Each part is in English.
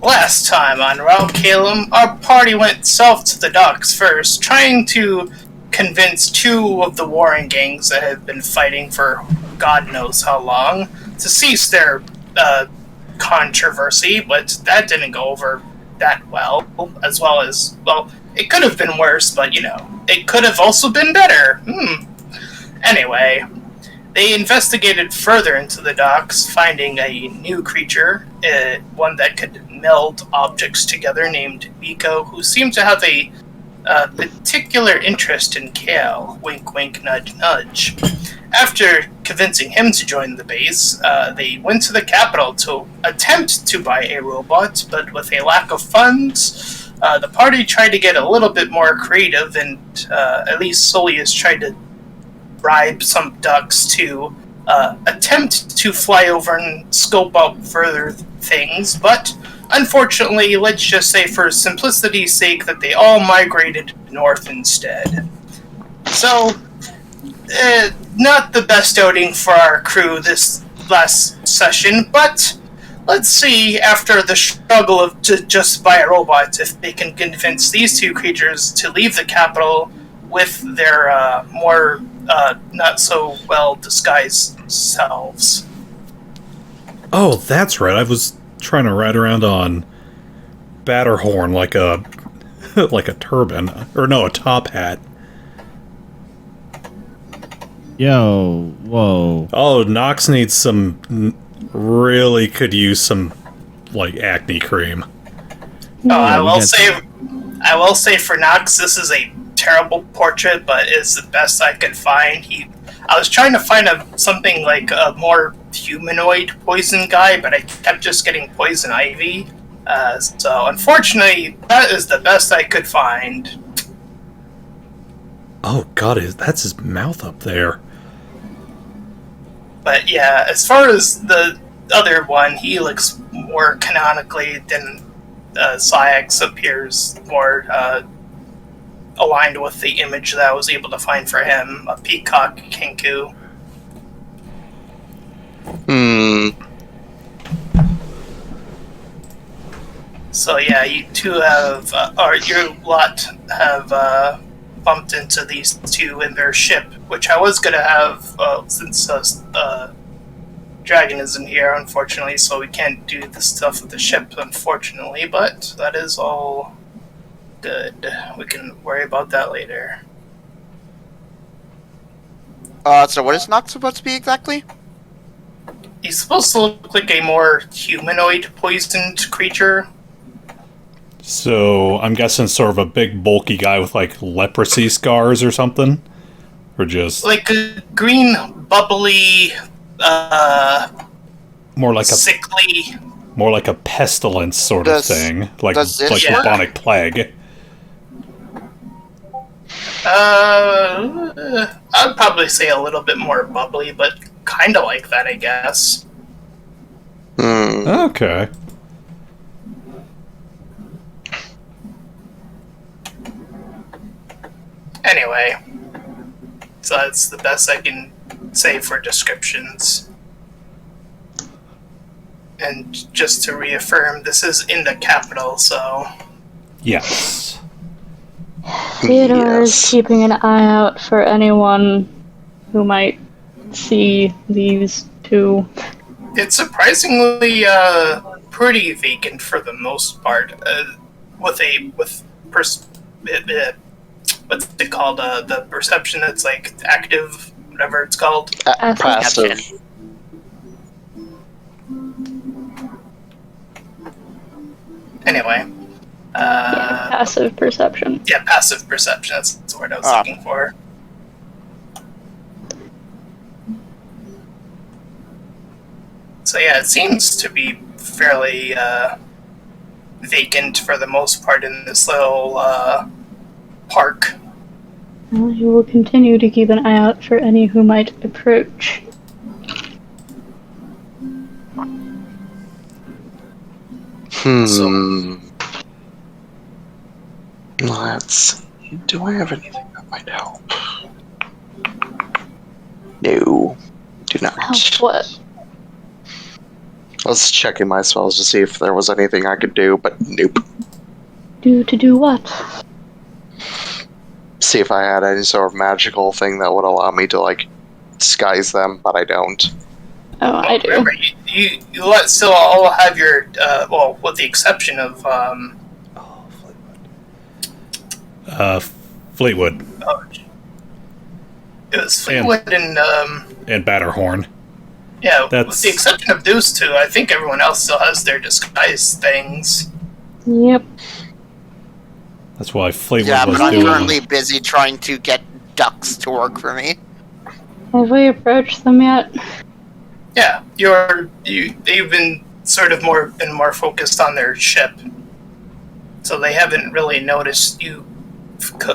Last time on Ralkalam, our party went south to the docks first, trying to convince two of the warring gangs that have been fighting for God knows how long to cease their controversy, but that didn't go over that well, it could have been worse, but it could have also been better. Anyway, they investigated further into the docks, finding a new creature, one that could meld objects together, named Miko, who seemed to have a particular interest in kale. Wink, wink, nudge, nudge. After convincing him to join the base, they went to the capital to attempt to buy a robot, but with a lack of funds, the party tried to get a little bit more creative, and at least Soleas tried to bribe some ducks to attempt to fly over and scope out further things, but unfortunately, let's just say for simplicity's sake that they all migrated north instead. So, not the best outing for our crew this last session, but let's see, after the struggle of just buy a robot, if they can convince these two creatures to leave the capital with their more not so well disguised selves. Oh, that's right. I was trying to ride around on Batterhorn like a like a turban, or no, a top hat. Yo, whoa. Oh, Nox needs really could use some, like, acne cream. I will say for Nox, this is a terrible portrait, but it's the best I could find. I was trying to find something like a more humanoid poison guy, but I kept just getting poison ivy. So unfortunately, that is the best I could find. Oh god, that's his mouth up there. But yeah, as far as the other one, he looks more canonically than Syax appears more aligned with the image that I was able to find for him, a peacock kinku. So yeah, you two have, or your lot have bumped into these two in their ship, which I was gonna have since Dragon isn't here, unfortunately, so we can't do the stuff with the ship, unfortunately, but that is all good. We can worry about that later. So what is Nox supposed to be exactly? He's supposed to look like a more humanoid poisoned creature. So, I'm guessing sort of a big bulky guy with, like, leprosy scars or something? Or just... like a green, bubbly, more like sickly... more like a pestilence sort of thing. Like bubonic plague. I'd probably say a little bit more bubbly, but kind of like that, I guess. Okay. Anyway, so that's the best I can say for descriptions. And just to reaffirm, this is in the capital, so... Yes. Theodore is keeping an eye out for anyone who might see these two. It's surprisingly pretty vacant for the most part. What's it called? The perception that's like active, whatever it's called. Passive. Anyway. Passive perception. Yeah, passive perception. That's the word I was looking for. So yeah, it seems to be fairly vacant for the most part in this little park. Well, you will continue to keep an eye out for any who might approach. So, let's see. Do I have anything that might help? No, do not. Help what? I was checking my spells to see if there was anything I could do, but nope. Do what? See if I had any sort of magical thing that would allow me to, like, disguise them, but I don't. Oh, I do. Remember, you let still all have your, well, with the exception of, Fleetwood. oh, it was Fleetwood and Batterhorn. yeah, with That's- the exception of those two, I think everyone else still has their disguise things. Yep. That's why Fleetwood Yeah, was but I'm doing... currently busy trying to get ducks to work for me. Have we approached them yet? Yeah, they've been sort of been more focused on their ship, so they haven't really noticed you,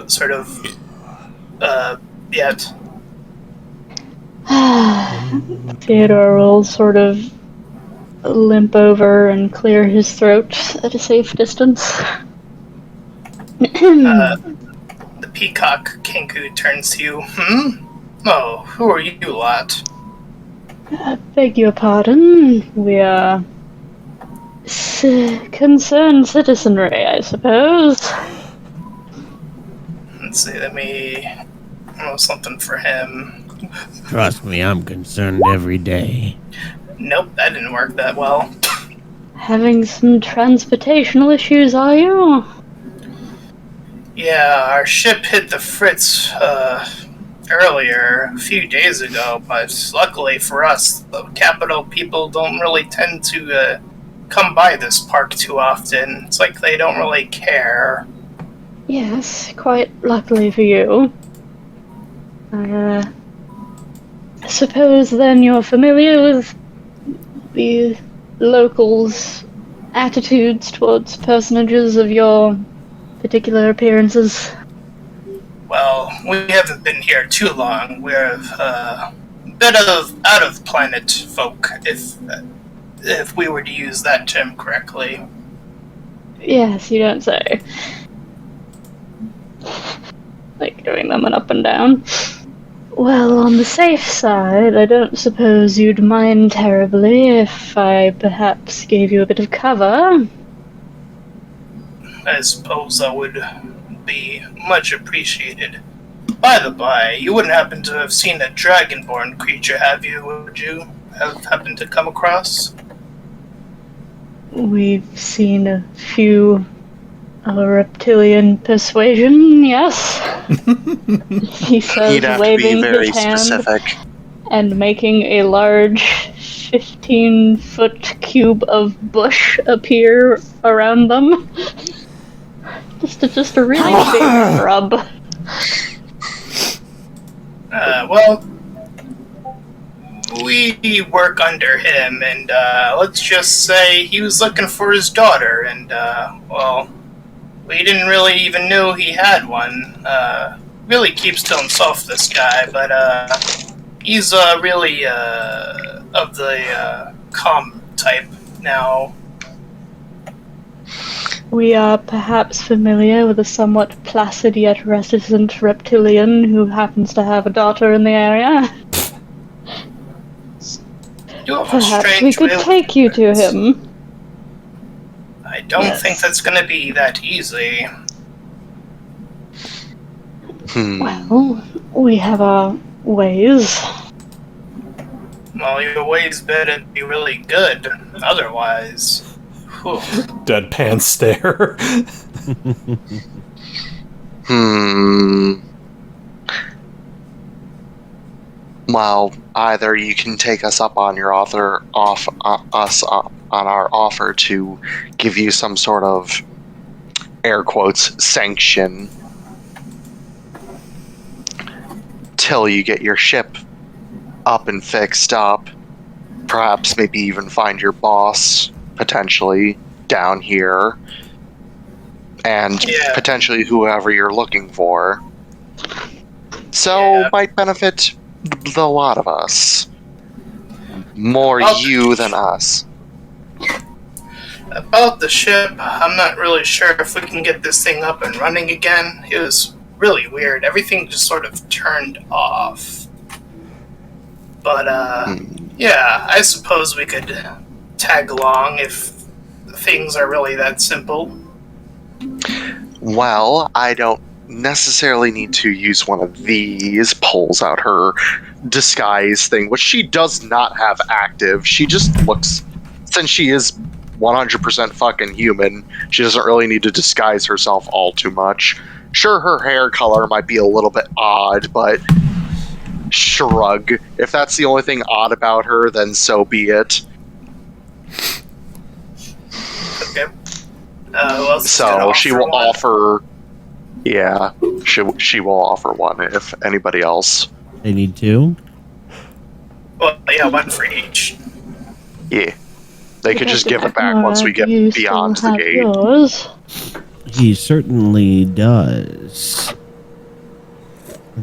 sort of, yet. Theodore will sort of limp over and clear his throat at a safe distance. The peacock Kenku turns to you. Oh, who are you lot? Beg your pardon. We are concerned citizenry, I suppose. Let's see, let me know something for him. Trust me, I'm concerned every day. Nope, that didn't work that well. Having some transportational issues, are you? Yeah, our ship hit the Fritz earlier, a few days ago, but luckily for us, the capital people don't really tend to come by this park too often. It's like they don't really care. Yes, quite luckily for you. I suppose then you're familiar with the locals' attitudes towards personages of your particular appearances. Well, we haven't been here too long. We're a bit of out-of-planet folk, if we were to use that term correctly. Yes, you don't say. Like doing them an up and down. Well, on the safe side, I don't suppose you'd mind terribly if I perhaps gave you a bit of cover. I suppose that would be much appreciated. By the by, you wouldn't happen to have seen a dragonborn creature, have you? Would you have happened to come across? We've seen a few of a reptilian persuasion, yes. He says, You'd have to waving be very his hand specific. and making a large 15-foot cube of bush appear around them. Just a really big shrub. Well, we work under him, and let's just say he was looking for his daughter, and well, we didn't really even know he had one. Really keeps to himself, this guy, but he's really of the calm type now. We are perhaps familiar with a somewhat placid yet reticent reptilian who happens to have a daughter in the area. You have a Perhaps we strange could way with take you to words. him. I don't Yes. think that's gonna be that easy. Well, we have our ways. Well, your ways better be really good. Otherwise, whew. Deadpan stare. Well, either you can take us up on your on our offer to give you some sort of air quotes sanction till you get your ship up and fixed up. Perhaps maybe even find your boss potentially down here, and potentially whoever you're looking for. So might benefit the lot of us. More you than us. About the ship, I'm not really sure if we can get this thing up and running again. It was really weird. Everything just sort of turned off. But, yeah, I suppose we could tag along if things are really that simple. Well, I don't necessarily need to use one of these. Pulls out her disguise thing, which she does not have active. She just looks, since she is 100% fucking human, she doesn't really need to disguise herself all too much. Sure, her hair color might be a little bit odd, but shrug. If that's the only thing odd about her, then so be it. Okay. Who else is So gonna she offer will one? offer. Yeah, she will offer one if anybody else. They need two. Well, yeah, one for each. Yeah, they could just give it back Nakamura, once we get do you beyond still the have gate. Yours? He certainly does.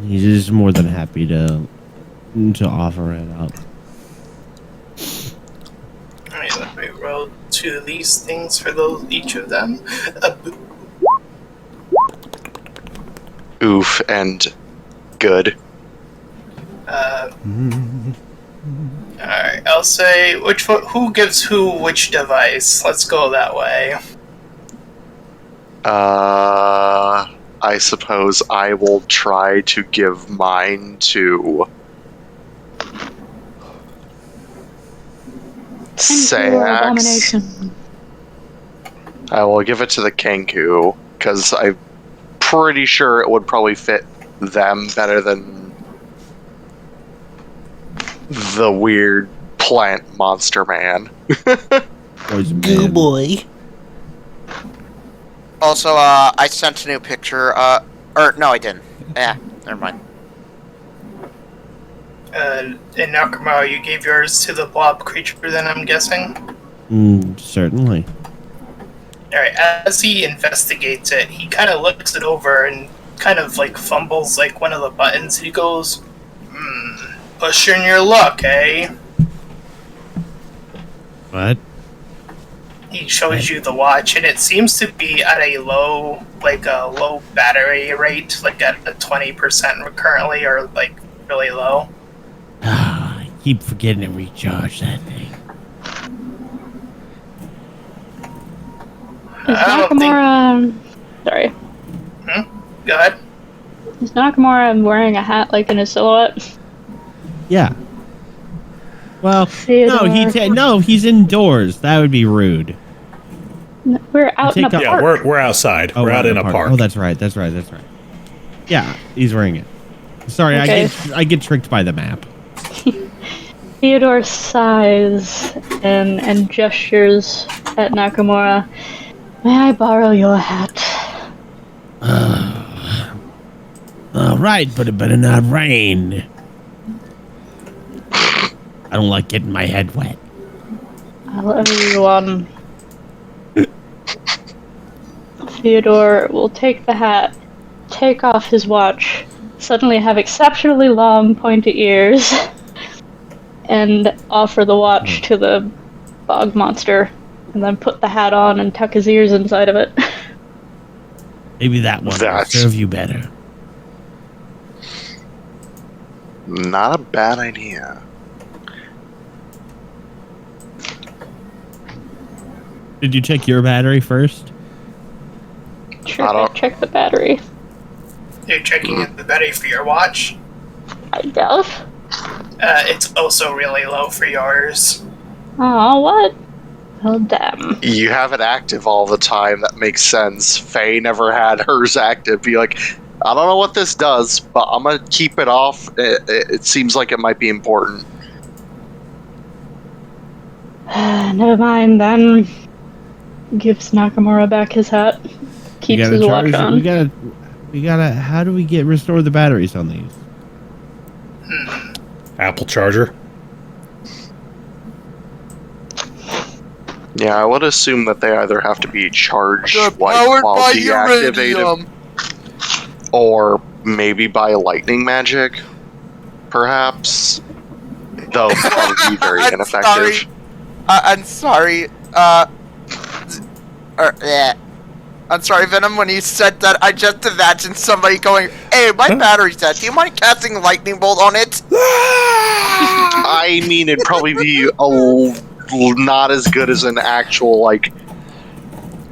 He's just more than happy to offer it up. Alright, let me roll 2 of these things for each of them. Oof and good. Alright, I'll say who gives who which device. Let's go that way. I suppose I will try to give mine to Sax. Abomination. I will give it to the Kenku, because I'm pretty sure it would probably fit them better than the weird plant monster man. Goo boy. Also, I sent a new picture, or no, I didn't. Yeah, never mind. And Nakamura, you gave yours to the blob creature then, I'm guessing? Certainly. Alright, as he investigates it, he kind of looks it over and kind of like fumbles like one of the buttons. He goes, pushing your luck, eh? What? He shows you the watch, and it seems to be at a low battery rate, like at a 20% currently, or like really low. I keep forgetting to recharge that thing. Is I don't Nakamura... Sorry. Go ahead. Is Nakamura wearing a hat like in his silhouette? Yeah. Well, Theodore. no, he's indoors. That would be rude. We're out in a Take park. Yeah, we're outside. We're out in a park. Oh, that's right. Yeah, he's wearing it. Sorry, Okay. I get tricked by the map. Theodore sighs and gestures at Nakamura. May I borrow your hat? All right, but it better not rain. I don't like getting my head wet. I'll owe you one. Theodore will take the hat, take off his watch, suddenly have exceptionally long, pointy ears, and offer the watch to the bog monster, and then put the hat on and tuck his ears inside of it. Maybe that one will serve you better. Not a bad idea. Did you check your battery first? Check the battery. You're checking the battery for your watch. I guess. It's also really low for yours. Oh, what? Oh, damn. You have it active all the time. That makes sense. Faye never had hers active. Be like, I don't know what this does, but I'm gonna keep it off. It seems like it might be important. Never mind then. Gives Nakamura back his hat. Keeps his watch on. We gotta. How do we restore the batteries on these? Apple charger. Yeah, I would assume that they either have to be charged They're while powered by deactivated, uranium. or maybe by lightning magic, perhaps. Though probably very I'm ineffective. sorry. I'm sorry. Yeah. I'm sorry, Venom, when you said that, I just imagined somebody going, hey, my battery's dead. Do you mind casting a lightning bolt on it? I mean, it'd probably be not as good as an actual, like,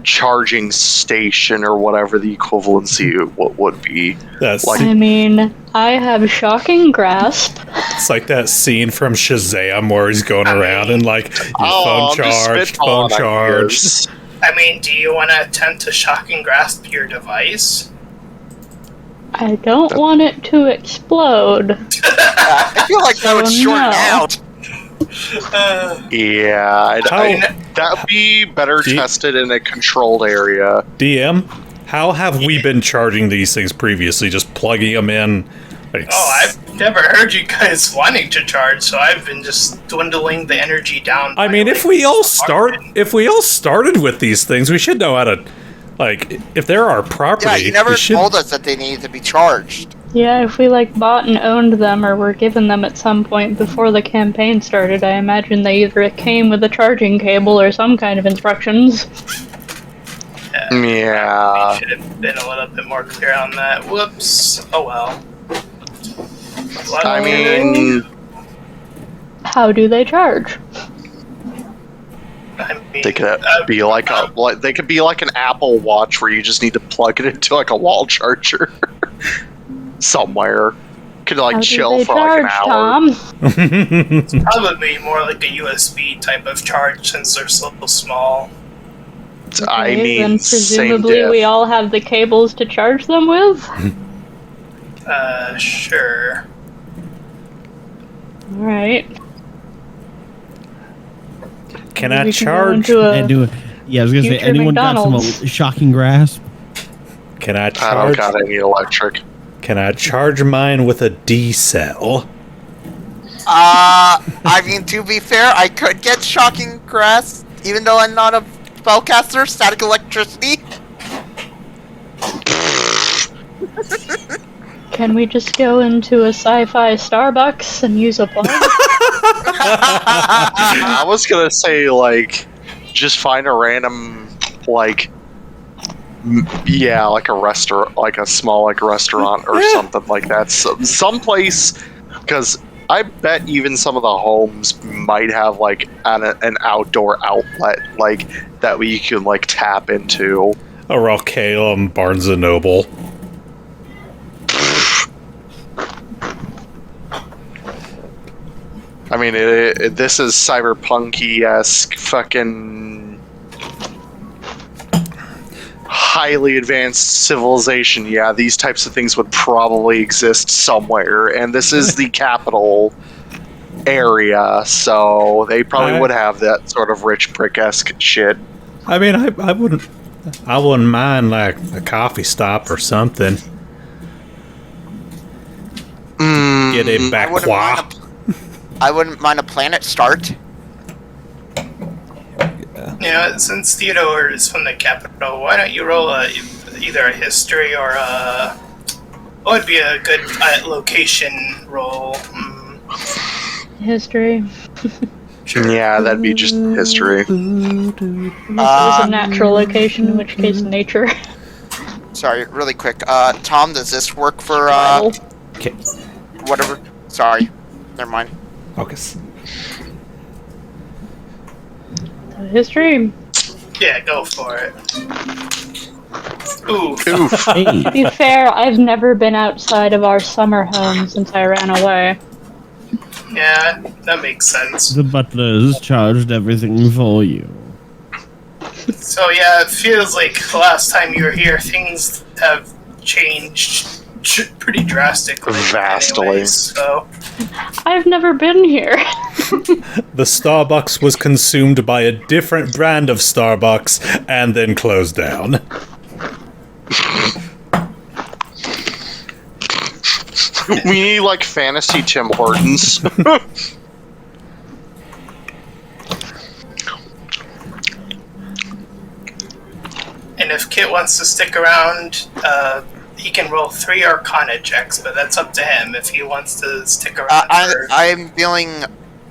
charging station or whatever the equivalency would be. That's Like- I mean, I have shocking grasp. it's like that scene from Shazam where he's going around and like your phone I'm just charged, phone spitballing charged. ideas. I mean, do you want to attempt to shocking grasp your device? I don't want it to explode. I feel like that would Oh, shorten no. out. Yeah, How- that'd be better Do you- tested in a controlled area. DM, how have we been charging these things previously? Just plugging them in? Like, Oh, I've never heard you guys wanting to charge, so I've been just dwindling the energy down. I by, mean, like, if we all started with these things, we should know how to, like, if they're our property. Yeah, you never we should, told us that they needed to be charged. Yeah, if we bought and owned them or were given them at some point before the campaign started, I imagine they either came with a charging cable or some kind of instructions. Yeah. Should have been a little bit more clear on that. Whoops. Oh well. I mean, How do they charge? they could be like they could be like an Apple Watch where you just need to plug it into like a wall charger somewhere. Could like How do chill they for like an charge, hour. Tom? Probably more like a USB type of charge since they're so small. I Okay, mean, then same presumably diff. we all have the cables to charge them with? Sure. Alright. can Maybe I we can go charge? into a- And do it. Yeah, I was gonna say, future anyone got McDonald's. some shocking grasp? Can I I don't charge? got any electric. Can I charge mine with a D cell? I mean, to be fair, I could get shocking grass, even though I'm not a spellcaster. Static electricity. Can we just go into a sci-fi Starbucks and use a plug? I was gonna say like, just find a random like, like a restaurant, like a small like restaurant or something like that. Some place, because I bet even some of the homes might have like an outdoor outlet like that you can like tap into. A Ralkalam, Barnes and Noble. I mean, this is cyberpunk-esque fucking highly advanced civilization. Yeah, these types of things would probably exist somewhere, and this is the capital area, so they probably would have that sort of rich brick-esque shit. I mean, I wouldn't mind like a coffee stop or something. Get a bakwa. I wouldn't mind a planet start. You know, since Theodore is from the capital, why don't you roll either a history or a... What would be a good location roll? History. Yeah, that'd be just history. Unless it was a natural location, in which case nature. Sorry, really quick. Tom, does this work for Survival. Okay, whatever? Sorry, never mind. focus. History. Yeah, go for it. Ooh. Oof. Hey, To be fair, I've never been outside of our summer home since I ran away. Yeah, that makes sense. the butlers charged everything for you. So yeah, it feels like the last time you were here, things have changed pretty drastically. Vastly. Anyways, so I've never been here. The Starbucks was consumed by a different brand of Starbucks and then closed down. We need like fantasy Tim Hortons. and if Kit wants to stick around, he can roll 3 Arcana checks, but that's up to him if he wants to stick around. for... I'm feeling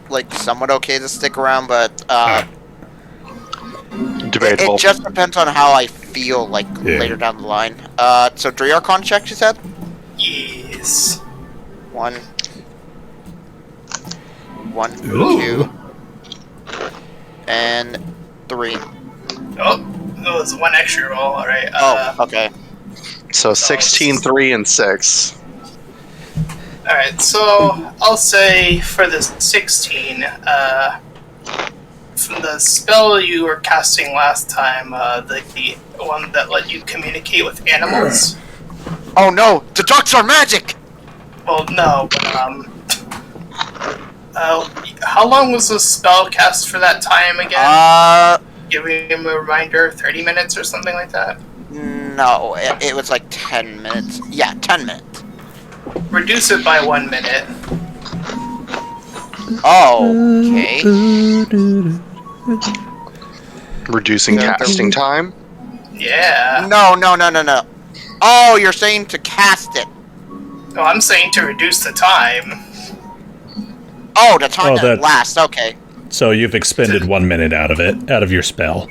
like somewhat okay to stick around, but Debatable. it just depends on how I feel like later down the line. So 3 Arcana checks, you said? Yes. 1, Ooh. 2, and 3. Oh, it was one extra roll. All right. Okay. So 16, 3, and 6. All right. So I'll say for the 16, from the spell you were casting last time, the one that let you communicate with animals. Oh no, the ducks are magic! Well, no, but how long was the spell cast for that time again? Give me a reminder, 30 minutes or something like that? No, it was like 10 minutes. Yeah, 10 minutes. Reduce it by 1 minute. Okay. Reducing casting time? Yeah. No. Oh, you're saying to cast it. No, I'm saying to reduce the time. Oh, the time Oh, that lasts, okay. So you've expended 1 minute out of it, out of your spell.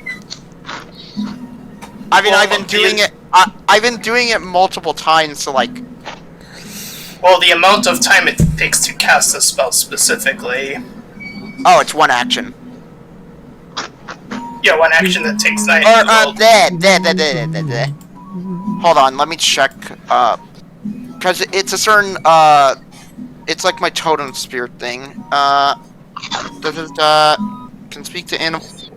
I mean, Well, I've been doing it. I've been doing it multiple times. So like, Well, the amount of time it takes to cast a spell specifically. oh, it's 1 action. Yeah, one action that takes 9. Or there. Hold on, let me check. Because it's a certain. It's like my totem spirit thing. Can speak to animals.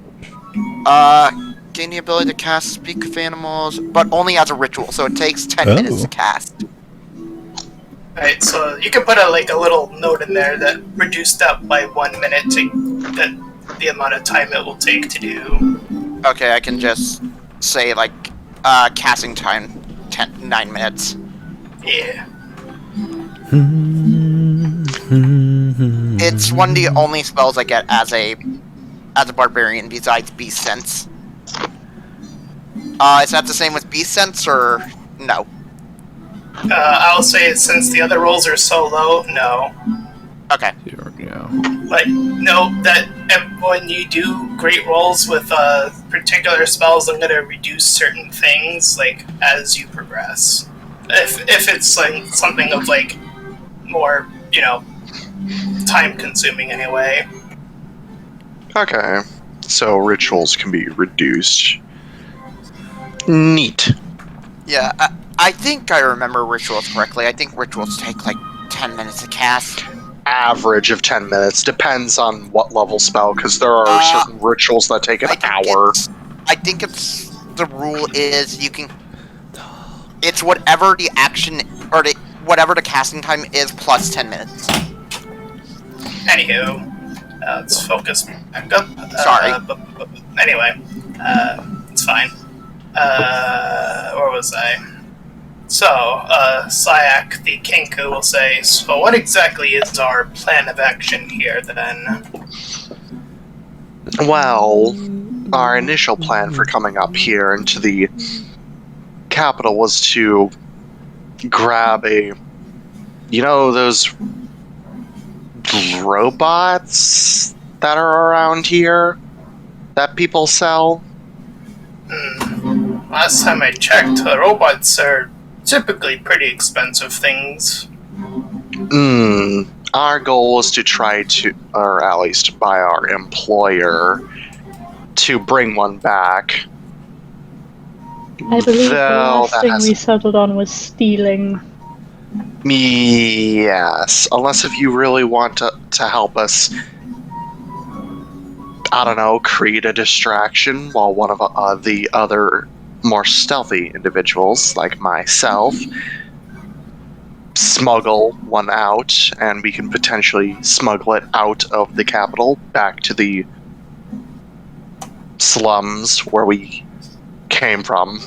Gain the ability to cast speak with animals, but only as a ritual. So it takes 10 minutes to cast. Right, so you can put a little note in there that reduced up by 1 minute to the amount of time it will take to do. Okay, I can just say like casting time 9 minutes. Yeah. It's one of the only spells I get as a barbarian besides Beast Sense. Is that the same with Beast Sense or no? I'll say since the other rolls are so low, no. Okay. Yeah. No, that when you do great rolls with particular spells, I'm gonna reduce certain things as you progress. If it's something of more, time consuming anyway. Okay. So rituals can be reduced. Neat. Yeah, I think I remember rituals correctly. I think rituals take 10 minutes to cast. Average of 10 minutes. Depends on what level spell, because there are certain rituals that take an hour. I think it's the rule is you can. It's whatever the action or whatever the casting time is plus 10 minutes. Anywho, let's focus back up. Sorry. Anyway, it's fine. Where was I? So, Syak the Kenku will say, so what exactly is our plan of action here, then? Well, our initial plan for coming up here into the capital was to grab those robots that are around here that people sell? Last time I checked, robots are typically pretty expensive things. Our goal was to try to, or at least by our employer, to bring one back. I believe the last thing we settled on was stealing. Yes, unless if you really want to help us, I don't know, create a distraction while one of the other more stealthy individuals, like myself, smuggle one out, and we can potentially smuggle it out of the capital back to the slums where we came from.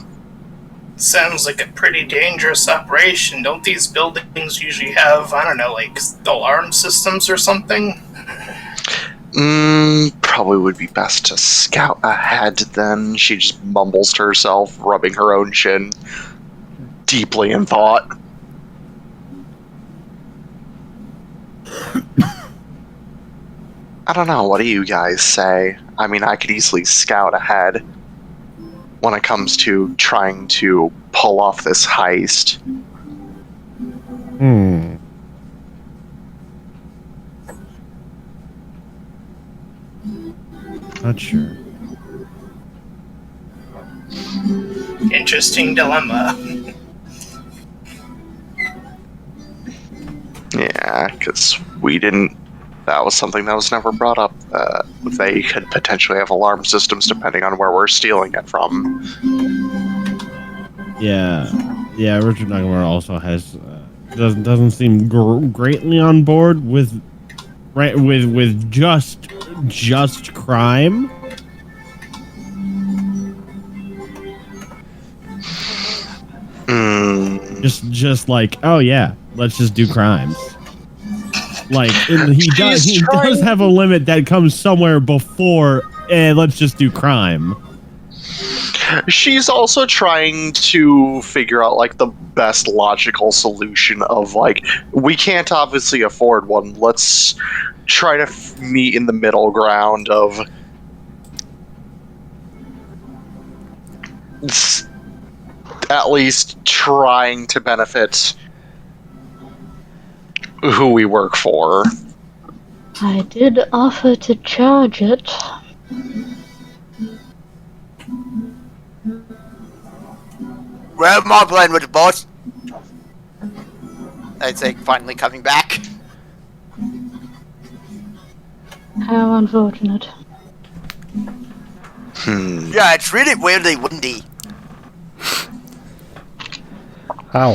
Sounds like a pretty dangerous operation. Don't these buildings usually have, I don't know, alarm systems or something? Probably would be best to scout ahead then. She just mumbles to herself, rubbing her own chin, deeply in thought. I don't know, what do you guys say? I mean, I could easily scout ahead when it comes to trying to pull off this heist. Not sure. Interesting dilemma. Yeah, because we didn't. That was something that was never brought up. They could potentially have alarm systems depending on where we're stealing it from. Yeah, Richard Nakamura also has doesn't seem greatly on board with just crime. Just like, oh yeah, let's just do crimes. Like he does have a limit that comes somewhere before, and let's just do crime. She's also trying to figure out like the best logical solution of like, we can't obviously afford one. Let's try to meet in the middle ground of at least trying to benefit who we work for. I did offer to charge it. Well, my plan with the boss. I'd say finally coming back. How unfortunate. Yeah, it's really weirdly windy. I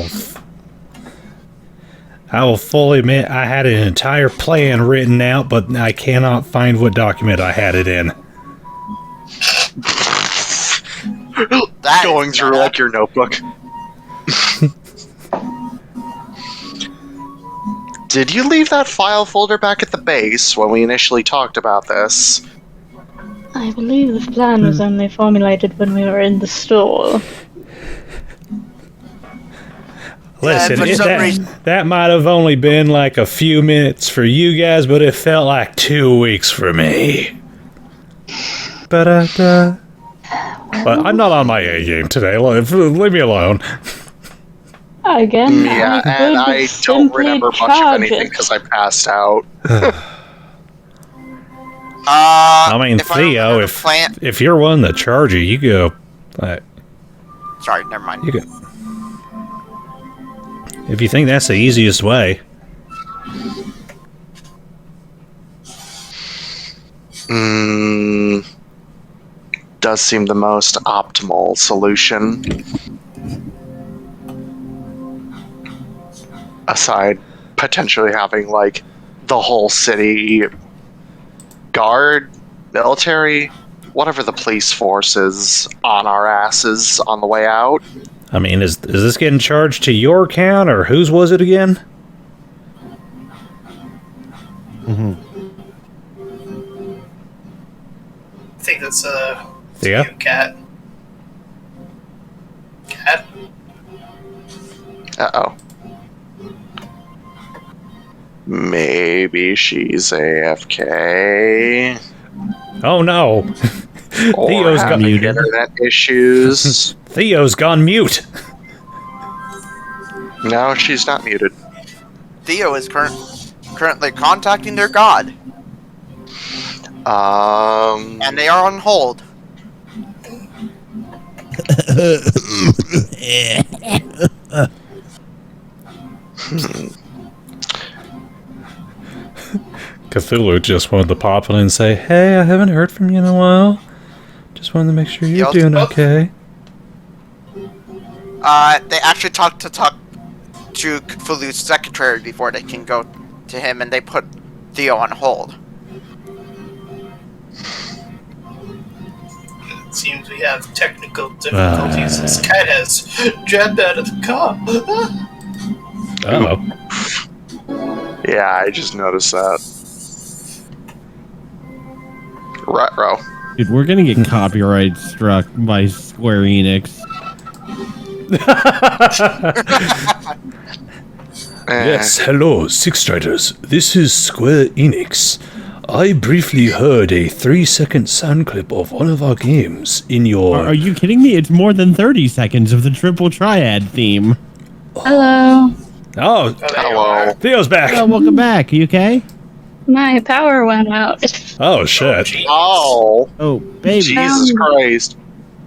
will fully admit I had an entire plan written out, but I cannot find what document I had it in. Going through like your notebook. Did you leave that file folder back at the base when we initially talked about this? I believe the plan was only formulated when we were in the store. Listen, for some reason- that might have only been like a few minutes for you guys, but it felt like 2 weeks for me. But I'm not on my A game today. Leave me alone. Again, Yeah, and I don't remember much of anything because I passed out. I mean, Theo, plan... if you're one to charge you go. Sorry, never mind. You go. If you think that's the easiest way. Does seem the most optimal solution. Aside potentially having like the whole city guard, military, whatever the police force is on our asses on the way out. I mean, is this getting charged to your account, or whose was it again? I think that's Theo? Cat. Cat? Uh-oh. Maybe she's AFK. Oh no. Or Theo's got having internet issues. Theo's gone mute. No, she's not muted. Theo is currently contacting their god, and they are on hold. Cthulhu just wanted to pop in and say, "Hey, I haven't heard from you in a while. Just wanted to make sure you're doing okay." They actually talked to Cthulhu's secretary before they can go to him, and they put Theo on hold. It seems we have technical difficulties. This cat has jammed out of the car. Uh-oh. Yeah, I just noticed that. Ruh-roh. Dude, we're gonna get copyright struck by Square Enix. Yes, hello, Six Striders. This is Square Enix. I briefly heard a 3-second sound clip of one of our games in your... Are you kidding me? It's more than 30 seconds of the Triple Triad theme. Hello. Oh, Hello. Theo's back. Welcome back. You okay? My power went out. Oh, shit. Jeez. Oh, Oh, baby. Jesus Christ.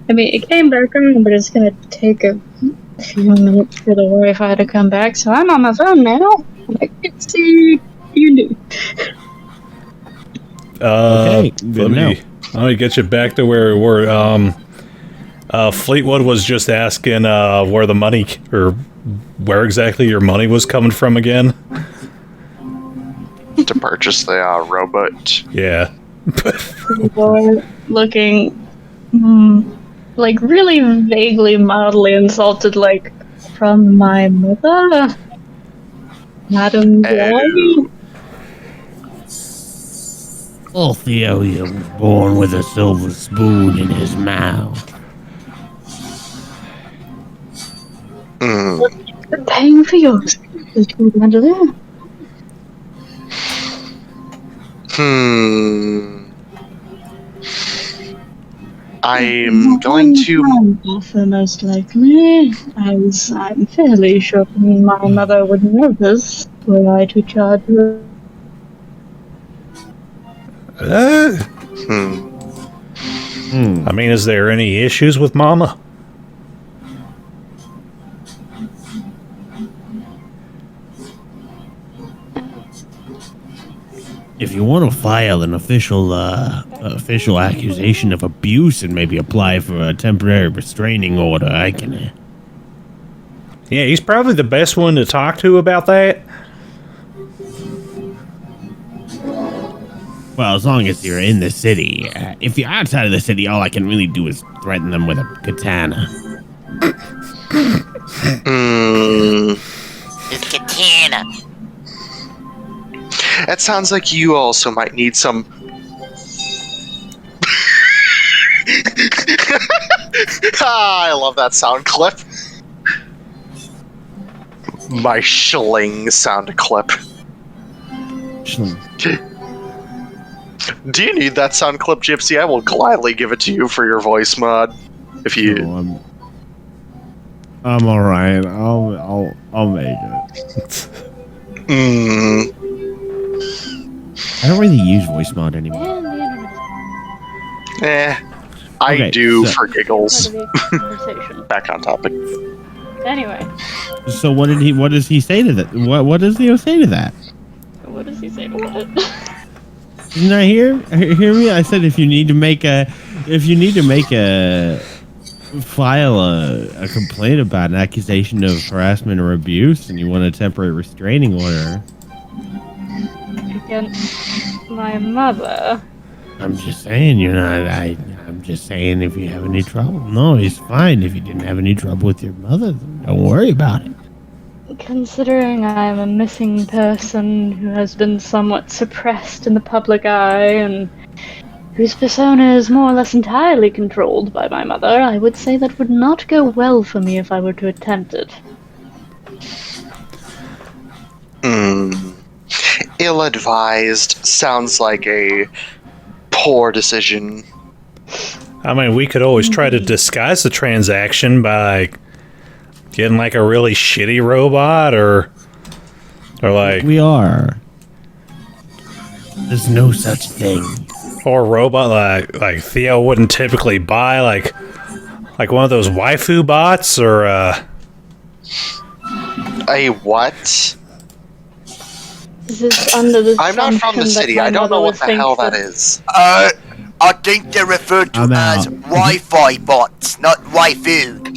I mean, it came back on, but it's gonna take a few minutes for the Wi-Fi to come back, so I'm on my phone now. I can see you do. Okay, good Let me get you back to where we were. Fleetwood was just asking where the money, or where exactly your money was coming from again. To purchase the robot. Yeah. Theodore looking, like really vaguely, mildly insulted, like, from my mother? Madam Gray? Oh, Theo, you was born with a silver spoon in his mouth. You're paying for yours. Madeline. I'm going to. Offer most likely, as I'm fairly sure my mother would notice were I to charge her. I mean, is there any issues with Mama? If you want to file an official accusation of abuse and maybe apply for a temporary restraining order, I can. Yeah, he's probably the best one to talk to about that. Well, as long as you're in the city. If you're outside of the city, all I can really do is threaten them with a katana. It's Katana. That sounds like you also might need some. I love that sound clip. My shilling sound clip. Do you need that sound clip, Gypsy? I will gladly give it to you for your voice mod. If you. No, I'm all right. I'll make it. I don't really use voice mod anymore. And the internet. I Okay, do so- for giggles. Part of the conversation. Back on topic. Anyway, So what does he say to that? What does Theo say to that? what does he say to what? Didn't I hear me? I said if you need to file a complaint about an accusation of harassment or abuse, and you want a temporary restraining order. Against my mother. I'm just saying you're not. I'm just saying if you have any trouble. No, it's fine. If you didn't have any trouble with your mother, then don't worry about it. Considering I'm a missing person who has been somewhat suppressed in the public eye and whose persona is more or less entirely controlled by my mother, I would say that would not go well for me if I were to attempt it. Ill-advised. Sounds like a poor decision. I mean, we could always try to disguise the transaction by getting like a really shitty robot, or like, We are. There's no such thing. or a robot like Theo wouldn't typically buy, like one of those waifu bots, or A what? Is this under the I'm not from the assumption that city. my I don't know mother what would the think hell that that- is. I think they're referred to I'm as out. Wi-Fi bots, not waifu.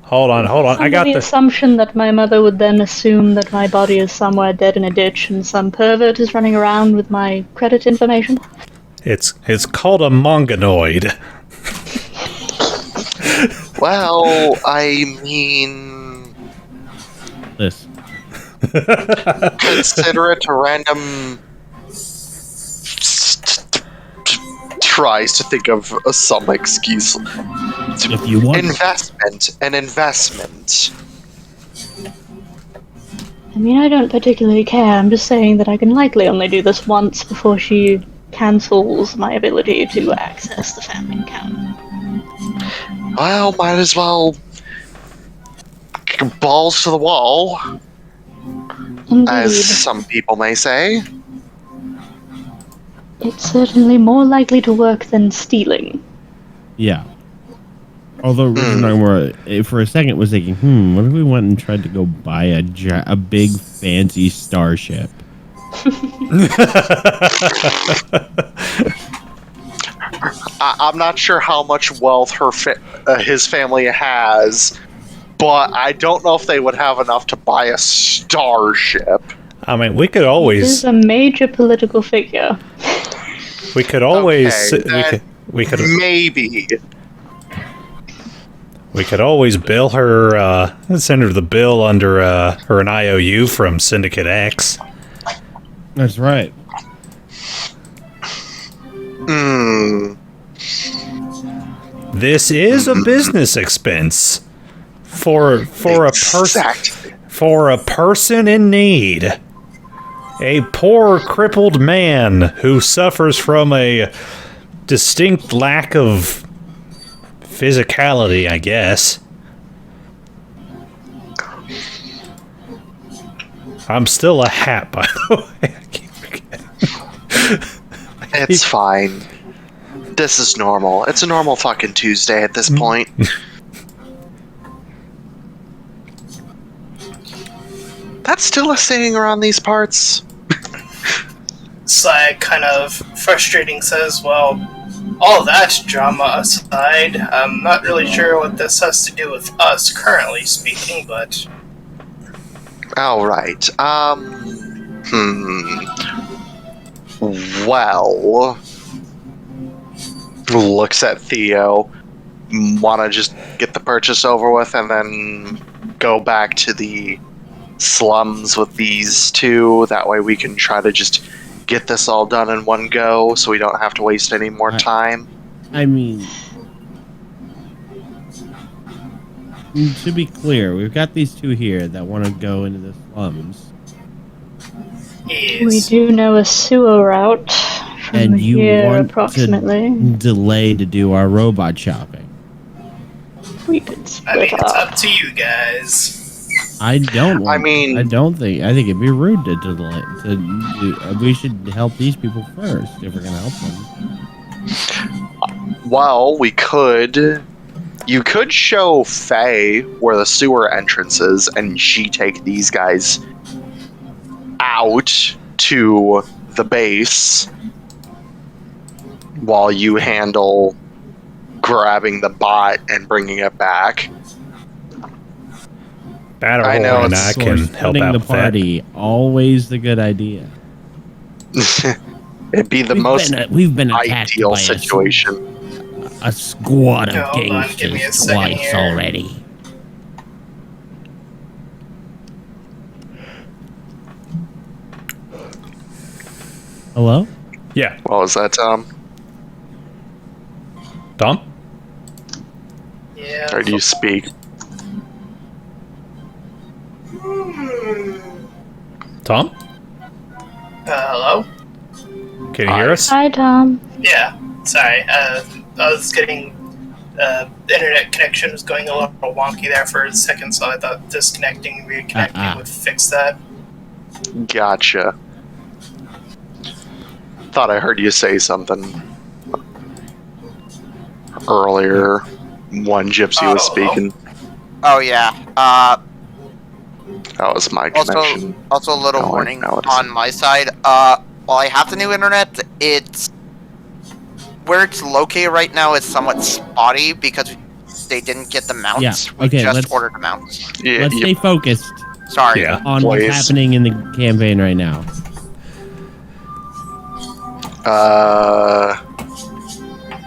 hold on, I Under got the the. assumption that my mother would then assume that my body is somewhere dead in a ditch and some pervert is running around with my credit information. It's called a monganoid. Well, I mean, This. consider it a random. Tries to think of some excuse. If you want. An investment. I mean, I don't particularly care. I'm just saying that I can likely only do this once before she cancels my ability to access the family account. Well, might as well balls to the wall, Indeed. as some people may say. It's certainly more likely to work than stealing. Yeah. Although Nakamura, for a second, was thinking, what if we went and tried to go buy a big fancy starship? I'm not sure how much wealth his family has, but I don't know if they would have enough to buy a starship. I mean, we could always. He's a major political figure. We could always. We could maybe. We could always bill her. Send her the bill under her an IOU from Syndicate X. That's right. This is a business expense for a person in need. A poor crippled man who suffers from a distinct lack of physicality, I guess. I'm still a hat, by the way. I keep forgetting. It's fine. This is normal. It's a normal fucking Tuesday at this point. That's still a saying around these parts. Sai kind of frustrating says, well, all that drama aside, I'm not really sure what this has to do with us currently speaking, but... Alright, Well... Looks at Theo. Wanna just get the purchase over with and then go back to the slums with these two. That way we can try to just get this all done in one go so we don't have to waste any more time. I mean, to be clear, we've got these two here that want to go into the slums. Yes. We do know a sewer route from And you here, want approximately. to delay to do our robot shopping. We could I mean, split it's up. up to you guys. I don't. I mean- I don't think. I think it'd be rude to delay. We should help these people first if we're gonna help them. Well, we could... You could show Faye where the sewer entrance is, and she take these guys out to the base while you handle grabbing the bot and bringing it back. Batterhorn I know, and I can help Splitting out the with that. party, always the good idea. It'd be the most We've been attacked ideal by situation. a squad of Hold on, give me a gangsters second twice here. already. Hello? Yeah, What was that, Tom? Tom? Yeah. Or do you speak? Tom? Hello? Can you hear us? Hi, Tom. Yeah, sorry. I was getting... the internet connection was going a little wonky there for a second, so I thought disconnecting and reconnecting would fix that. Gotcha. Thought I heard you say something earlier when Gypsy was speaking. Oh yeah. That was my connection. Also a little No, warning no, it on isn't. my side. While I have the new internet, it's where it's located right now is somewhat spotty because they didn't get the mounts. Yeah, We okay, just let's- ordered the mounts. Yeah, Let's stay focused Sorry. Yeah. on what's Please. happening in the campaign right now.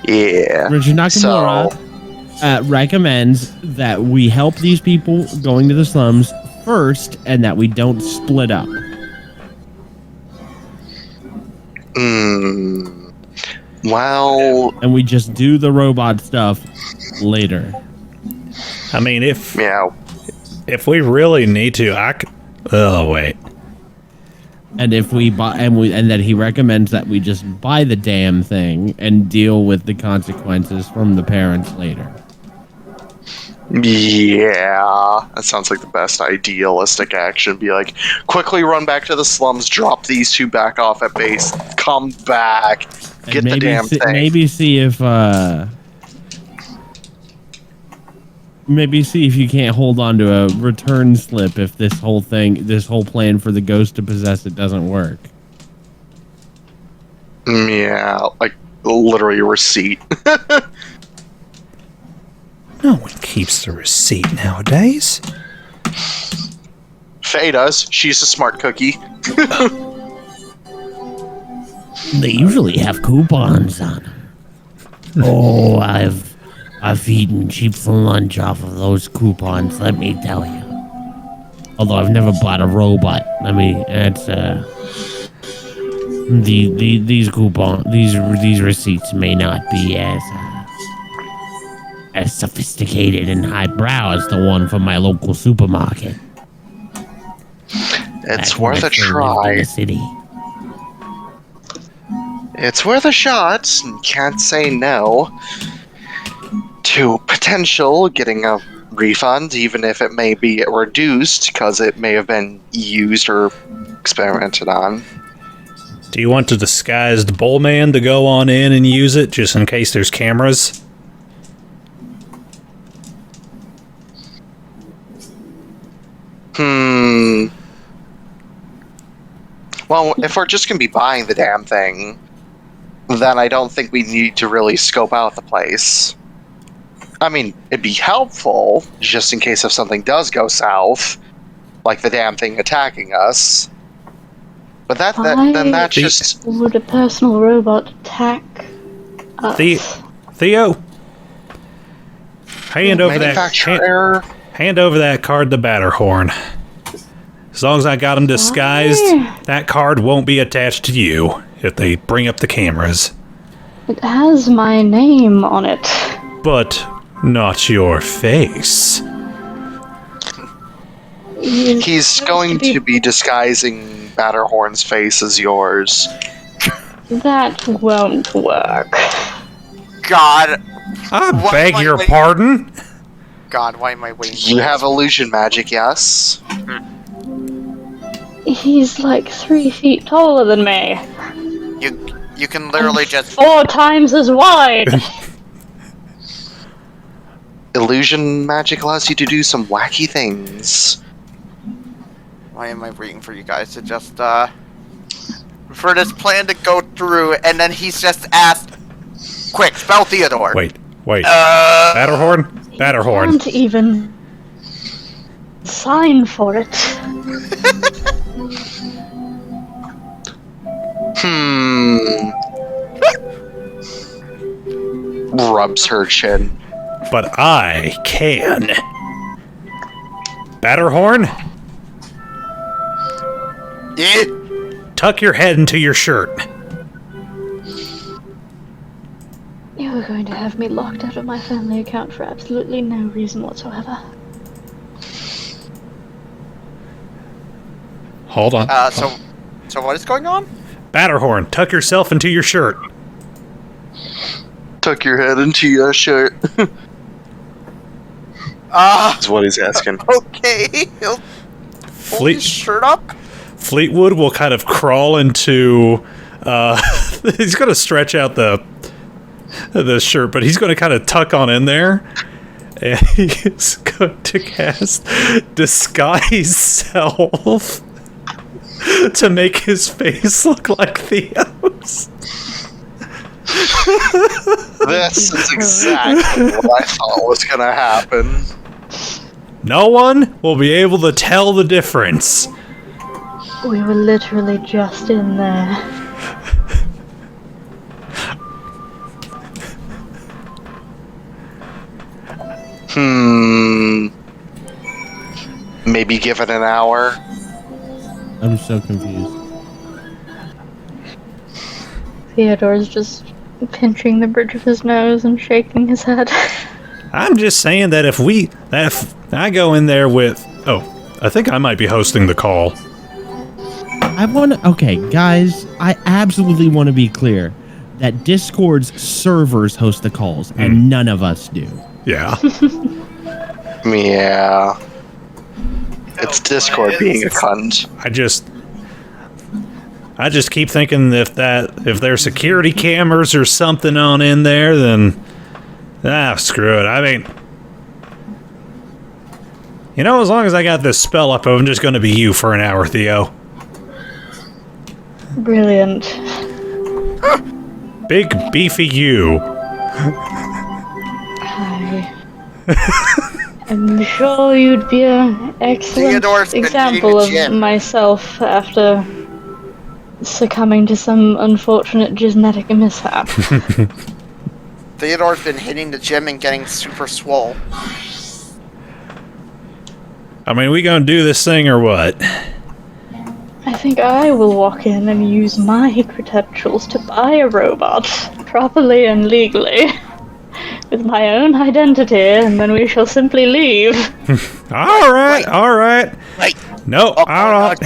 yeah. Richard Nakamura recommends that we help these people going to the slums first and that we don't split up. Well, And we just do the robot stuff later. I mean, if yeah. we really need to, I could... Oh, wait. And if we buy, and that he recommends that we just buy the damn thing and deal with the consequences from the parents later. Yeah, that sounds like the best idealistic action. Be like, quickly run back to the slums, drop these two back off at base, come back, get the damn thing. Maybe see if you can't hold on to a return slip if this whole plan for the ghost to possess it doesn't work. Yeah, like literally a receipt. No one keeps the receipt nowadays. Faye does. She's a smart cookie. They usually have coupons on them. Oh, I've eaten cheap for lunch off of those coupons, let me tell you. Although I've never bought a robot. I mean, it's these receipts may not be as sophisticated and highbrow as the one from my local supermarket. It's worth a try. City. It's worth a shot. Can't say no to potential getting a refund, even if it may be reduced because it may have been used or experimented on. Do you want the disguised bullman to go on in and use it just in case there's cameras? Well, if we're just going to be buying the damn thing, then I don't think we need to really scope out the place. I mean, it'd be helpful, just in case if something does go south, like the damn thing attacking us. But that just... Would a personal robot attack us? Theo? Hand over that card to Batterhorn. As long as I got him disguised, that card won't be attached to you if they bring up the cameras. It has my name on it. But not your face. He's going to be disguising Batterhorn's face as yours. That won't work. God. I beg your pardon? God, why am I waiting? You have illusion magic, yes? He's like 3 feet taller than me. You can literally just 4 times as wide. Illusion magic allows you to do some wacky things. Why am I waiting for you guys to just for this plan to go through, and then he's just asked, quick, spell Theodore. Wait. Batterhorn? Batterhorn. Can't even sign for it. Rubs her chin. But I can. Batterhorn? Tuck your head into your shirt. You were going to have me locked out of my family account for absolutely no reason whatsoever. Hold on. So what is going on? Batterhorn, tuck yourself into your shirt. Tuck your head into your shirt. That's what he's asking. Okay. He'll pull his shirt up. Fleetwood will kind of crawl into... he's going to stretch out the shirt, but he's going to kind of tuck on in there. And he's going to cast Disguise Self to make his face look like Theo's. This is exactly what I thought was going to happen. No one will be able to tell the difference. We were literally just in there. Maybe give it an hour. I'm so confused. Theodore's just pinching the bridge of his nose and shaking his head. I'm just saying that if I go in there with... Oh, I think I might be hosting the call. Okay, guys, I absolutely want to be clear that Discord's servers host the calls, and none of us do. Yeah. Yeah. It's Oh, Discord boy, being a it's- cunt. I just keep thinking if there's security cameras or something on in there, then screw it. I mean, as long as I got this spell up, I'm just going to be you for an hour, Theo. Brilliant. Big beefy you. I'm sure you'd be an excellent Theodore's been example of hitting the gym. myself after succumbing to some unfortunate genetic mishap. Theodore's been hitting the gym and getting super swole. I mean, we gonna do this thing or what? I think I will walk in and use my credentials to buy a robot, properly and legally, with my own identity, and then we shall simply leave. All right. Wait. No, Oh, all right.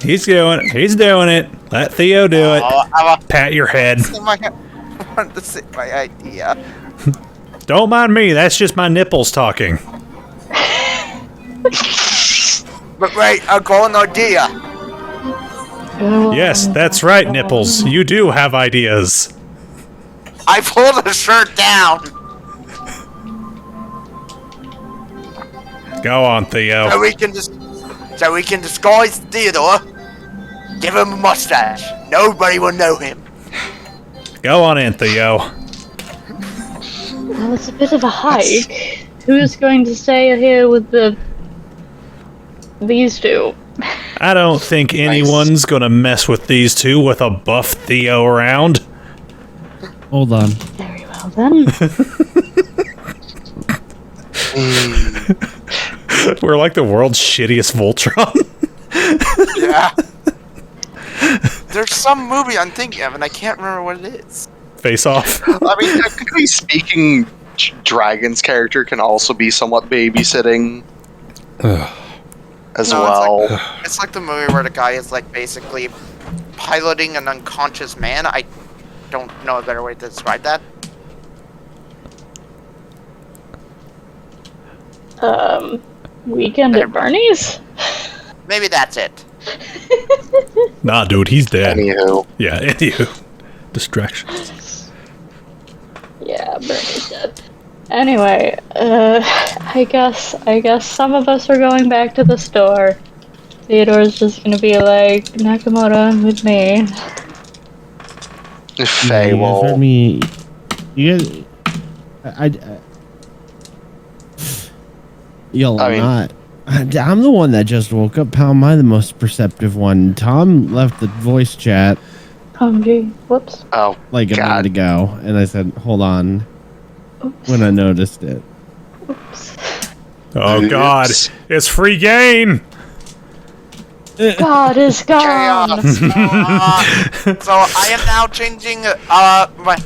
He's doing it. He's doing it. Let Theo do it. Pat your head. I wanted to say my idea. Don't mind me. That's just my nipples talking. But wait, a golden idea. Yes, that's right, nipples. You do have ideas. I pulled the shirt down. Go on, Theo. So we can disguise Theodore. Give him a mustache. Nobody will know him. Go on in, Theo. Well, it's a bit of a hike. Who's going to stay here with these two? I don't think anyone's gonna mess with these two with a buff Theo around. Hold on. Very well then. We're like the world's shittiest Voltron. Yeah. There's some movie I'm thinking of, and I can't remember what it is. Face Off. I mean, technically speaking, Dragon's character can also be somewhat babysitting as No, well. It's like the movie where the guy is like basically piloting an unconscious man. I don't know a better way to describe that. Weekend at Bernie's? Maybe that's it. Nah, dude, he's dead. Anywho, Yeah, anywho. Distractions. Yeah, Bernie's dead. Anyway, I guess some of us are going back to the store. Theodore's just gonna be like, Nakamura with me. Faye You guys will. heard me. You guys. Yo, I mean- not. I'm the one that just woke up. How am I the most perceptive one? Tom left the voice chat Gee, whoops. Oh, like a God. minute ago, and I said, "Hold on." Oops. When I noticed it. Oops. Oh god, Oops. it's free game! God is gone! Chaos. So I am now changing my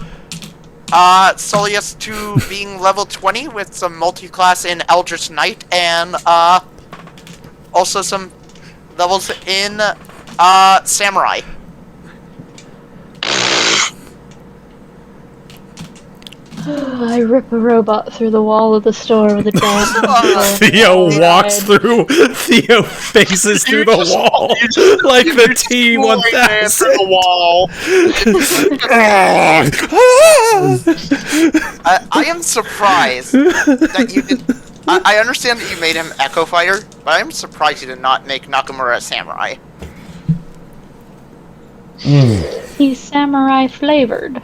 Soleas to being level 20 with some multi-class in Eldritch Knight and also some levels in Samurai. I rip a robot through the wall of the store with a giant Theo needle. walks through. Theo faces through the wall like the T-1000. through the wall. I am surprised that you did. I understand that you made him Echo Fighter, but I'm surprised you did not make Nakamura a Samurai. He's samurai flavored.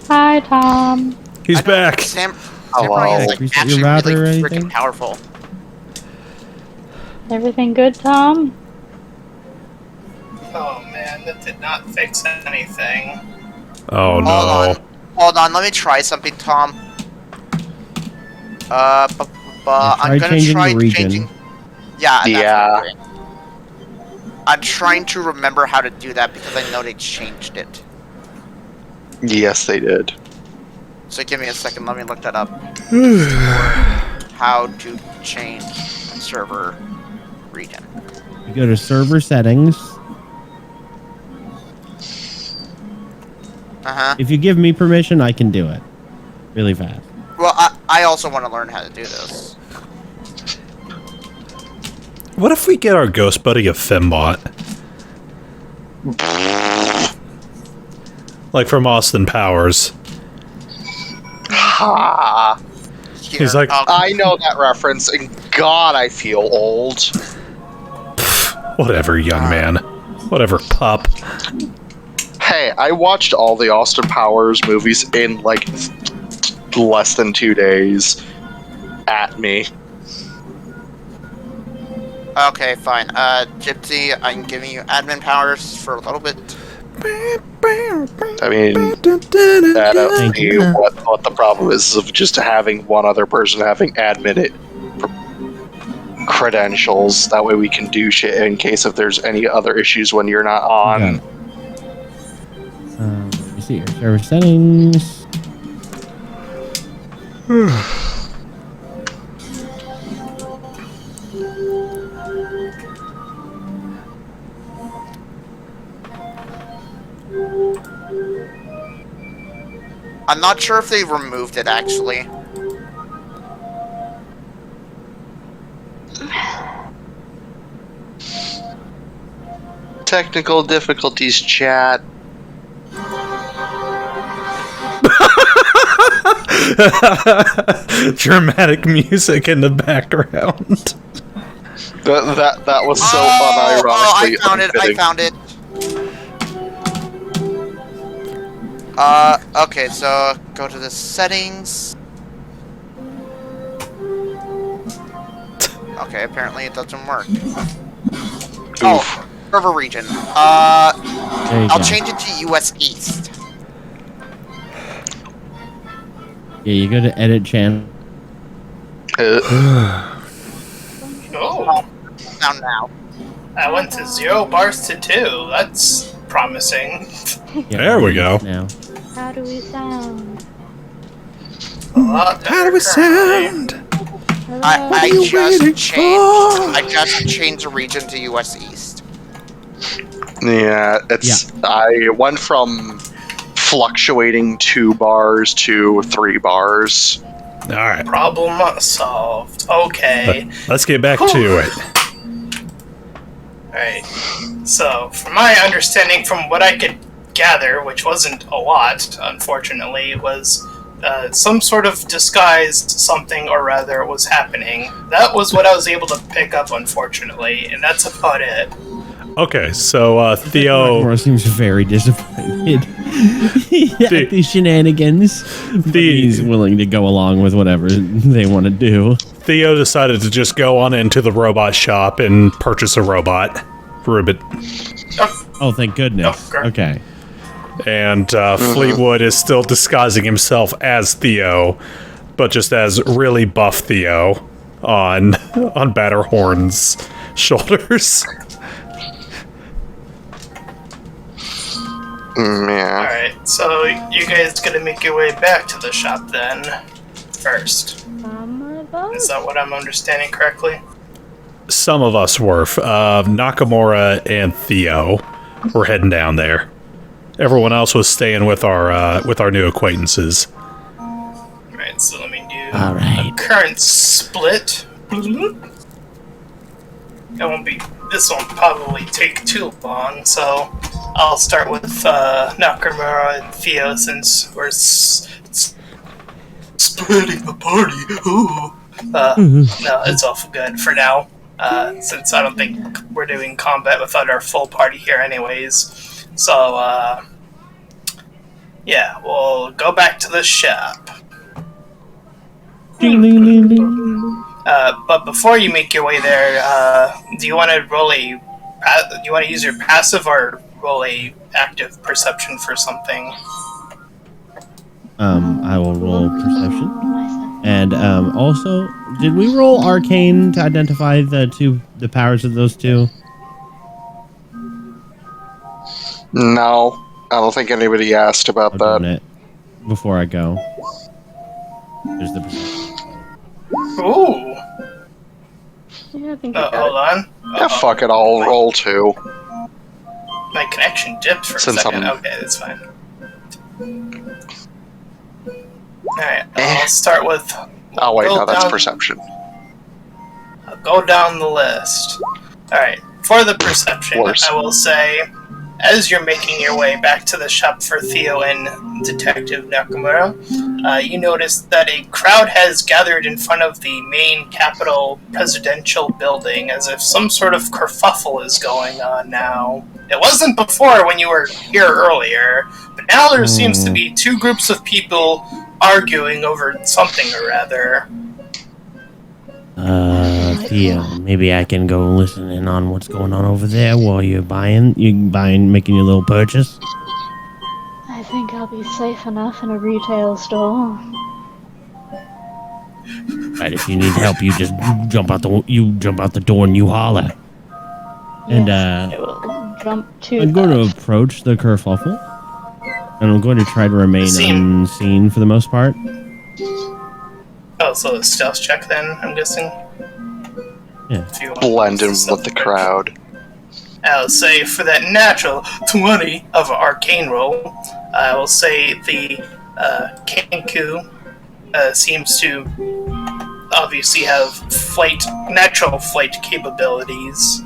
Hi, Tom. He's back. Samurai is like Reset your actually router or really anything? freaking powerful. Everything good, Tom? Oh man, that did not fix anything. Oh no. Hold on, let me try something, Tom. I'm Try gonna changing try the region. changing. Yeah, that's Yeah. what I'm doing. I'm trying to remember how to do that because I know they changed it. Yes, they did. So give me a second, let me look that up. How to change server region. You go to server settings. Uh-huh. If you give me permission, I can do it. Really fast. Well, I also want to learn how to do this. What if we get our ghost buddy a fembot? Like from Austin Powers. Ha! He's like, I know that reference, and God, I feel old. whatever, young man. Whatever, pup. Hey, I watched all the Austin Powers movies in, like, less than 2 days. At me. Okay, fine. Gypsy, I'm giving you admin powers for a little bit. I mean, I don't see what the problem is of just having one other person having admin credentials. That way we can do shit in case if there's any other issues when you're not on. Let me see your server settings. I'm not sure if they removed it, actually. Technical difficulties, chat. Dramatic music in the background. That was so Oh, unironically I found it. I unfitting. found it. Okay, so go to the settings. Okay, apparently it doesn't work. Oh, server region. There you I'll go. change it to US East. Yeah, you go to edit channel. Oh, Now. I went to 0 bars to 2. That's promising. Yeah, There we go. Now. How do we sound? A lot How do we better sound? I you waiting just changed the region to US East. Yeah, I went from fluctuating 2 bars to 3 bars. Alright, Problem solved. Okay. let's get back to it. Alright. So, from my understanding, from what I could gather, which wasn't a lot, unfortunately, was some sort of disguised something or rather was happening. That was what I was able to pick up, unfortunately, and that's about it. Okay, so Theo... Nakamura seems very disappointed at these shenanigans. But he's willing to go along with whatever they want to do. Theo decided to just go on into the robot shop and purchase a robot. Ribbit. Oh, thank goodness. Okay. Okay. And Fleetwood is still disguising himself as Theo, but just as really buff Theo on Batterhorn's shoulders. Yeah. Alright, so you guys gonna make your way back to the shop then, first. Is that what I'm understanding correctly? Some of us were. Nakamura and Theo were heading down there. Everyone else was staying with our new acquaintances. Alright, so let me do All right. a current split. This won't probably take too long, so I'll start with Nakamura and Theo since we're splitting the party. Ooh. No, it's all good for now, since I don't think we're doing combat without our full party here anyways. So, yeah, we'll go back to the shop. Ding, ding, ding, ding. But before you make your way there, do you want to use your passive or roll a active perception for something? I will roll perception. And also, did we roll arcane to identify the powers of those two? No, I don't think anybody asked about I'll that. do it before I go. There's the perception. Ooh. Yeah, I think you got Hold on. Yeah, fuck it, I'll roll 2. My connection dipped for Since a second. I'm- Okay, that's fine. Alright, I'll start with... Oh wait, no, Well that's done. perception. I'll go down the list. Alright, for the perception, Worse. I will say, as you're making your way back to the shop for Theo and Detective Nakamura, you notice that a crowd has gathered in front of the main Capitol presidential building, as if some sort of kerfuffle is going on now. It wasn't before when you were here earlier, but now there seems to be two groups of people arguing over something or other. Theo, maybe I can go listen in on what's going on over there while you're making your little purchase. I think I'll be safe enough in a retail store. Right, if you need help, you just jump out the door and you holler. And I will jump to. I'm going to approach the kerfuffle, and I'm going to try to remain unseen for the most part. Oh, so a stealth check then, I'm guessing? Yeah. If you want Blend to in stealth with the check. crowd. I'll say for that natural 20 of arcane roll, I will say the Kenku seems to obviously have natural flight capabilities.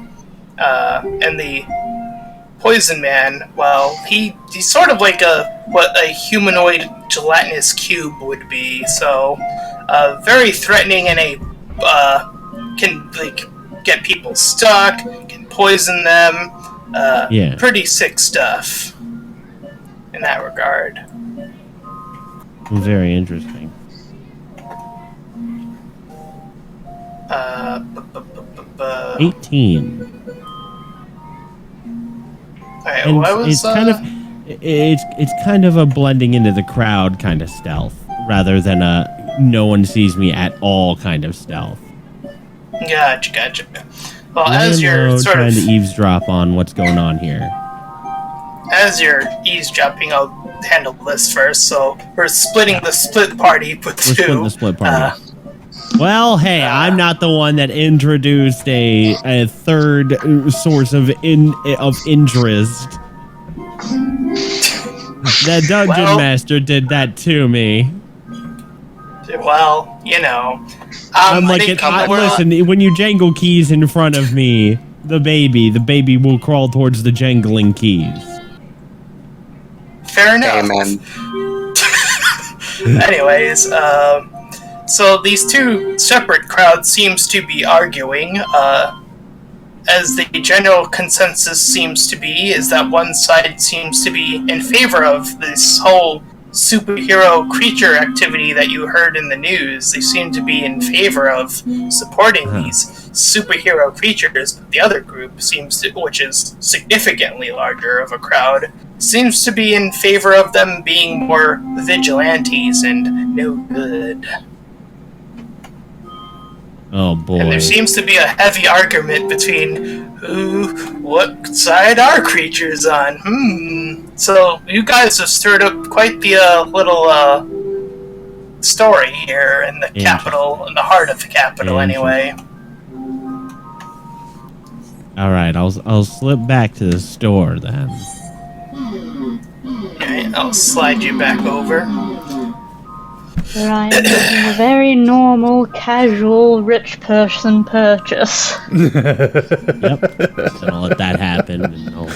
And the Poison Man, well, he's sort of like what a humanoid gelatinous cube would be, so very threatening and can get people stuck, can poison them, pretty sick stuff in that regard. Very interesting. Uh, 18. Alright, And what was it's kind of a blending into the crowd kind of stealth, rather than a no one sees me at all kind of stealth. Gotcha. Well, I as you're am sort trying of to eavesdrop on what's going on here. as you're eavesdropping, I'll handle this first. So we're splitting the split party with We're two. splitting the split party. Well, hey, I'm not the one that introduced a third source of interest. The dungeon master did that to me. Well, you know, I'm like, listen, when you jangle keys in front of me, the baby will crawl towards the jangling keys. Fair enough. Amen. Anyways, so these two separate crowds seems to be arguing, as the general consensus seems to be, is that one side seems to be in favor of this whole superhero creature activity that you heard in the news. They seem to be in favor of supporting these superhero creatures, but the other group seems to, which is significantly larger of a crowd, seems to be in favor of them being more vigilantes and no good. Oh boy. And there seems to be a heavy argument between what side are creatures on. So you guys have stirred up quite the little story here in the capital, in the heart of the capital, anyway. All right, I'll slip back to the store then. Alright, I'll slide you back over. Where I am making a very normal, casual, rich person purchase. Yep. Gonna let that happen. And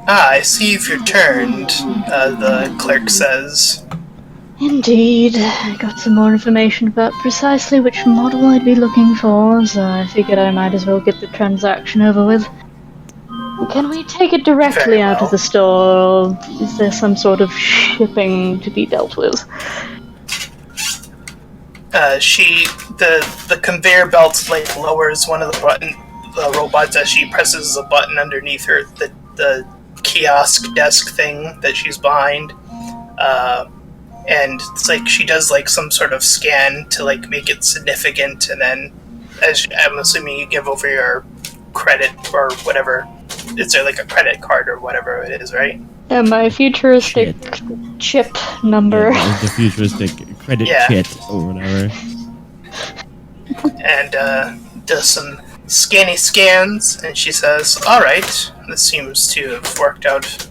I see you've returned, the clerk says. Indeed. I got some more information about precisely which model I'd be looking for, so I figured I might as well get the transaction over with. Can we take it directly out of the store, or is there some sort of shipping to be dealt with? The conveyor belt lowers one of the robots as she presses a button underneath her, the kiosk desk thing that she's behind, and it's like she does some sort of scan to make it significant, and then I'm assuming you give over your credit or whatever. Is there a credit card or whatever it is, right? My futuristic chip number. Yeah, the futuristic credit kit or whatever. And does some scanny scans, and she says, "Alright, this seems to have worked out.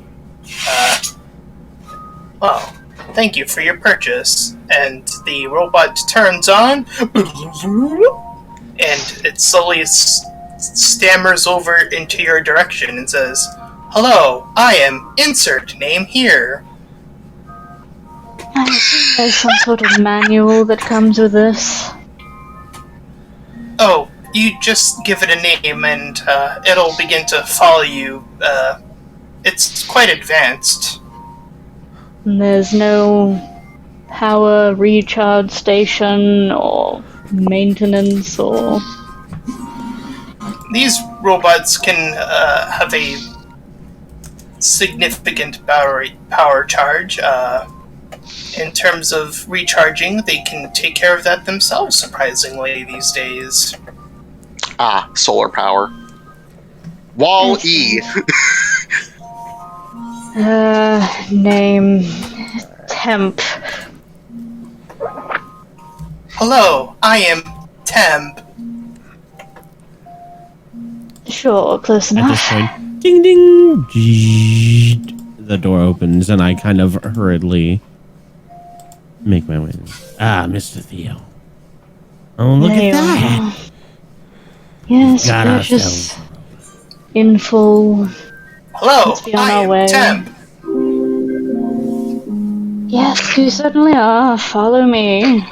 Well, thank you for your purchase." And the robot turns on, and it slowly stammers over into your direction and says, "Hello, I am insert name here." I assume there's some sort of manual that comes with this. Oh, you just give it a name and it'll begin to follow you. It's quite advanced. And there's no power recharge station or maintenance or... These robots can have a significant power charge. In terms of recharging, they can take care of that themselves, surprisingly, these days. Ah, solar power. Wall-E. Name... Temp. Hello, I am Temp. Sure, close At enough. this point, ding ding, the door opens and I kind of hurriedly make my way. Ah, Mr. Theo. Oh, look There at you that. are. Yes, Got we're just ourselves. in full... Hello, Let's be on I our am way. Temp. Yes, you certainly are. Follow me.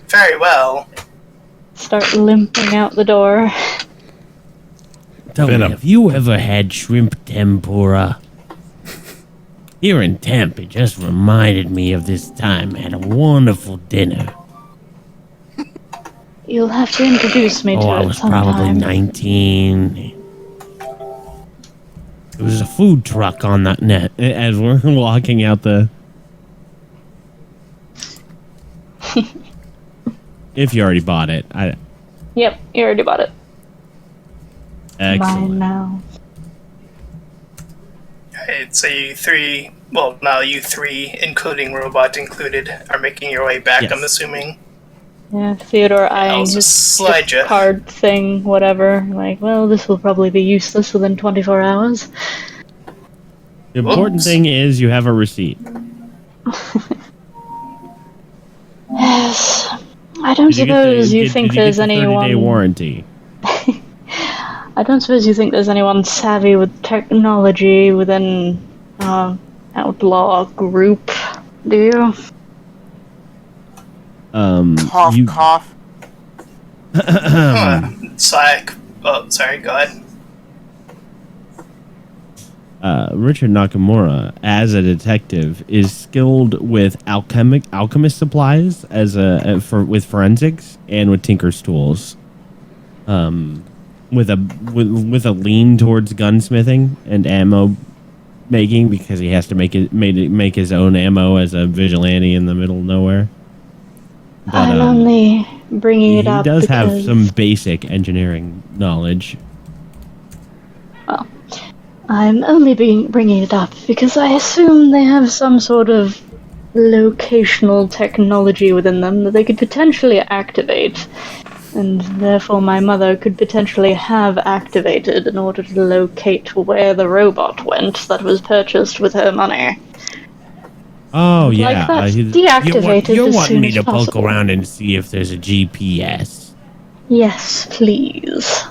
Very well. Start limping out the door. Tell Venom. me, have you ever had shrimp tempura? Here in Temp, it just reminded me of this time I had a wonderful dinner. You'll have to introduce me to Oh, I it was probably sometime. 19. It was a food truck on that net as we're walking out the... If you already bought it. Yep, you already bought it. Mine Excellent. now. I'd say you three, well, now you three, including robot included, are making your way back, Yes. I'm assuming. Yeah, Theodore eyeing I'll his just slide you. card thing, whatever. Like, well, this will probably be useless within 24 hours. The important Whoops. thing is you have a receipt. Yes. I don't Did suppose you did think you get there's the 30-day anyone... warranty. I don't suppose you think there's anyone savvy with technology within outlaw group, do you? Cough, You, cough. It's like, oh, sorry, go ahead. Richard Nakamura, as a detective, is skilled with alchemist supplies with forensics and with tinker's tools. With a lean towards gunsmithing and ammo making because he has to make his own ammo as a vigilante in the middle of nowhere. But, I'm only bringing it he up does have because... some basic engineering knowledge. Well, I'm only bringing it up because I assume they have some sort of locational technology within them that they could potentially activate, and therefore my mother could potentially have activated in order to locate where the robot went that was purchased with her money. Oh Like yeah, that's you deactivated you as want soon me as to poke possible. around and see if there's a GPS. Yes, please.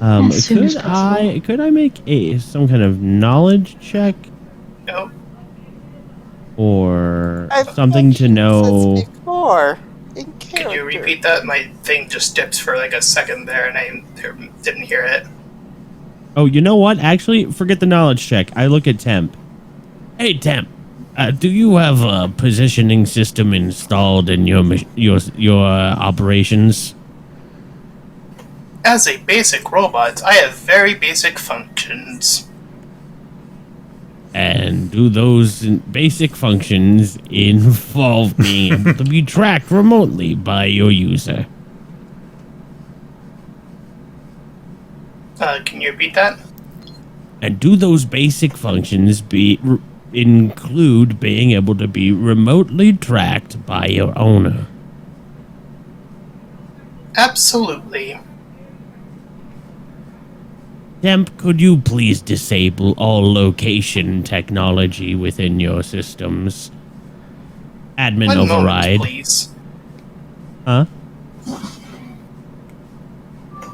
As soon as possible. Could I make some kind of knowledge check No. or I've something to mentioned know? this before. In Can you character. repeat that? My thing just dipped for like a second there and I didn't hear it. Oh, you know what? Actually, forget the knowledge check. I look at Temp. Hey, Temp. Do you have a positioning system installed in your operations? As a basic robot, I have very basic functions. And do those basic functions involve being able to be tracked remotely by your user? Can you repeat that? And do those basic functions include being able to be remotely tracked by your owner? Absolutely. Temp, could you please disable all location technology within your systems? Admin One override. moment, please. Huh?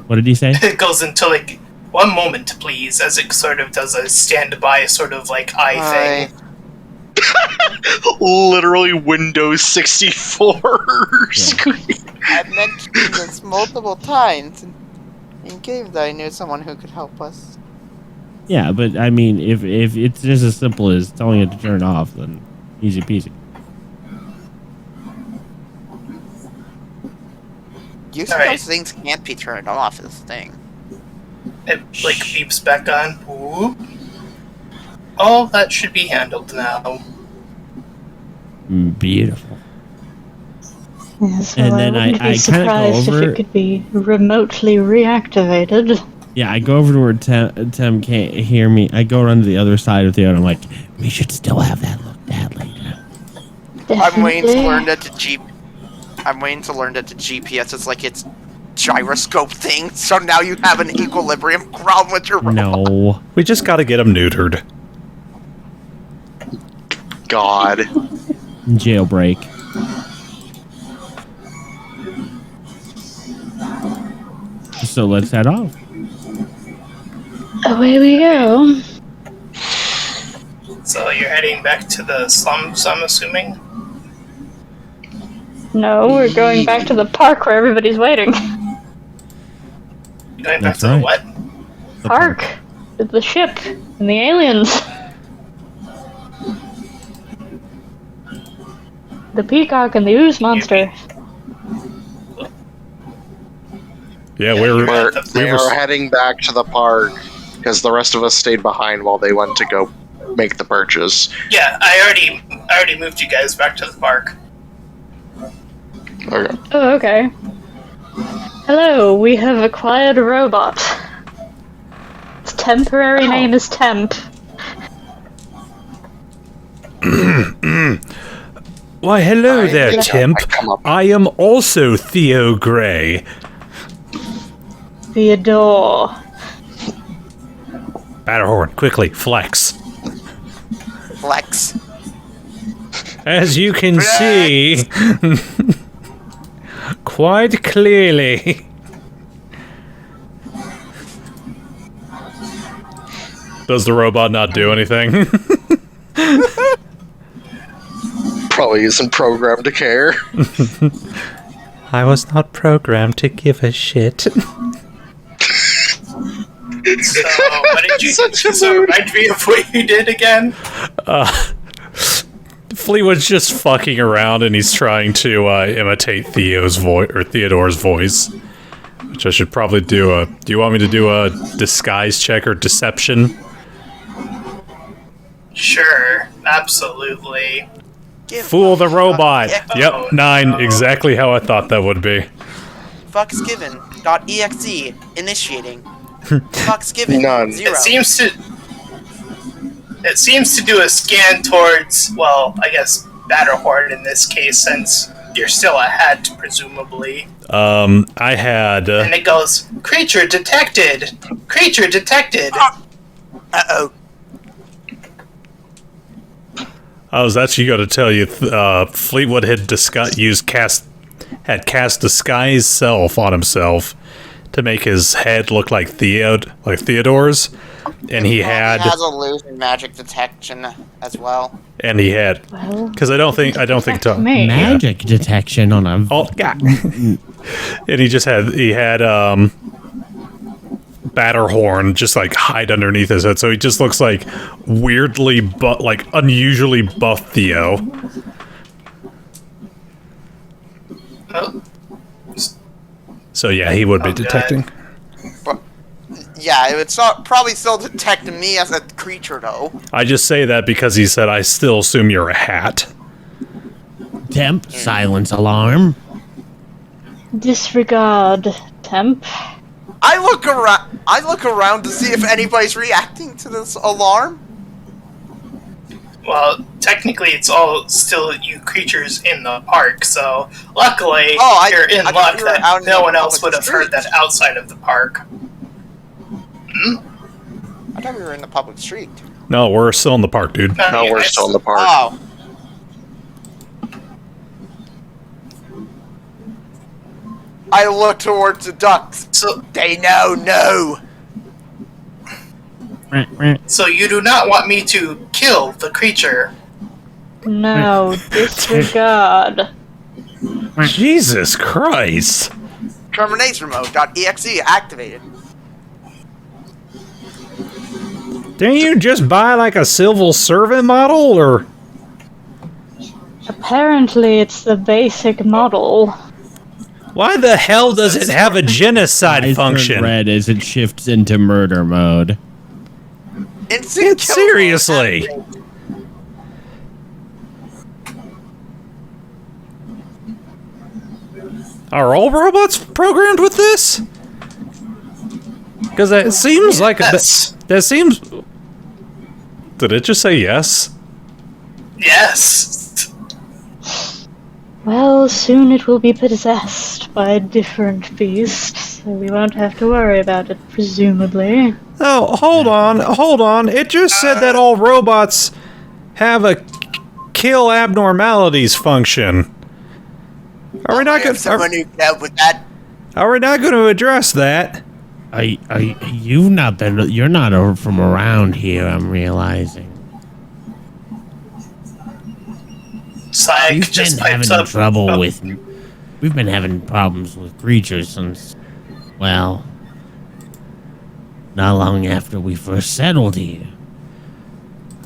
What did he say? It goes into like, one moment, please, as it sort of does a standby sort of like eye thing. Literally Windows 64 screen. I've mentioned this multiple times in games that I knew someone who could help us. Yeah, but I mean, if it's just as simple as telling it to turn off, then easy peasy. Usually Alright. those things can't be turned off, is the thing. It like beeps back on. Whoop. All that should be handled now. Beautiful. Yeah, so And then I wouldn't I be kinda go surprised if over- it could be remotely reactivated. Yeah, I go over to where Tim can't hear me. I go around to the other side of the other. I'm like, we should still have that looked at later. I'm waiting to Definitely. learn that the GPS is like its gyroscope thing, so now you have an equilibrium problem with your robot. No. We just gotta get him neutered. God. Jailbreak. So let's head off. Away we go. So you're heading back to the slums, I'm assuming? No, we're going back to the park where everybody's waiting. You're going back That's to right. the what? Park. With the ship and the aliens. The peacock and the ooze monster. Yeah, we're We were heading back to the park because the rest of us stayed behind while they went to go make the purchase. Yeah, I already moved you guys back to the park. Okay. Oh, okay. Hello, we have acquired a robot. Its temporary name is Temp. Why, hello I there, think Temp. I come up- I am also Theo Gray. Theodore. Batterhorn, quickly, flex. Flex. As you can see, quite clearly. Does the robot not do anything? Probably isn't programmed to care. I was not programmed to give a shit. So, what did you Such a so mood. remind me of what you did again? Fleetwood's just fucking around and he's trying to imitate Theo's voice or Theodore's voice. Which I should probably do do you want me to do a disguise check or deception? Sure, absolutely. Fool the robot! Yeah. Yep, Oh, 9, no. exactly how I thought that would be. Foxgiven.exe initiating. Foxgiven None. 0. It seems to do a scan towards, well, I guess Batterhorn in this case, since you're still ahead, presumably. I had And it goes, creature detected! Creature detected! Uh-oh. I was actually going to tell you, Fleetwood had cast disguise self on himself to make his head look like Theodore's, and he had has illusion magic detection as well. and he had Well, because I don't think Tom. me. Magic detection on a. Oh, God. And he had Batterhorn just like hide underneath his head, so he just looks like weirdly like unusually buff Theo. Oh, So yeah, he would be God. detecting. But, yeah, it's not probably still detecting me as a creature, though. I just say that because he said I still assume you're a hat. Temp, silence alarm. Disregard, Temp. I look around to see if anybody's reacting to this alarm. well, technically it's all still you creatures in the park, so luckily you're in I thought luck you were out that in no the one else would public have heard that street. outside of the park. I thought we were in the public street. No, we're still in the park, dude. No, we're Yes. still in the park. Oh. I look towards the ducks. So, They know no. so you do not want me to kill the creature? No, disregard. Jesus Christ. Termination mode.exe activated. Didn't you just buy like a civil servant model, or? Apparently, it's the basic model. Why the hell does it have a genocide Eyes turn function? red as it shifts into murder mode. Instant kill Seriously. mode. Are all robots programmed with this? Because it seems like Yes. that seems. Did it just say yes? Yes. Well, soon it will be possessed by a different beast, so we won't have to worry about it, presumably. Oh, hold on. It just said that all robots have a kill abnormalities function. Are we not I have someone who dealt with that. Are we not going to address that? You're not from around here, I'm realizing. Psych We've just been pipes having up. trouble Oh, with. We've been having problems with creatures since, well, not long after we first settled here.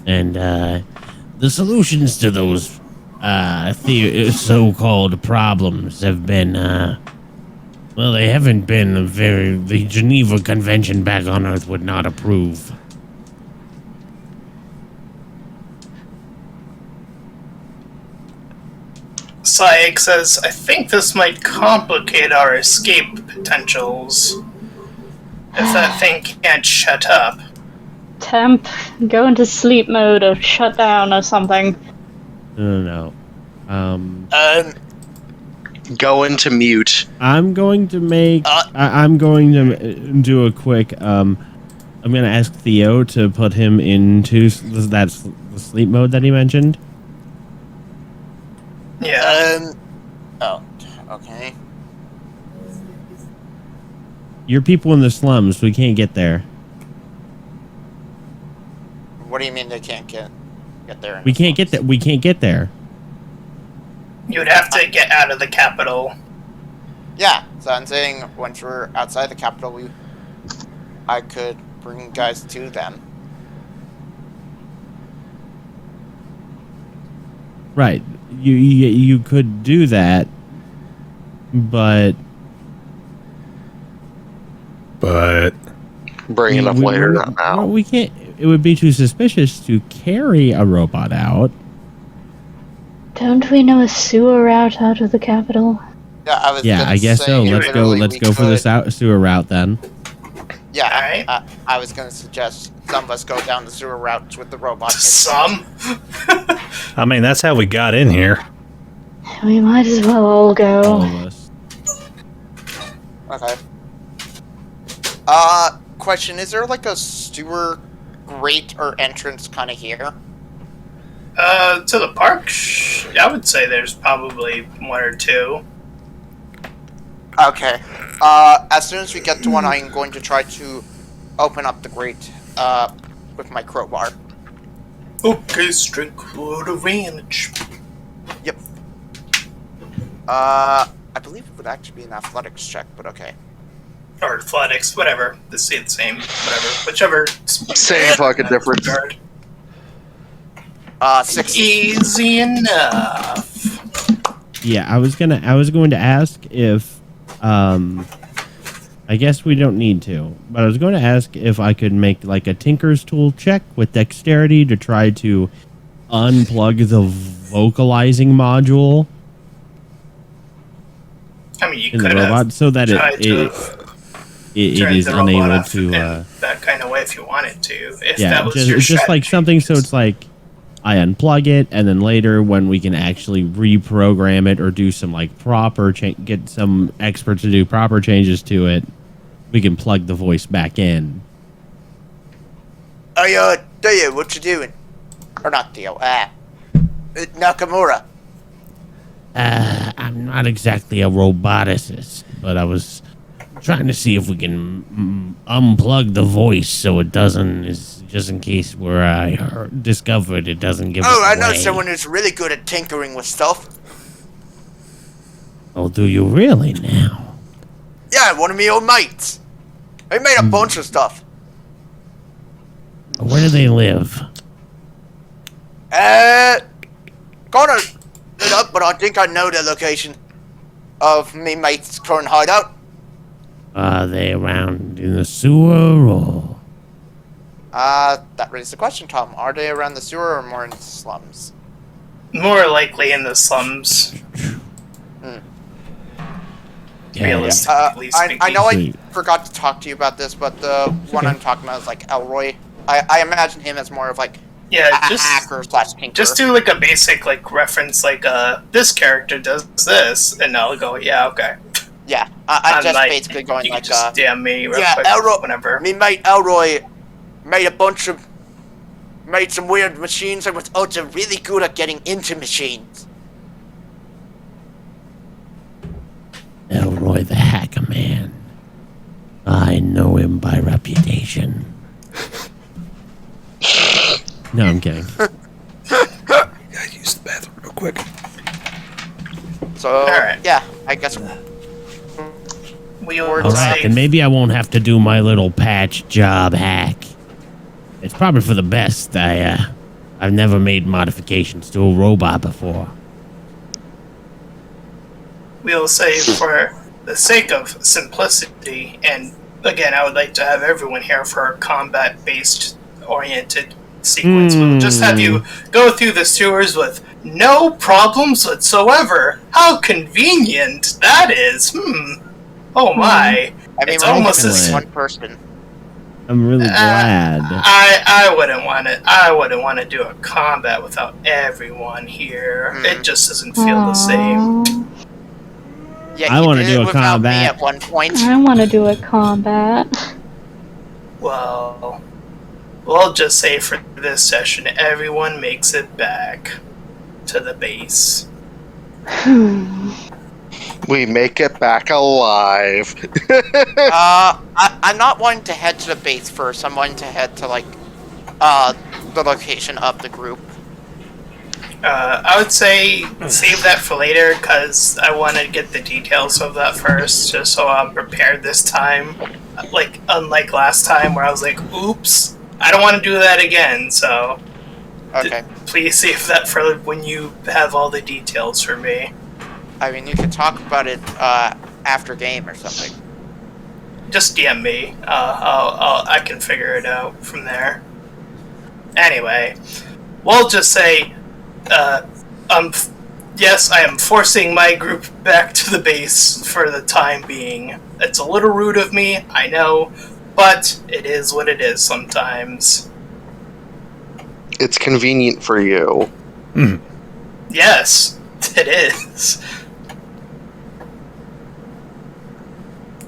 And the solutions to those so-called problems have been, well, they haven't been the Geneva Convention back on Earth would not approve. Psych says, I think this might complicate our escape potentials. If that thing can't shut up. Temp, go into sleep mode or shut down or something. No. Go into mute. I'm going to make. I'm going to do a quick. I'm going to ask Theo to put him into the sleep mode that he mentioned. Yeah. Oh, okay. You're people in the slums. We can't get there. What do you mean they can't get there? We can't get there. We can't get there. You'd have to get out of the capital. Yeah, so I'm saying once we're outside the capital, I could bring you guys to them. Right. You could do that, but Bring it up later, not now. we can't. It would be too suspicious to carry a robot out. Don't we know a sewer route out of the capital? Yeah, I guess so. Let's go. literally Let's we go for could- the sewer route then. Yeah, Alright. I was gonna suggest some of us go down the sewer routes with the robot. Some. I mean, that's how we got in here. We might as well all All go. of us. Okay. Question, is there like a sewer grate or entrance kind of here? To the park? I would say there's probably one or two. Okay. As soon as we get to one, I'm going to try to open up the grate, with my crowbar. Okay, strength for advantage. Yep. I believe it would actually be an athletics check, but okay. Or athletics, whatever. The same, whatever. Whichever. Same fucking difference. Regard. 6. Easy enough. Yeah, I was going to ask if, I guess we don't need to, but I was going to ask if I could make like a Tinker's Tool check with dexterity to try to unplug the vocalizing module I mean, you in the could robot have so that tried to it turn is the robot unable off to. in that kind of way if you wanted to. If Yeah, that was your it's just like strategy. something so it's like I unplug it and then later when we can actually reprogram it or do some like proper get some experts to do proper changes to it, we can plug the voice back in. Hey, Theo, what you doing? Or not Theo, Nakamura. I'm not exactly a roboticist, but I was trying to see if we can unplug the voice so it doesn't, just in case where I discovered it doesn't give it Oh, I away. know someone who's really good at tinkering with stuff. Oh, do you really now? Yeah, one of me old mates. He made a bunch of stuff. Where do they live? Gonna it up, but I think I know the location of me mate's current hideout. Are they around in the sewer or? That raises the question, Tom. Are they around the sewer or more in the slums? More likely in the slums. Realistically speaking. I know I Sweet. forgot to talk to you about this, but the one I'm talking about is like Elroy. I imagine him as more of like Yeah, a just hacker slash tinker. just do like a basic like reference, like this character does this, and I'll go, yeah, okay. Yeah, I'm And, just like, basically going you like can just DM me real yeah, quick Elroy. whenever. Me mate Elroy made some weird machines and was also really good at getting into machines. Elroy the Hacker Man. I know him by reputation. No, I'm kidding. I use the bathroom real quick. So Alright. yeah, I guess We All were All right, safe. then maybe I won't have to do my little patch job hack. It's probably for the best. I've never made modifications to a robot before. We'll say for the sake of simplicity, and again, I would like to have everyone here for a combat-based oriented sequence. We'll just have you go through the sewers with no problems whatsoever. How convenient that is. Oh my. I mean It's we're almost only as- one person. I'm really glad. I wouldn't want to. I wouldn't want to do a combat without everyone here. It just doesn't feel the same. Yeah, I you wanna did do it a without me combat. at one point. I want to do a combat. Well, we'll just say for this session, everyone makes it back to the base. We make it back alive. I'm not wanting to head to the base first. I'm wanting to head to like the location of the group. I would say save that for later, because I want to get the details of that first, just so I'm prepared this time. Like, unlike last time where I was like, oops, I don't want to do that again, so Okay. please save that for when you have all the details for me. I mean, you could talk about it after game or something. Just DM me. I can figure it out from there. Anyway, we'll just say, yes, I am forcing my group back to the base for the time being. It's a little rude of me, I know, but it is what it is sometimes. It's convenient for you. Yes, it is.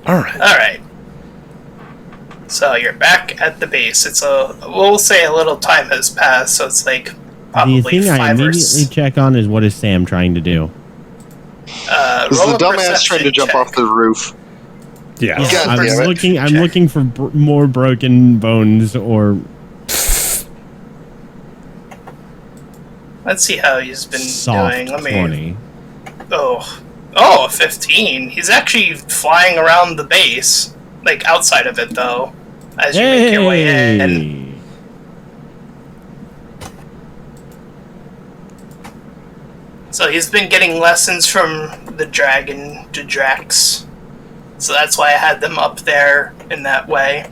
Alright. So you're back at the base. We'll say a little time has passed, so it's like probably The thing I 5 or immediately check on is what is Sam trying to do? Is roll the a dumbass perception trying to jump check. off the roof? Yeah. God damn it. I'm looking for more broken bones or Let's see how he's been soft doing. Let me. 20. Oh, 15. He's actually flying around the base, like outside of it though, as you make your way in. Hey! So he's been getting lessons from the dragon to Drax. So that's why I had them up there in that way.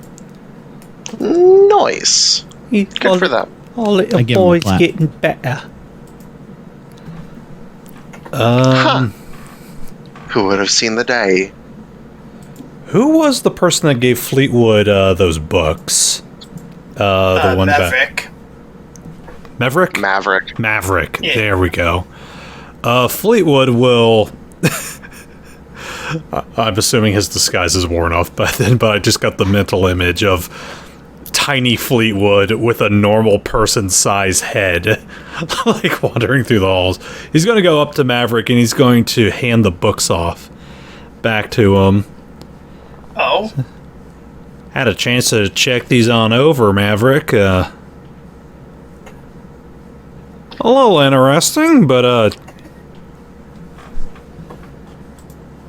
Nice. Good for them. Our little I give him a boy's clap. getting better. Who would have seen the day? Who was the person that gave Fleetwood those books? The one Maverick. Maverick? Maverick. Maverick. Yeah. There we go. Fleetwood will. I'm assuming his disguise is worn off by then, but I just got the mental image of tiny Fleetwood with a normal person-size head, like wandering through the halls. He's going to go up to Maverick and he's going to hand the books off back to him. Oh? Had a chance to check these on over, Maverick. A little interesting, but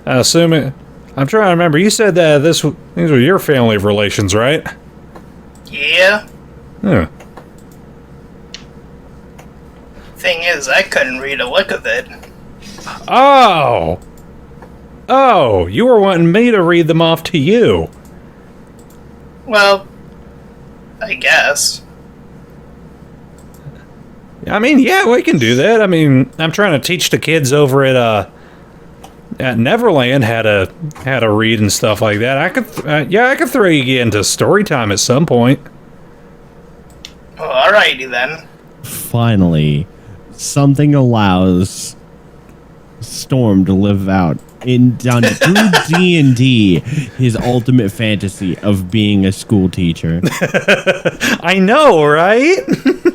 assuming I'm trying to remember. You said that these were your family relations, right? Yeah. Yeah. Thing is, I couldn't read a lick of it. Oh, you were wanting me to read them off to you. Well, I guess. I mean, yeah, we can do that. I mean, I'm trying to teach the kids over at Neverland how to read and stuff like that. I could throw you into story time at some point. Well, alrighty then. Finally, something allows Storm to live out through D&D his ultimate fantasy of being a school teacher. I know, right?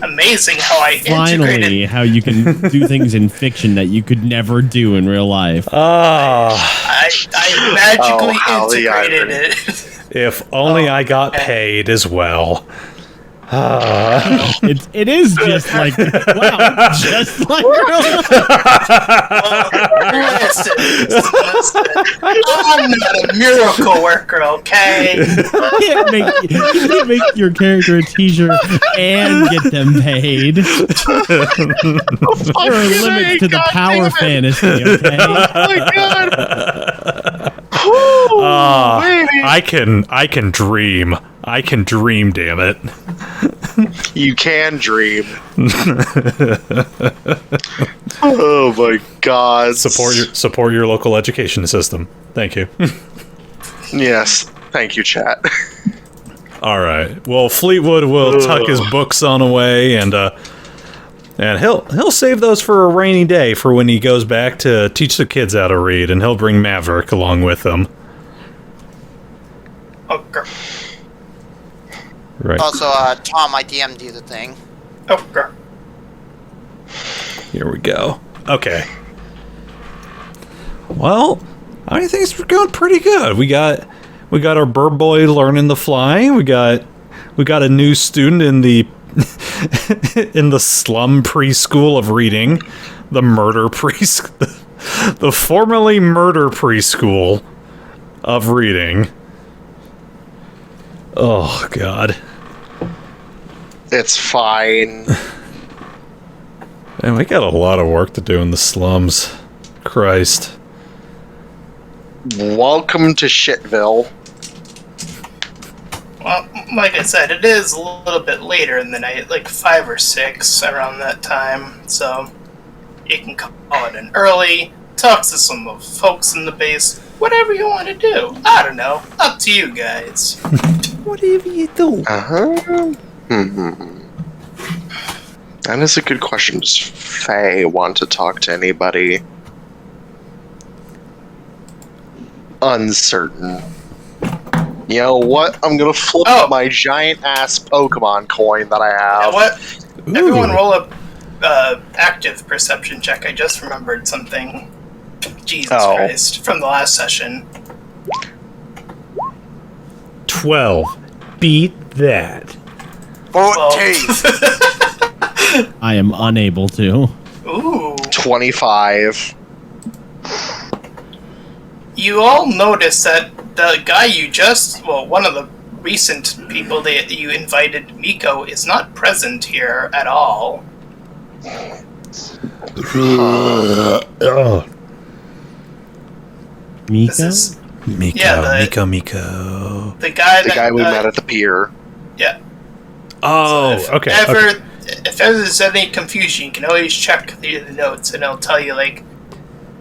Amazing how I Finally, integrated. how you can do things in fiction that you could never do in real life. I magically how the integrated irony. it. If only I got paid as well. It is just like wow, just like real life. Listen, I'm not a miracle worker, okay? You can't make your character a teacher and get them paid. There are limits to the power fantasy, okay? Oh my god! I can dream. I can dream, damn it. You can dream. Oh my god. Support your local education system. Thank you. Yes. Thank you, chat. All right. Well, Fleetwood will tuck his books on away, and he'll save those for a rainy day for when he goes back to teach the kids how to read, and he'll bring Maverick along with him. Okay. Right. Also, Tom, I DM'd you the thing. Okay. Here we go. Okay. Well, I think it's going pretty good. We got our bird boy learning to fly. We got a new student in the in the slum preschool of reading, the murder the formerly murder preschool of reading. Oh God. It's fine. Man, we got a lot of work to do in the slums. Christ. Welcome to Shitville. Well, like I said, it is a little bit later in the night, like 5 or 6 around that time, so you can call it an early, talk to some of the folks in the base, whatever you want to do. I don't know. Up to you guys. Whatever you do. That is a good question. Does Faye want to talk to anybody? Uncertain. You know what? I'm gonna flip my giant ass Pokemon coin that I have. You know what? Everyone roll a active perception check. I just remembered something. Jesus Christ. From the last session. 12. Beat that. 14! I am unable to. Ooh. 25. You all notice that the guy one of the recent people that you invited, Miko, is not present here at all. Miko? Miko, Yeah, Miko. The guy we met at the pier. Yeah. Oh, So okay. If ever there's any confusion, you can always check the notes, and it'll tell you like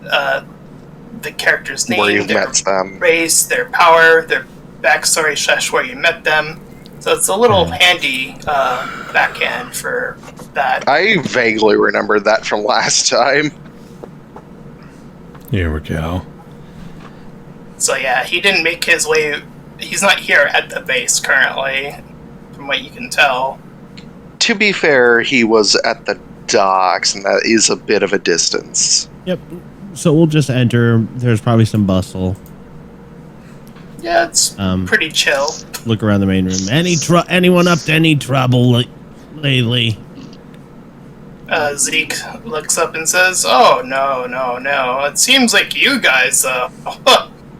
the character's name, Where you've their met them. race, their power, their backstory / where you met them. So it's a little handy backhand for that. I vaguely remembered that from last time. Here we go. So yeah, he didn't make his way. He's not here at the base currently, from from what you can tell. To be fair, he was at the docks, and that is a bit of a distance. Yep. So we'll just enter. There's probably some bustle. Yeah, it's pretty chill. Look around the main room. Anyone up to any trouble lately? Zeke looks up and says, "Oh, no. It seems like you guys,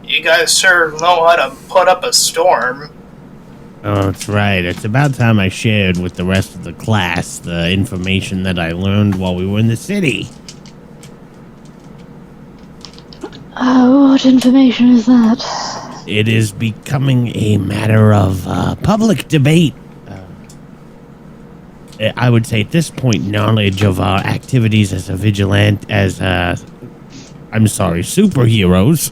you guys sure know how to put up a storm." Oh, that's right. It's about time I shared with the rest of the class the information that I learned while we were in the city. Oh, what information is that? It is becoming a matter of public debate. I would say at this point, knowledge of our activities as a superheroes,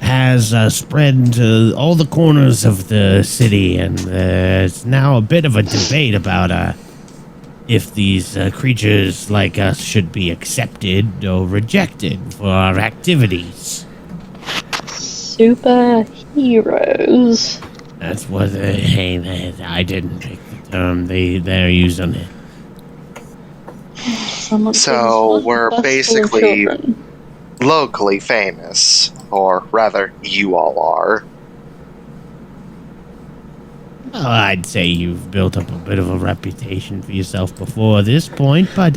has spread to all the corners of the city, and there's now a bit of a debate about if these creatures like us should be accepted or rejected for our activities. Superheroes. That's what I didn't pick the term. They're using it. Someone So thinks we're bus full of basically children. locally famous, or rather, you all are. Well, I'd say you've built up a bit of a reputation for yourself before this point, but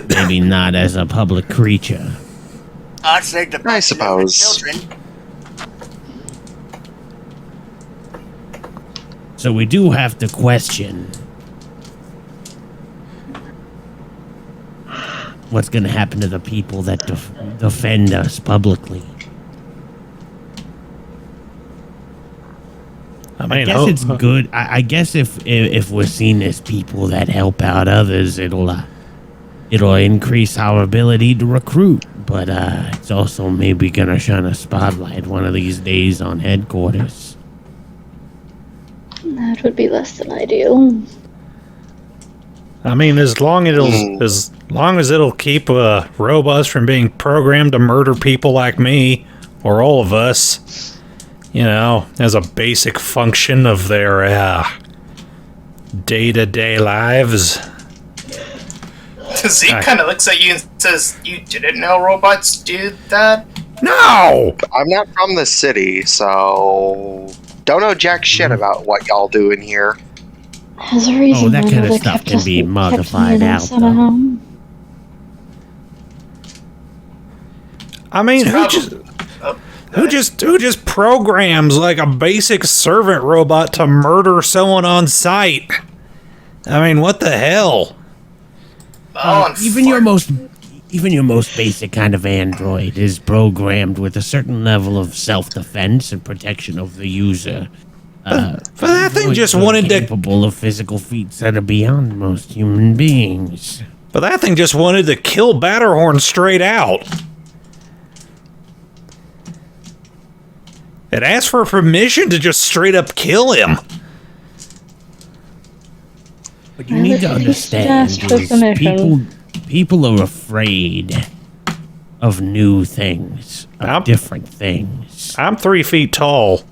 maybe not as a public creature. I'd say the I suppose. children. So we do have to question what's going to happen to the people that defend us publicly. I guess it's good. I guess if we're seen as people that help out others, it'll increase our ability to recruit. But it's also maybe gonna shine a spotlight one of these days on headquarters. That would be less than ideal. I mean, as long as it'll keep robots from being programmed to murder people like me or all of us, you know, as a basic function of their day-to-day lives. Zeke kind of looks at you and says, "You didn't know robots did that?" No! I'm not from the city, so don't know jack shit about what y'all do in here. There's a reason that my kind of mother stuff kept can us- be kept me modified in our out, summer though. home. I mean, Oh, who just programs like a basic servant robot to murder someone on sight? I mean, what the hell? Oh, Even your most basic kind of android is programmed with a certain level of self-defense and protection of the user. But that thing Androids just are wanted to. capable of physical feats that are beyond most human beings. But that thing just wanted to kill Batterhorn straight out. It asked for permission to just straight up kill him. What you need to understand Just for is permission. people are afraid of new things, of Yep. different things. I'm 3 feet tall.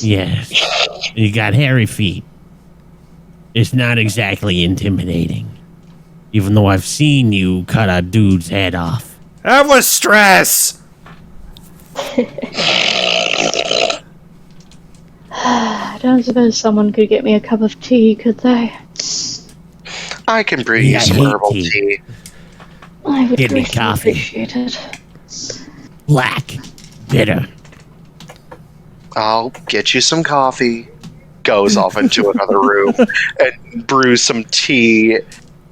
Yes, you got hairy feet. It's not exactly intimidating, even though I've seen you cut a dude's head off. That was stress. I don't suppose someone could get me a cup of tea, could they? I can brew Yeah, you some I hate herbal tea. tea. I would Give me greatly coffee. appreciate it. Black, bitter. I'll get you some coffee. Goes off into another room and brews some tea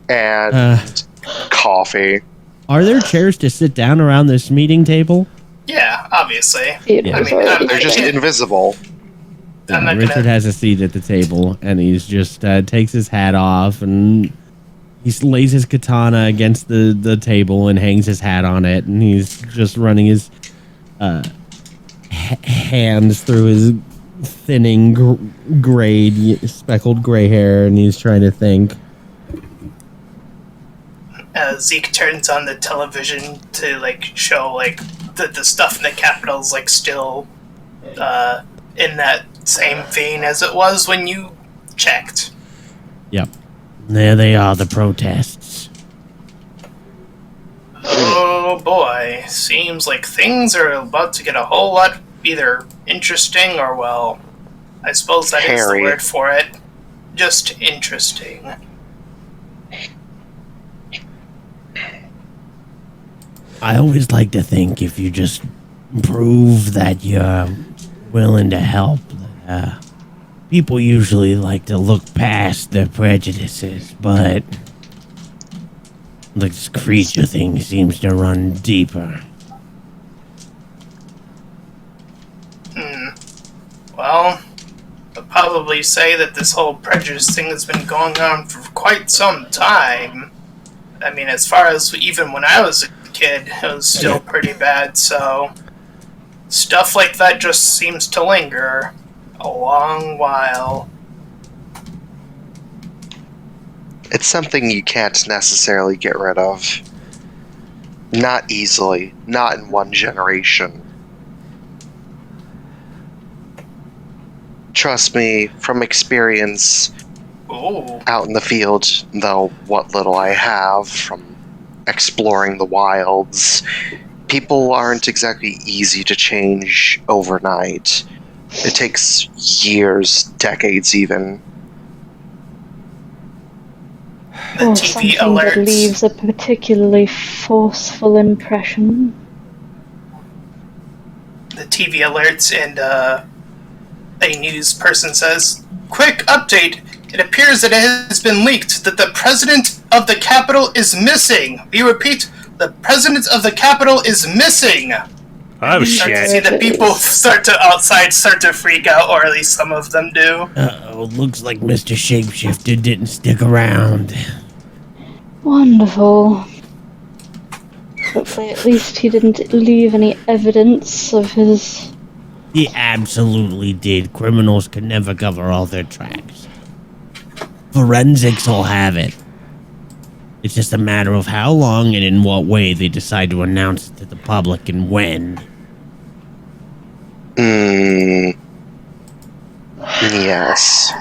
and coffee. Are there chairs to sit down around this meeting table? yeah, obviously. Theodore's I mean, already They're just there. invisible. I'm not Richard gonna. has a seat at the table, and he's just takes his hat off, and he lays his katana against the table and hangs his hat on it, and he's just running his hands through his thinning speckled gray hair, and he's trying to think. Zeke turns on the television to like show like the stuff in the Capitol's like still in that same vein as it was when you checked. Yep. There they are, the protests. Oh boy, seems like things are about to get a whole lot either interesting or, well, I suppose that is the Hairy. word for it. Just interesting. I always like to think if you just prove that you're willing to help, people usually like to look past their prejudices, but this creature thing seems to run deeper. Well, I'll probably say that this whole prejudice thing has been going on for quite some time. I mean, as far as even when I was a kid, it was still pretty bad, so stuff like that just seems to linger a long while. It's something you can't necessarily get rid of. Not easily. Not in one generation. Trust me, from experience Ooh. out in the field, though what little I have from exploring the wilds, people aren't exactly easy to change overnight. It takes years, decades even. The Or TV something that alerts. leaves a particularly forceful impression. The TV alerts, and a news person says, "Quick update! It appears that it has been leaked that the president of the Capitol is missing. We repeat, the president of the Capitol is missing." Oh You start to see shit. the people start to freak out, or at least some of them do. Uh-oh, looks like Mr. Shapeshifter didn't stick around. Wonderful. Hopefully at least he didn't leave any evidence of his... He absolutely did. Criminals could never cover all their tracks. Forensics will have it. It's just a matter of how long and in what way they decide to announce it to the public and when. Yes.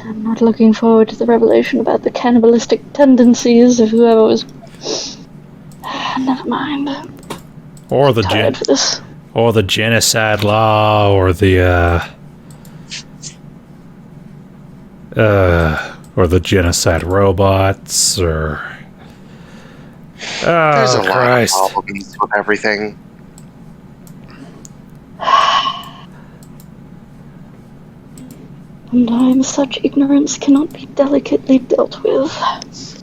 I'm not looking forward to the revelation about the cannibalistic tendencies of whoever was... Never mind. Or the Tired for this. or the genocide law, or the genocide robots, or There's a oh lot Christ. of problems with everything. Sometimes such ignorance cannot be delicately dealt with.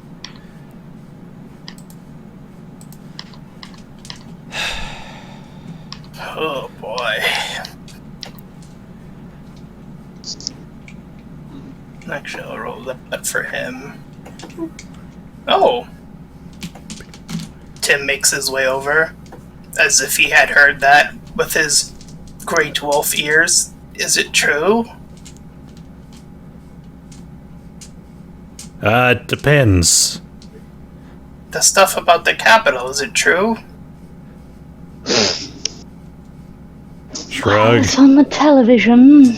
Oh boy. Actually, I'll roll that for him. Oh! Tim makes his way over, as if he had heard that with his great wolf ears. Is it true? It depends. The stuff about the Capitol, is it true? Shrug. It's on the television.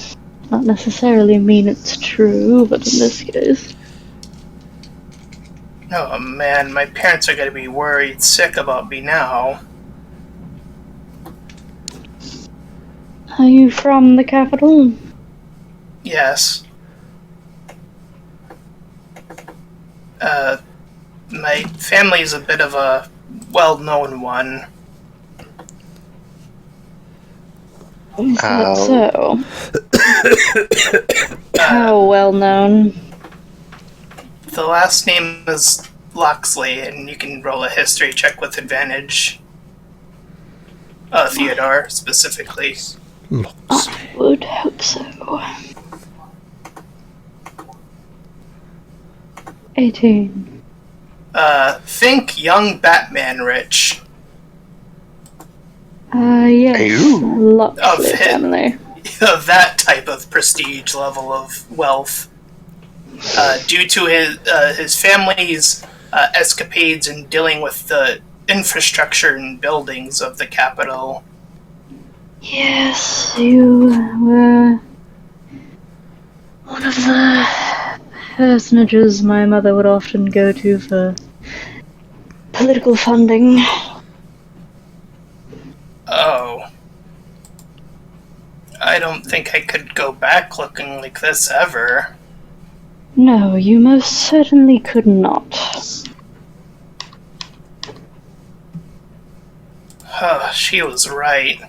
Not necessarily mean it's true, but in this case... Oh man, my parents are gonna be worried sick about me now. Are you from the capital? Yes. My family's a bit of a well-known one. Is that so? How well known? The last name is Loxley, and you can roll a history check with advantage. Theodore, specifically. I would hope so. 18. Think young Batman Rich. Yes. Ooh. Lots Of of him. family. Of that type of prestige level of wealth. Due to his family's escapades in dealing with the infrastructure and buildings of the capital. Yes, you were one of the personages my mother would often go to for political funding. Oh. I don't think I could go back looking like this ever. No, you most certainly could not. She was right.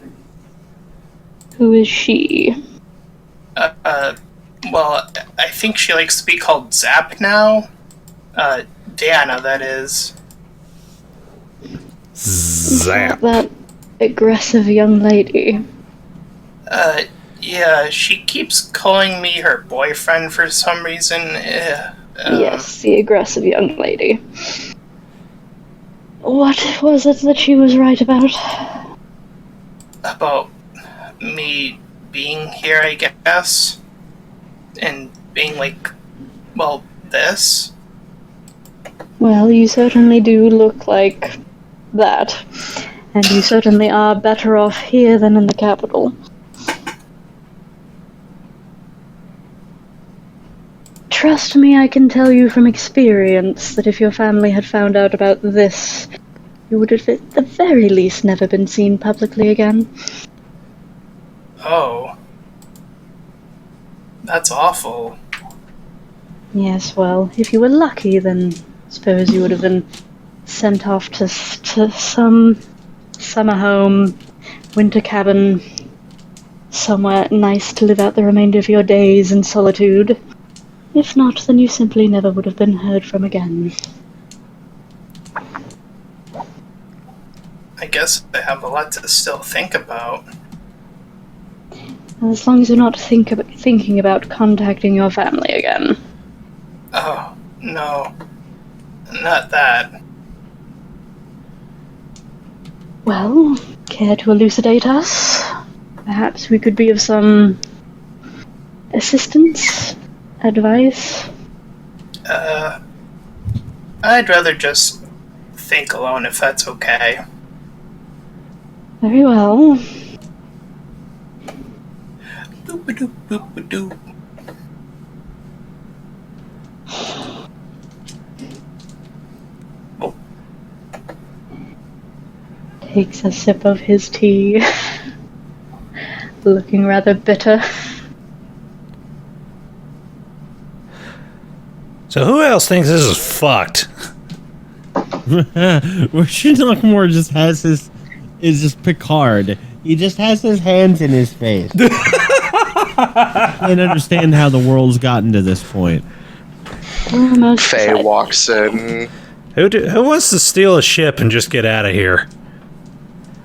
Who is she? Well, I think she likes to be called Zap now. Diana, that is. Zap. That aggressive young lady. Yeah, she keeps calling me her boyfriend for some reason. Yes, the aggressive young lady. What was it that she was right about? About me being here, I guess. And being like, well, this. Well, you certainly do look like that. And you certainly are better off here than in the capital. Trust me, I can tell you from experience that if your family had found out about this, you would have at the very least never been seen publicly again. Oh. That's awful. Yes, well, if you were lucky, then I suppose you would have been sent off to some summer home, winter cabin, somewhere nice to live out the remainder of your days in solitude. If not, then you simply never would have been heard from again. I guess I have a lot to still think about. As long as you're not thinking about contacting your family again. Oh, no. Not that. Well, care to elucidate us? Perhaps we could be of some assistance? Advice? I'd rather just think alone if that's okay. Very well. Boop-a-doop, boop-a-doop. Oh, Takes a sip of his tea. Looking rather bitter. So who else thinks this is fucked? Nakamura just has his is just Picard. He just has his hands in his face. I can't understand how the world's gotten to this point. Faye walks in. Who wants to steal a ship and just get out of here?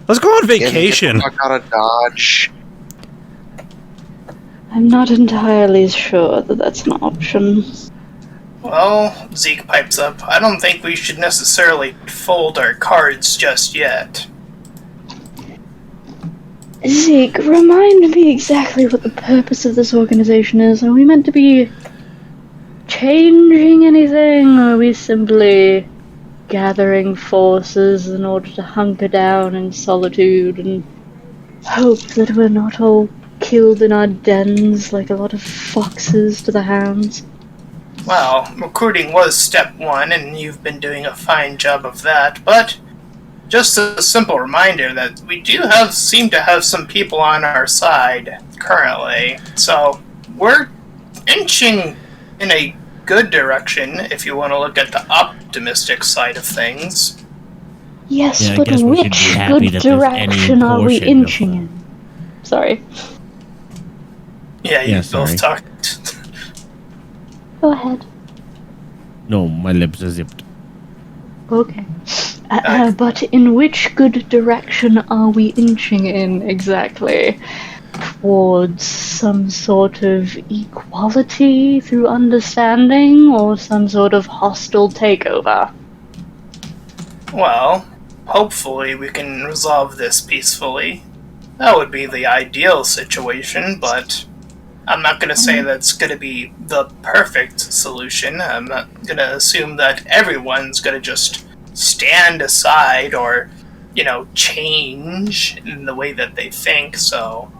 Let's go on vacation. I gotta dodge. I'm not entirely sure that that's an option. well, Zeke pipes up. I don't think we should necessarily fold our cards just yet. Zeke, remind me exactly what the purpose of this organization is. Are we meant to be changing anything, or are we simply gathering forces in order to hunker down in solitude and hope that we're not all killed in our dens like a lot of foxes to the hounds? Well, recruiting was step one, and you've been doing a fine job of that, but just a simple reminder that we do seem to have some people on our side currently, so we're inching in a good direction if you want to look at the optimistic side of things. Yes, Yeah, I but guess we should be which happy good that there's any direction are we portion of- inching in? Sorry. Yeah, you Yeah, both sorry. talked. Go ahead. No, my lips are zipped. Okay. But in which good direction are we inching in exactly? Towards some sort of equality through understanding, or some sort of hostile takeover? Well, hopefully we can resolve this peacefully. That would be the ideal situation, but I'm not going to say that's going to be the perfect solution. I'm not going to assume that everyone's going to just stand aside or change in the way that they think, so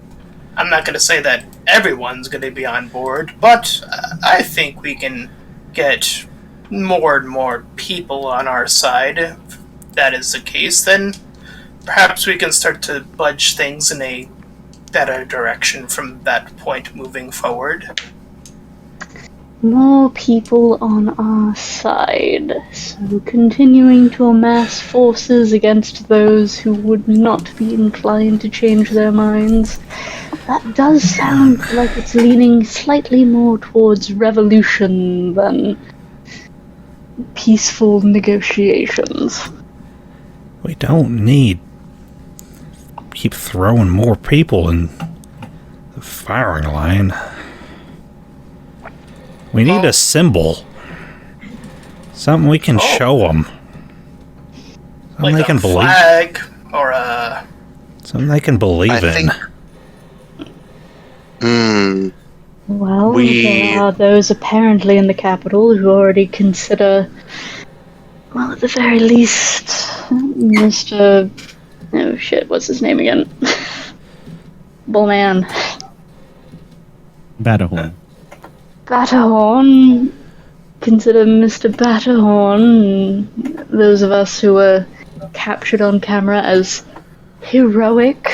I'm not going to say that everyone's going to be on board, but I think we can get more and more people on our side. If that is the case, then perhaps we can start to budge things in a better direction from that point moving forward. More people on our side, so continuing to amass forces against those who would not be inclined to change their minds. That does sound like it's leaning slightly more towards revolution than peaceful negotiations. We don't need keep throwing more people in the firing line. We need a symbol. Something we can show them. Something Like they a can believe. flag or a... Something they can believe in. Well, We- there are those apparently in the capital who already consider, well, at the very least, Mr. Oh shit, what's his name again? Bullman. Batterhorn. Batterhorn. Consider Mr. Batterhorn, those of us who were captured on camera, as heroic.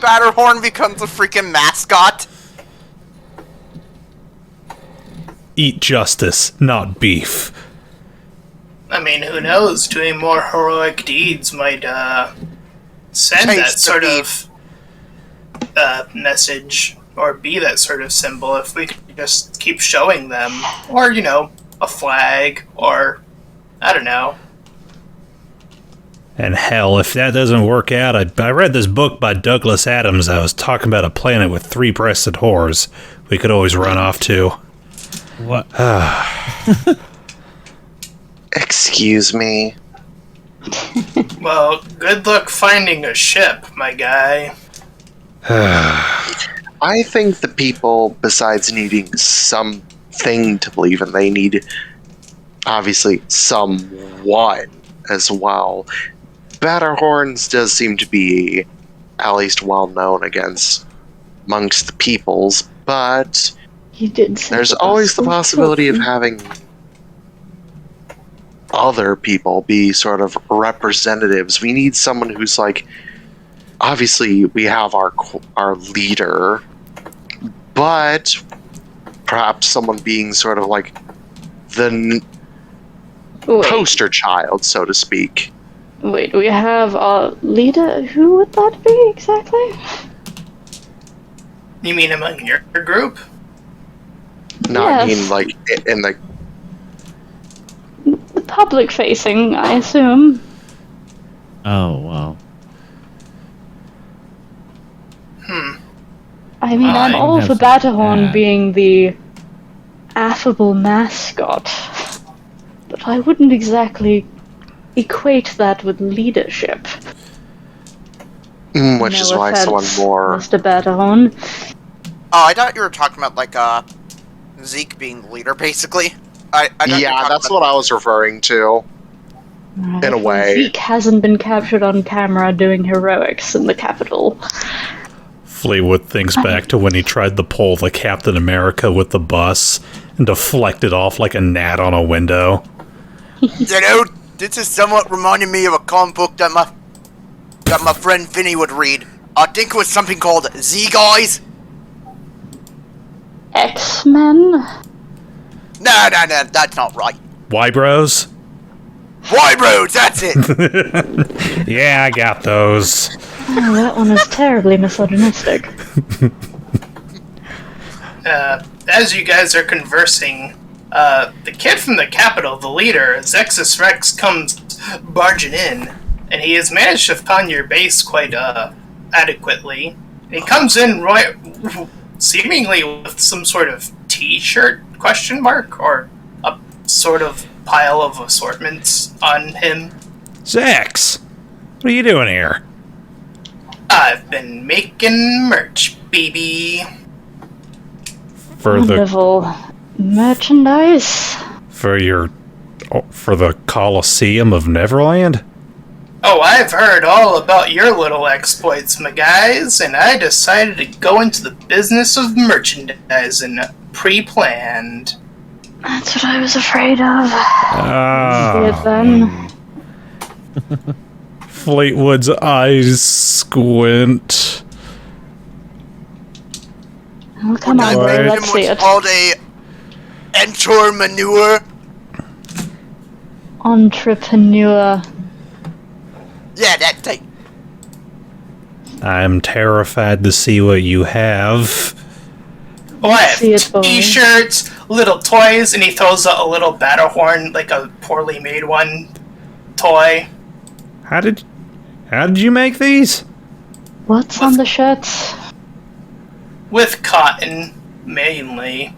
Batterhorn becomes a freaking mascot. Eat justice, not beef. I mean, who knows? Doing more heroic deeds might send Taste that the sort beef. of message, or be that sort of symbol, if we could just keep showing them. Or, a flag, or, I don't know. And hell, if that doesn't work out, I read this book by Douglas Adams. I was talking about a planet with 3-breasted whores we could always run off to. What? Excuse me. Well, good luck finding a ship, my guy. I think the people, besides needing something to believe in, they need, obviously, someone as well. Batterhorns does seem to be at least well known amongst the peoples, but He did say there's that always the was possibility of important. having other people be sort of representatives. We need someone who's like, obviously we have our leader, but perhaps someone being sort of like the Wait, poster child, so to speak. wait, we have our leader? Who would that be exactly? You mean among your group? No, I Yes. mean like in the The public facing, I assume. Oh, well. I mean, I'm I all have for something Batterhorn to add. being the affable mascot, but I wouldn't exactly equate that with leadership. which No is why someone offense, more. Mr. Batterhorn. Oh, I thought you were talking about like Zeke being the leader, basically. I thought you were Yeah, talking that's about- what I was referring to. Right, In a way. Zeke hasn't been captured on camera doing heroics in the capital. Fleetwood thinks back to when he tried to pull the Captain America with the bus and deflected off like a gnat on a window. This is somewhat reminding me of a comic book that my friend Vinny would read. I think it was something called Z Guys. X-Men? No, that's not right. Why, bros? Y Roads, that's it. Yeah, I got those. Oh, that one is terribly misogynistic. As you guys are conversing, the kid from the capital, the leader, Zexus Rex, comes barging in, and he has managed to find your base quite adequately. And he comes in right, seemingly with some sort of T-shirt question mark, or a sort of pile of assortments on him. Zax, what are you doing here? I've been making merch, baby. For the Wonderful merchandise. for the Colosseum of Neverland? Oh, I've heard all about your little exploits, my guys, and I decided to go into the business of merchandising pre-planned. That's what I was afraid of. See it Ah. then. Fleetwood's eyes squint. Oh, come I on, boy, made him let's see what's it. called a enter manure. Entrepreneur. Yeah, that thing. I'm terrified to see what you have. Oh, I See it, boy. have t-shirts, little toys, and he throws out a little Batterhorn, like a poorly made one toy. How did you make these? What's on the shirts? With cotton, mainly.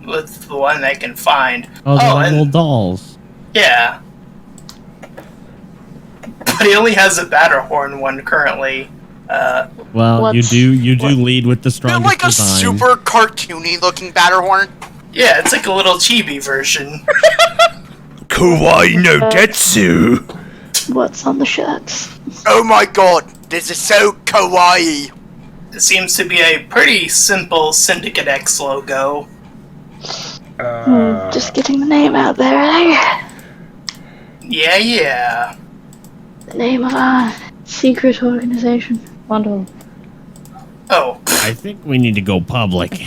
With the one I can find. Oh, they're and little dolls. yeah. But he only has a Batterhorn one currently. Well, What's- you do lead with the They're strongest like a design. super cartoony looking Batterhorn. Yeah, it's like a little chibi version. Kawaii no Detsu. What's on the shirts? Oh my god, this is so kawaii. It seems to be a pretty simple Syndicate X logo. Just getting the name out there, eh? Yeah. The name of our secret organization. Wonderful. Oh, I think we need to go public.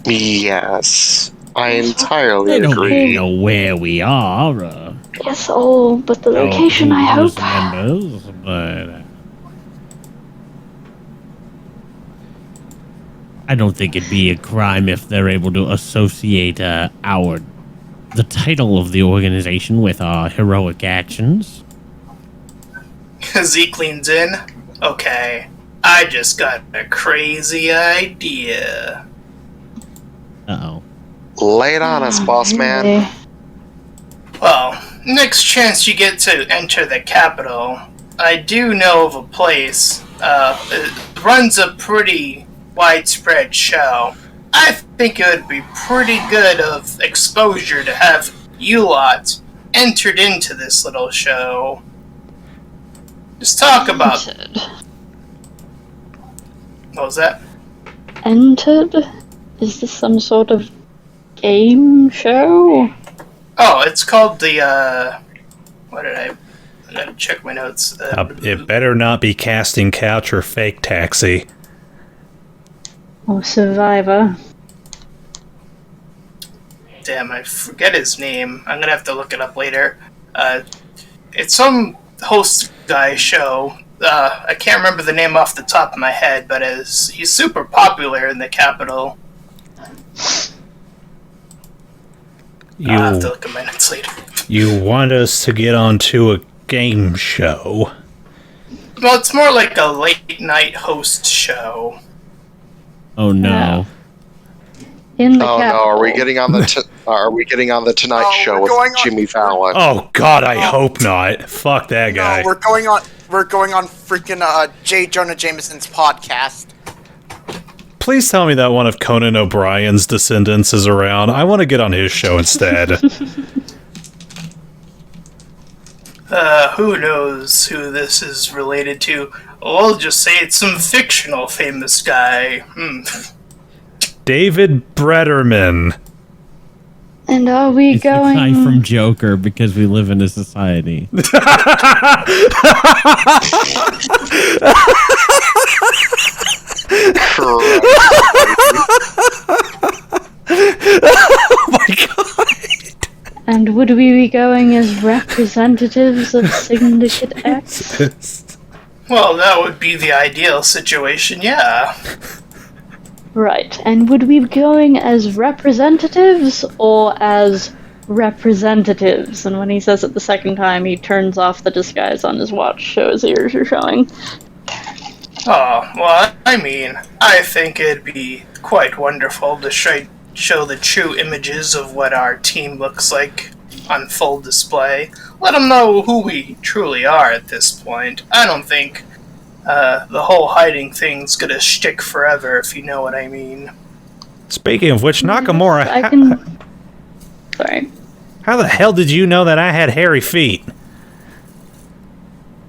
Yes, I entirely They don't agree. really know where we are. Yes, all but the location, I who's hope. members, but I don't think it'd be a crime if they're able to associate the title of the organization with our heroic actions. Zeke leans in. Okay, I just got a crazy idea. Uh-oh. Lay it on us, boss man. Really? Well, next chance you get to enter the capital, I do know of a place. It runs a pretty widespread show. I think it would be pretty good of exposure to have you lot entered into this little show. Just talk about... Entered. What was that? Entered? Is this some sort of game show? Oh, it's called the, what did I gotta check my notes. It better not be Casting Couch or Fake Taxi. Or Survivor? Damn, I forget his name. I'm gonna have to look it up later. It's some host guy show. I can't remember the name off the top of my head, but he's super popular in the capital. I'll have to look at my notes later. You want us to get onto a game show? Well, it's more like a late night host show. Oh no. In the Oh no, capital. are we getting on the Tonight Oh, Show we're with going on- Jimmy Fallon? Oh God, I hope not. Fuck that guy. No, we're going on freaking J. Jonah Jameson's podcast. Please tell me that one of Conan O'Brien's descendants is around. I want to get on his show instead. Who knows who this is related to? We'll just say it's some fictional famous guy. David Bretterman. And are we It's the guy going... from Joker because we live in a society. Oh my God. And would we be going as representatives of Syndicate X? Well, that would be the ideal situation, yeah. Right. And would we be going as representatives or as representatives? And when he says it the second time, he turns off the disguise on his watch so his ears are showing. Oh, well, I mean, I think it'd be quite wonderful to show the true images of what our team looks like on full display. Let them know who we truly are at this point. I don't think the whole hiding thing's gonna shtick forever, if you know what I mean. Speaking of which, Nakamura, I can... Sorry. how the hell did you know that I had hairy feet?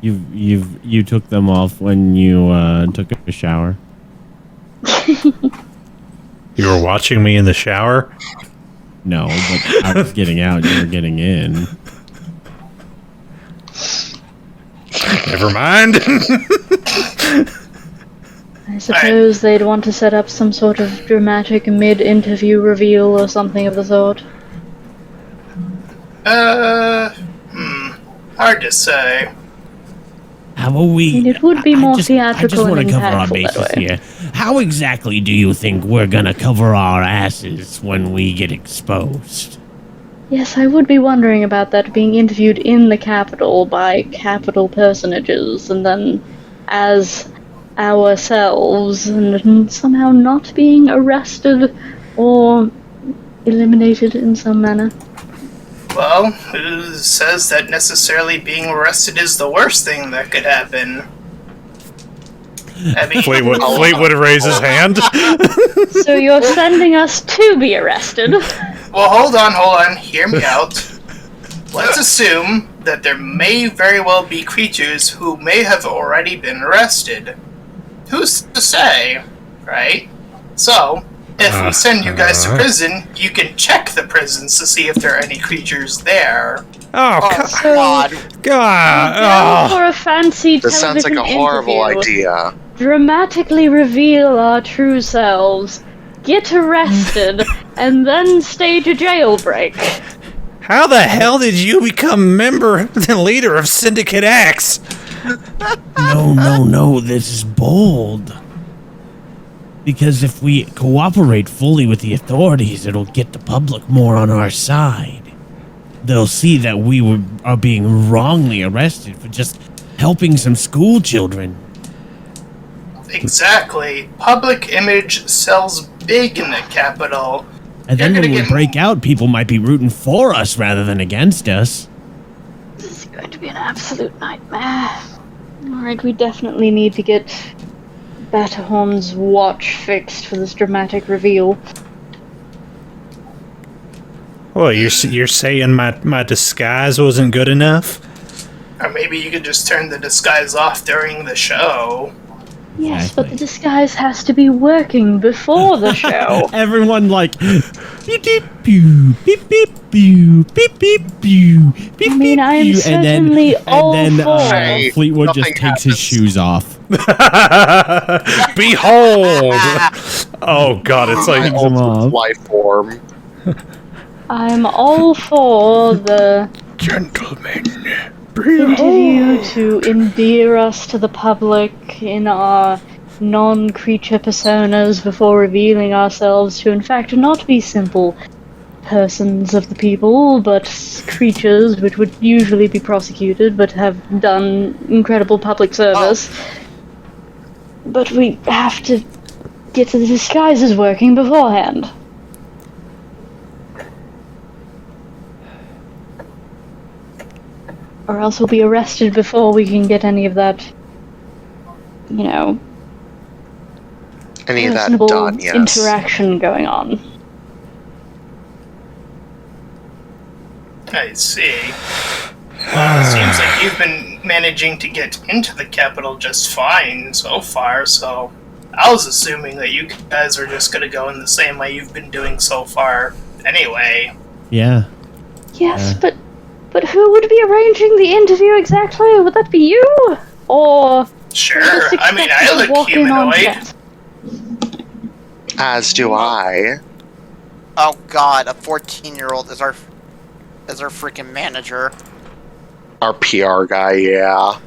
You took them off when you took a shower. You were watching me in the shower? No, but I was getting out. You were getting in. Never mind. I suppose they'd want to set up some sort of dramatic mid-interview reveal or something of the sort. Hard to say. How are we? And it would be more I theatrical just want and to cover our impactful bases that way. here. How exactly do you think we're gonna cover our asses when we get exposed? Yes, I would be wondering about that, being interviewed in the Capitol by Capitol personages, and then as ourselves, and somehow not being arrested or eliminated in some manner. Well, who says that necessarily being arrested is the worst thing that could happen? I mean, Fleetwood raised his hand. So you're sending us to be arrested? well, hold on, hear me out. Let's assume that there may very well be creatures who may have already been arrested. Who's to say, right? So, if we send you guys to prison, you can check the prisons to see if there are any creatures there. Oh, God. God. For a fancy This sounds like television a horrible interview, idea. dramatically reveal our true selves, get arrested, and then stage a jailbreak. How the hell did you become member and leader of Syndicate X? No, this is bold. Because if we cooperate fully with the authorities, it'll get the public more on our side. They'll see that we are being wrongly arrested for just helping some school children. Exactly. Public image sells big in the capital. And then You're when gonna we get- break out, people might be rooting for us rather than against us. This is going to be an absolute nightmare. Alright, we definitely need to get Batterhorn's watch fixed for this dramatic reveal. Well, you're saying my disguise wasn't good enough? Or maybe you could just turn the disguise off during the show. Yes, Exactly. but the disguise has to be working before the show. Everyone like beep beep pew beep beep pew beep beep pew beep I mean, I am pew, certainly all and then for Hey, Fleetwood just nothing takes his happens. shoes off. Behold! Oh god, it's My like them ultimate off. life form. I'm all for the gentlemen. interview to endear us to the public in our non-creature personas before revealing ourselves to in fact not be simple persons of the people, but creatures which would usually be prosecuted but have done incredible public service. But we have to get the disguises working beforehand. Or else we'll be arrested before we can get any of that, you know, Any of that personable done, yes. interaction going on. I see. Seems like you've been managing to get into the capital just fine so far, so I was assuming that you guys were just gonna go in the same way you've been doing so far anyway. Yeah. Yes, but who would be arranging the interview exactly? Would that be you? Or Sure, just I mean, expect I to look walk in on humanoid. jet? As do I. Oh god, a 14-year-old is our freaking manager. Our PR guy, yeah.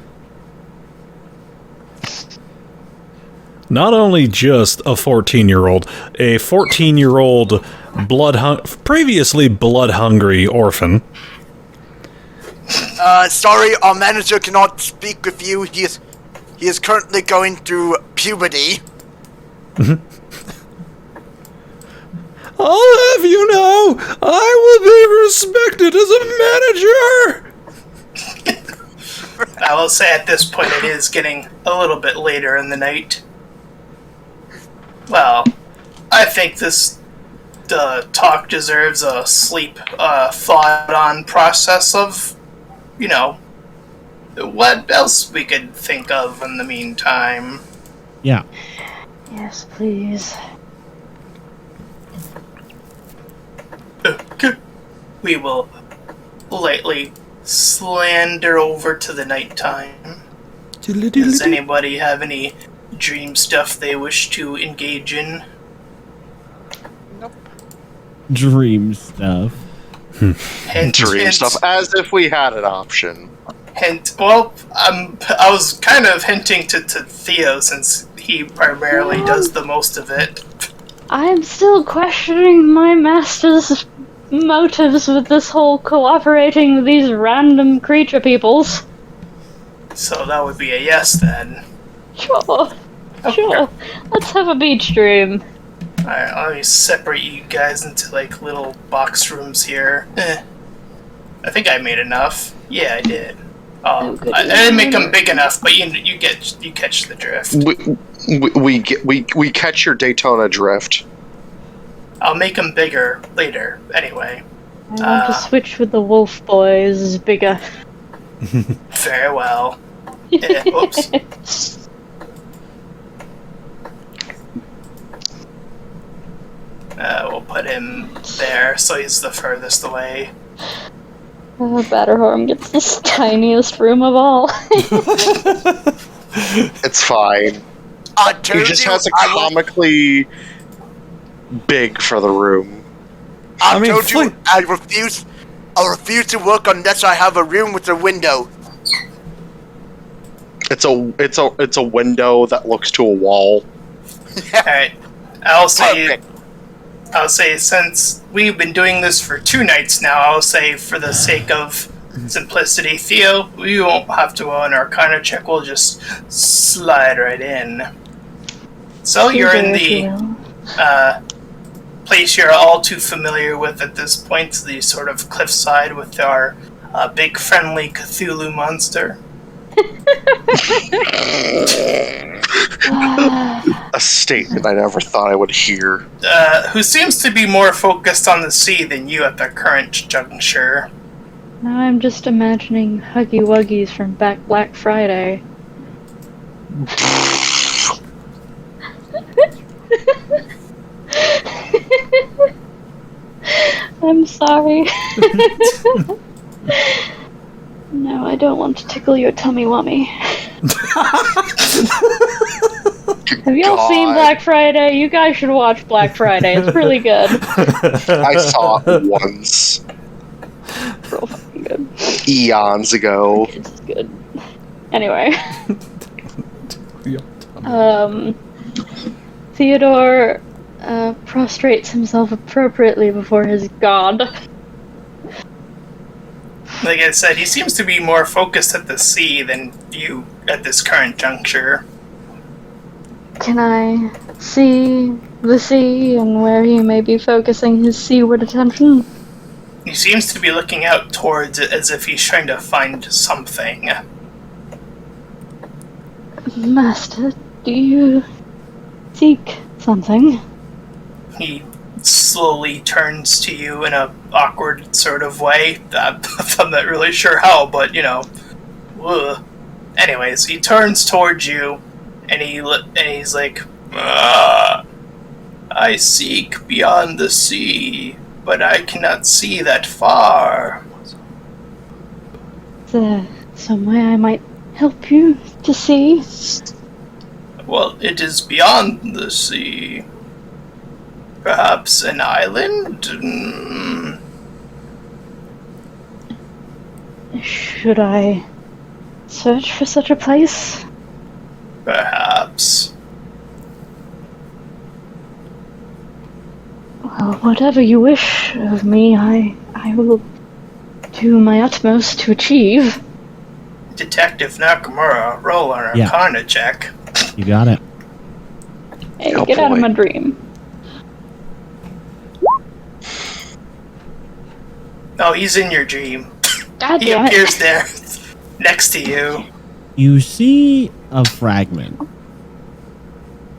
Not only just a 14-year-old, a 14-year-old previously blood-hungry orphan. Sorry, our manager cannot speak with you. He is currently going through puberty. I'll have you know, I will be respected as a manager! I will say at this point it is getting a little bit later in the night. Well, I think this talk deserves a sleep, thought-on process of, you know, what else we could think of in the meantime? Yeah. Yes, please. We will lightly slander over to the nighttime. Does anybody have any dream stuff they wish to engage in? Dream stuff. Hint, Dream hint, stuff, as if we had an option. Hint. Well, I was kind of hinting to Theo since he primarily does the most of it. I'm still questioning my master's motives with this whole cooperating with these random creature peoples. So that would be a yes then. Sure. Sure. Let's have a beach dream. Alright, let me separate you guys into like little box rooms here. I think I made enough. Yeah, I did. Oh, good. I didn't make them big enough, but you catch the drift. We catch your Daytona drift. I'll make them bigger later. Anyway, I want to switch with the wolf boys bigger. very well. Oops. We'll put him there so he's the furthest away. Batterhorn gets the tiniest room of all. It's fine. He just has a comically big for the room. I told you I refuse to work unless I have a room with a window. It's a window that looks to a wall. Alright, I'll say since we've been doing this for 2 nights now, I'll say for the sake of simplicity, Theo, we won't have to own our Arcana check, we'll just slide right in. So you're in the place you're all too familiar with at this point, the sort of cliffside with our big friendly Cthulhu monster. A statement I never thought I would hear. Who seems to be more focused on the sea than you at the current juncture. Now I'm just imagining Huggy Wuggies from Black Friday. I'm sorry. No, I don't want to tickle your tummy wummy. Have y'all seen Black Friday? You guys should watch Black Friday. It's really good. I saw it once. Real fucking good. Eons ago. It's good. Anyway. Theodore prostrates himself appropriately before his god. Like I said, he seems to be more focused at the sea than you at this current juncture. Can I see the sea and where he may be focusing his seaward attention? He seems to be looking out towards it as if he's trying to find something. Master, do you seek something? He slowly turns to you in a awkward sort of way. I'm not really sure how, but you know. Ugh. Anyways, he turns towards you, and he's like, I seek beyond the sea, but I cannot see that far. Is there some way I might help you to see? Well, it is beyond the sea. Perhaps an island? Should I search for such a place? Perhaps. Well, whatever you wish of me, I will do my utmost to achieve. Detective Nakamura, roll an Arcana check. You got it. Hey, get out of my dream. Oh, he's in your dream. God He damn it. appears there, next to you. You see a fragment.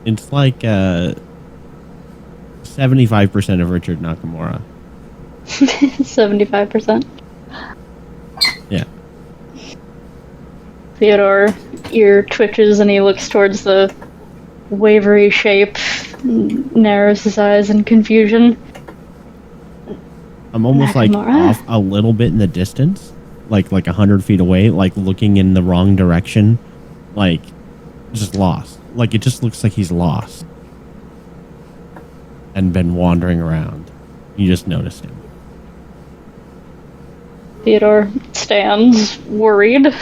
It's like 75% of Richard Nakamura. 75%. Yeah. Theodore ear twitches and he looks towards the wavery shape, narrows his eyes in confusion. I'm almost like Nakamura? off a little bit in the distance, like 100 feet away, like looking in the wrong direction, like just lost. Like it just looks like he's lost and been wandering around. You just noticed him. Theodore stands, worried.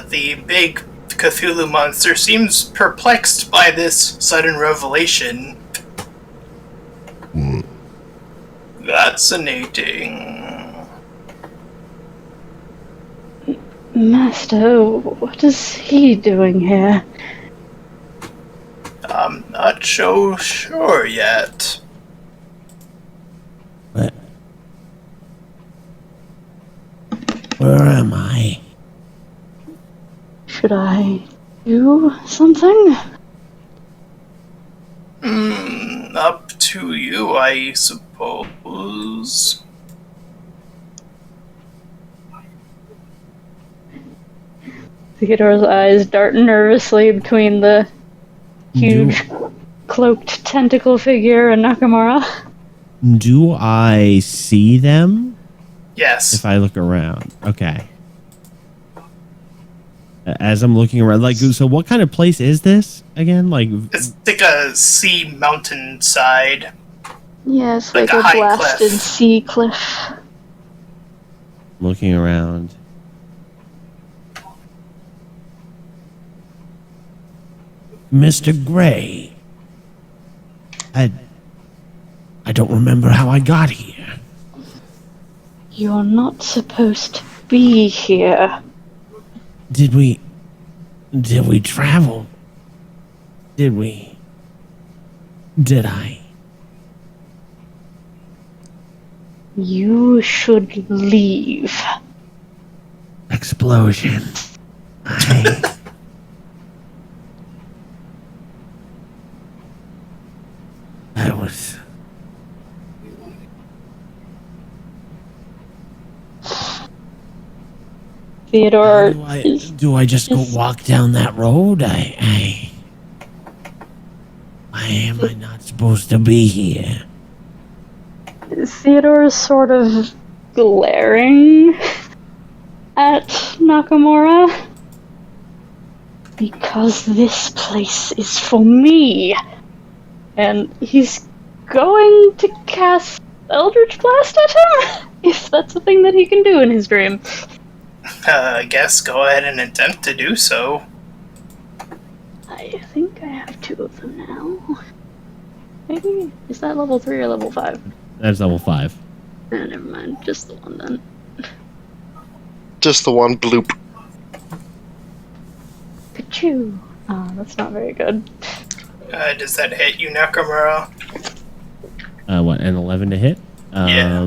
The big Cthulhu monster seems perplexed by this sudden revelation. Fascinating. Master, what is he doing here? I'm not so sure yet. Where am I? Should I do something? Up to you, I suppose. Theodore's eyes dart nervously between the huge cloaked tentacle figure and Nakamura. Do I see them Yes. if I look around? Okay. As I'm looking around, like, so what kind of place is this again? Like, It's like a sea mountainside. Yeah, it's Like like, a high blasted cliff. sea cliff. looking around. Mr. Gray. I don't remember how I got here. You're not supposed to be here. Did we travel? Did I? You should leave. Explosion. I was... Theodore Do I just go walk down that road? Why am I not supposed to be here? Theodore is sort of glaring at Nakamura. Because this place is for me. And he's going to cast Eldritch Blast at him? If that's a thing that he can do in his dream. I guess go ahead and attempt to do so. I think I have two of them now. Maybe? Is that level 3 or level 5? That's level 5. Never mind. Just the one then. Just the one bloop. Achoo! Oh, that's not very good. Does that hit you, Nakamura? What, an 11 to hit? Yeah.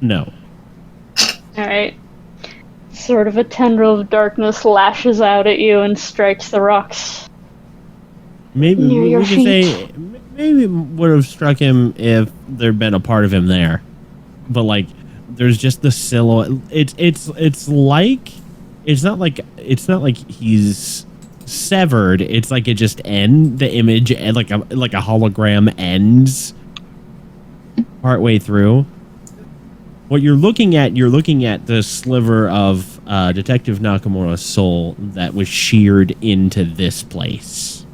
No. Alright. Sort of a tendril of darkness lashes out at you and strikes the rocks. Maybe Near your we could say maybe it would have struck him if there'd been a part of him there, but like there's just the silhouette. It's like it's not like he's severed. It's like it just the image and like a hologram ends partway through. What you're looking at the sliver of Detective Nakamura's soul that was sheared into this place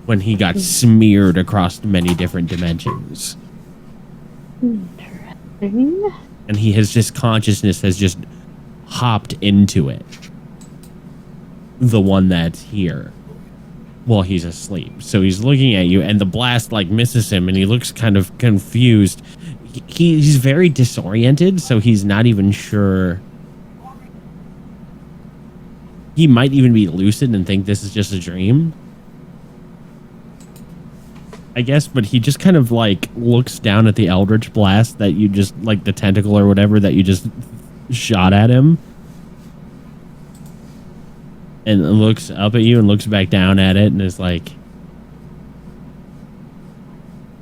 when he got smeared across many different dimensions. Interesting. And his consciousness has just hopped into it. The one that's here while he's asleep. So he's looking at you and the blast like misses him and he looks kind of confused. He's very disoriented, so he's not even sure. He might even be lucid and think this is just a dream, I guess, but he just kind of like looks down at the Eldritch Blast that you just, like the tentacle or whatever that you just shot at him, and looks up at you and looks back down at it and is like,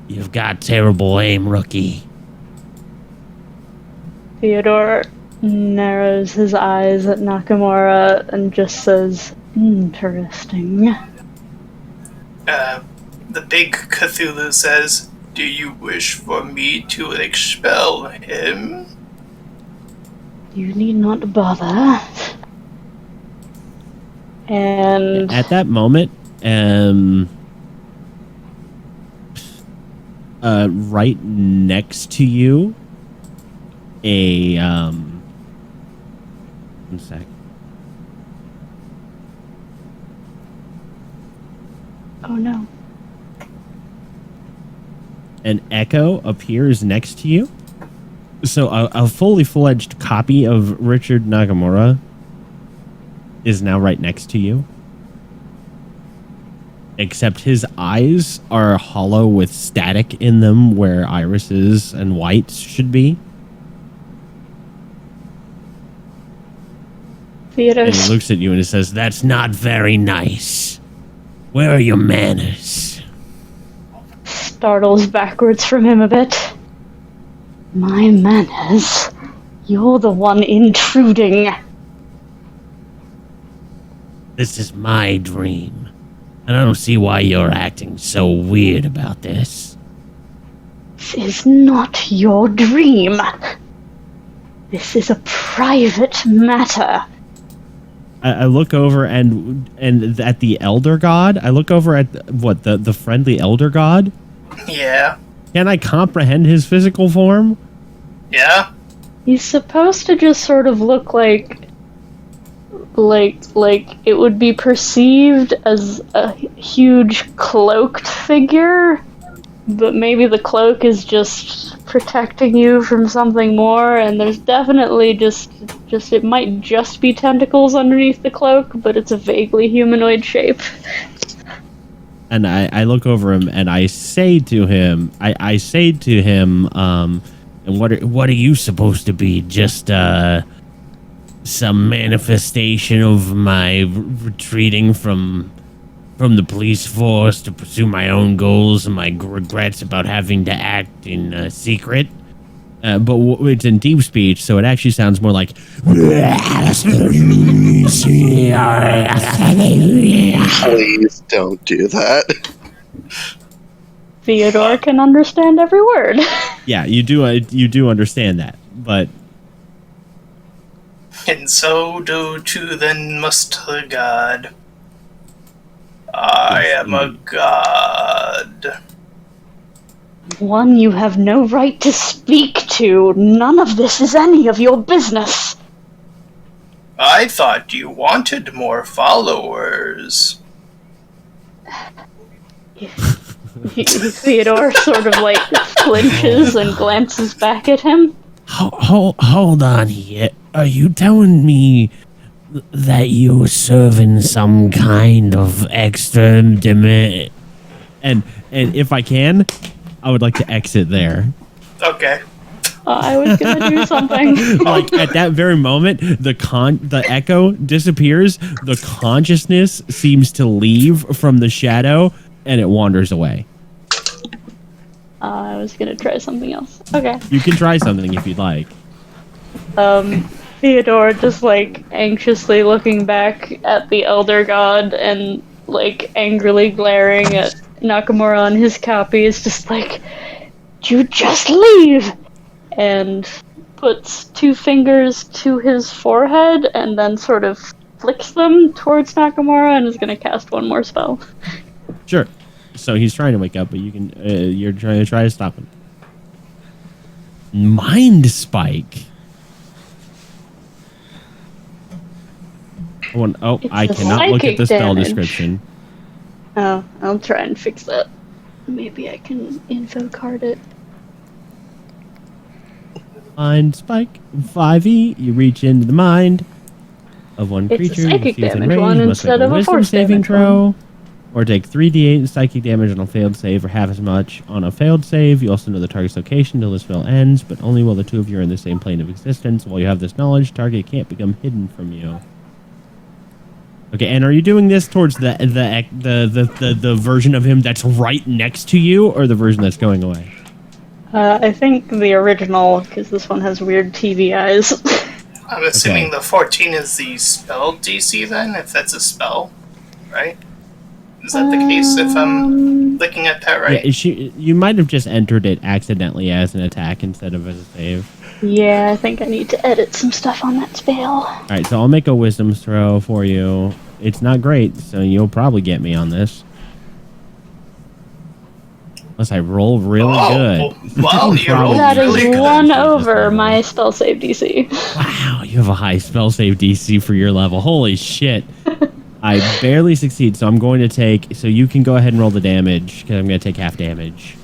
You've got terrible aim, rookie. Theodore narrows his eyes at Nakamura and just says, interesting. The big Cthulhu says, "Do you wish for me to expel him?" You need not bother. And At that moment, right next to you, one sec. oh no. An echo appears next to you. So a fully fledged copy of Richard Nakamura is now right next to you. Except his eyes are hollow with static in them where irises and whites should be. Theodore And he looks at you and he says, "That's not very nice. Where are your manners?" startles backwards from him a bit. My manners? You're the one intruding. This is my dream. And I don't see why you're acting so weird about this. This is not your dream. This is a private matter. I look over and at the elder god. I look over at the friendly elder god. Yeah. Can I comprehend his physical form? Yeah. He's supposed to just sort of look like it would be perceived as a huge cloaked figure, but maybe the cloak is just protecting you from something more, and there's definitely just it might just be tentacles underneath the cloak, but it's a vaguely humanoid shape. And I look over him and I say to him, What are you supposed to be? Just some manifestation of my retreating from the police force to pursue my own goals and my regrets about having to act in secret? but it's in deep speech, so it actually sounds more like. Please don't do that. Theodore can understand every word. Yeah, you do understand that, but And so do too then must the god. I am a god. One you have no right to speak to. None of this is any of your business. I thought you wanted more followers. Theodore sort of like flinches and glances back at him. Hold on here. Are you telling me that you're serving some kind of extra demand? and if I can, I would like to exit there. Okay. I was gonna do something. Like at that very moment, the echo disappears, the consciousness seems to leave from the shadow, and it wanders away. I was gonna try something else. Okay. You can try something if you'd like. Theodore just like anxiously looking back at the Elder God and like angrily glaring at Nakamura on his copy is just like, you just leave! And puts two fingers to his forehead and then sort of flicks them towards Nakamura and is gonna cast one more spell. Sure. So he's trying to wake up, but you can. You're trying to stop him. Mind spike. I It's a cannot look at the psychic spell damage. description. Oh, I'll try and fix that. Maybe I can info card it. Mind spike 5e. You reach into the mind of one It's a creature. psychic you see within damage range, one you must instead make of a wisdom force saving damage throw, or take 3d8 psychic damage on a failed save, or half as much on a failed save. You also know the target's location until the spell ends, but only while the two of you are in the same plane of existence. While you have this knowledge, target can't become hidden from you. Okay, and are you doing this towards the version of him that's right next to you, or the version that's going away? I think the original, because this one has weird TV eyes. I'm assuming the 14 is the spell DC then, if that's a spell, right? Is that the case if I'm looking at that right? Yeah, you might have just entered it accidentally as an attack instead of as a save. Yeah, I think I need to edit some stuff on that spell. Alright, so I'll make a wisdom throw for you. It's not great, so you'll probably get me on this. Unless I roll really good. Well, you rolled That is really good. 1 over my spell save DC. Wow, you have a high spell save DC for your level. Holy shit. I barely succeed, so I'm going to take... So you can go ahead and roll the damage, because I'm going to take half damage.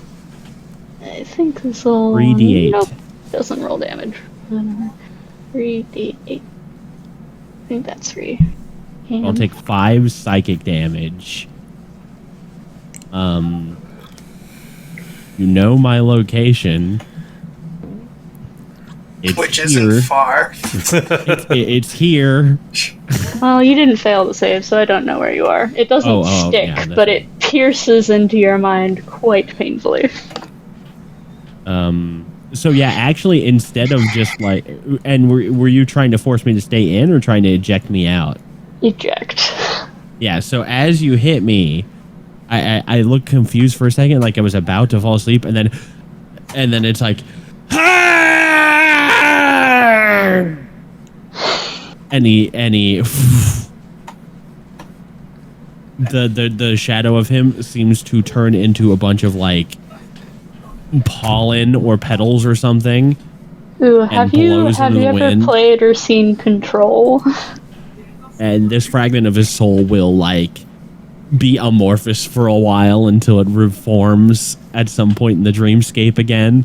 I think this will... 3d8. Nope, doesn't roll damage. 3d8. I think that's 3. I'll take 5 psychic damage. You know my location. It's Which here. isn't far. It's here. Well, you didn't fail to save, so I don't know where you are. It doesn't stick, yeah, but it pierces into your mind quite painfully. So yeah, actually, instead of just like... And were you trying to force me to stay in or trying to eject me out? Eject. Yeah, so as you hit me, I looked confused for a second, like I was about to fall asleep, and then it's like, and he the shadow of him seems to turn into a bunch of like pollen or petals or something. Ooh, have you ever wind. played or seen Control? And this fragment of his soul will like be amorphous for a while until it reforms at some point in the dreamscape again.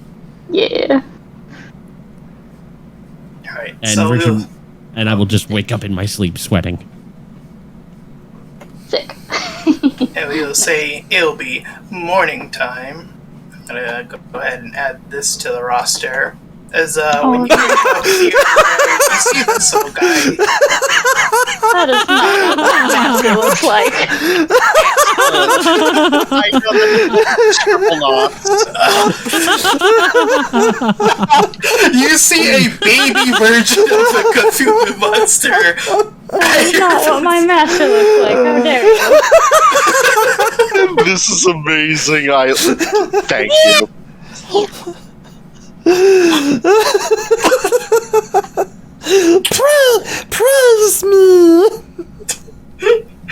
Yeah. Alright, And so Richard, and I will just wake up in my sleep sweating. Sick. and we'll say it'll be morning time. I'm gonna go ahead and add this to the roster. As when you wake up here, you see this little guy. That is not what my master looks like. I know that triple knots. You see a baby version of the Cthulhu monster. That is not what my master looks like. How dare you? This is amazing. Thank you. Promise me.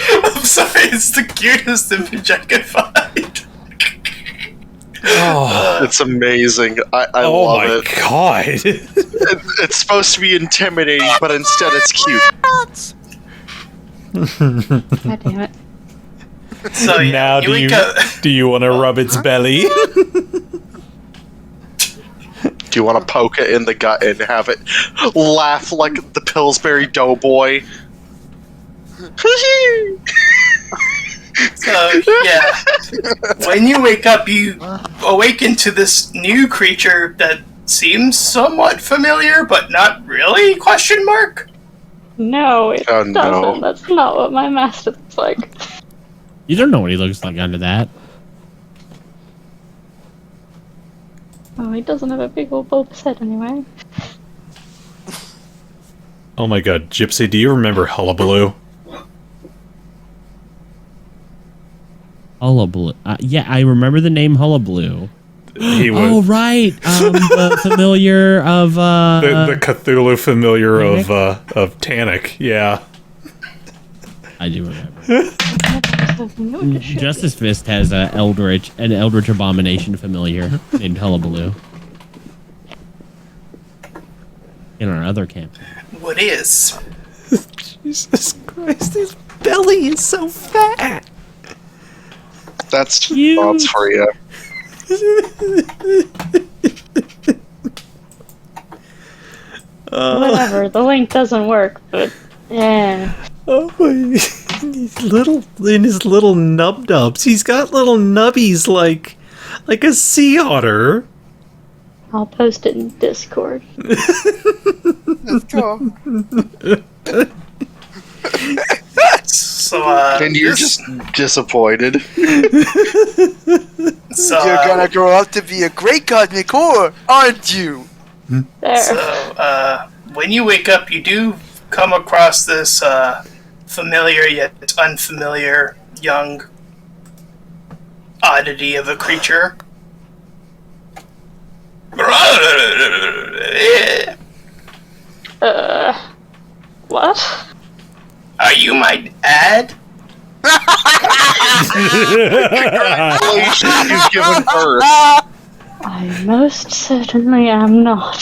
I'm sorry, it's the cutest image I could find. Oh, It's amazing. I oh love my it. god. It's supposed to be intimidating, but instead it's cute. God damn it. So yeah, Now you wake up. do you want to rub its belly? Do you want to poke it in the gut and have it laugh like the Pillsbury Doughboy? So yeah, when you wake up, you awaken to this new creature that seems somewhat familiar, but not really? Question mark. No, it Oh, no. doesn't. That's not what my master looks like. You don't know what he looks like under that. Oh, he doesn't have a big old bulbous head anyway. Oh my god, Gypsy, do you remember Hullabaloo? Hullabaloo. Yeah, I remember the name Hullabaloo. He was Oh, right. The familiar of... the Cthulhu familiar of Tannic, yeah. I do remember. No, it should Justice Fist has an eldritch abomination familiar named Hullabaloo. In our other camp. What is? Jesus Christ, his belly is so fat. That's Cute. thoughts for you. Whatever, the link doesn't work, but yeah. Oh my, he's little in his little nub nubs. He's got little nubbies like a sea otter. I'll post it in Discord. So And you're just disappointed. So, You're gonna grow up to be a great cosmic whore, aren't you? There. when you wake up, you do come across this familiar yet unfamiliar young oddity of a creature. What? Are you my dad? Congratulations, you've given birth. I most certainly am not.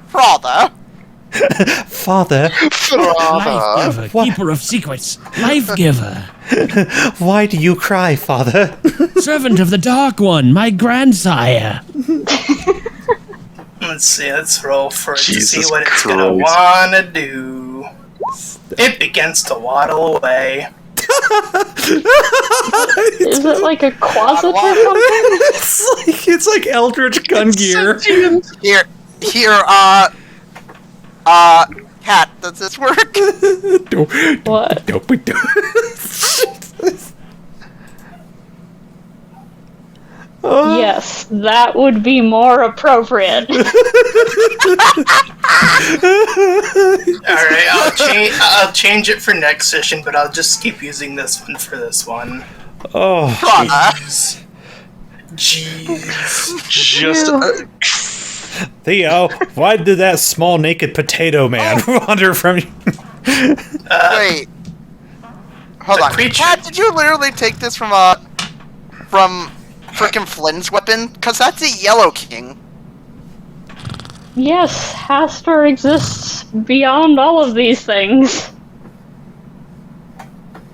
Father. Father, Father. Life giver, keeper of secrets, life giver, why do you cry, Father? servant of the Dark One, my grandsire. Let's see, let's roll for it to Jesus see what it's gonna Christ. wanna do. It begins to waddle away. Is it like a closet or something? it's like Eldritch gun gear. Here, Cat, does this work? What? Yes, that would be more appropriate. Alright, I'll change it for next session, but I'll just keep using this one for this one. Oh, Father. Jeez. Just Theo, why did that small naked potato man wander from you? Wait. Hold on. creature- Cat, did you literally take this from frickin' Flynn's weapon? Cause that's a Yellow King. Yes, Hastur exists beyond all of these things.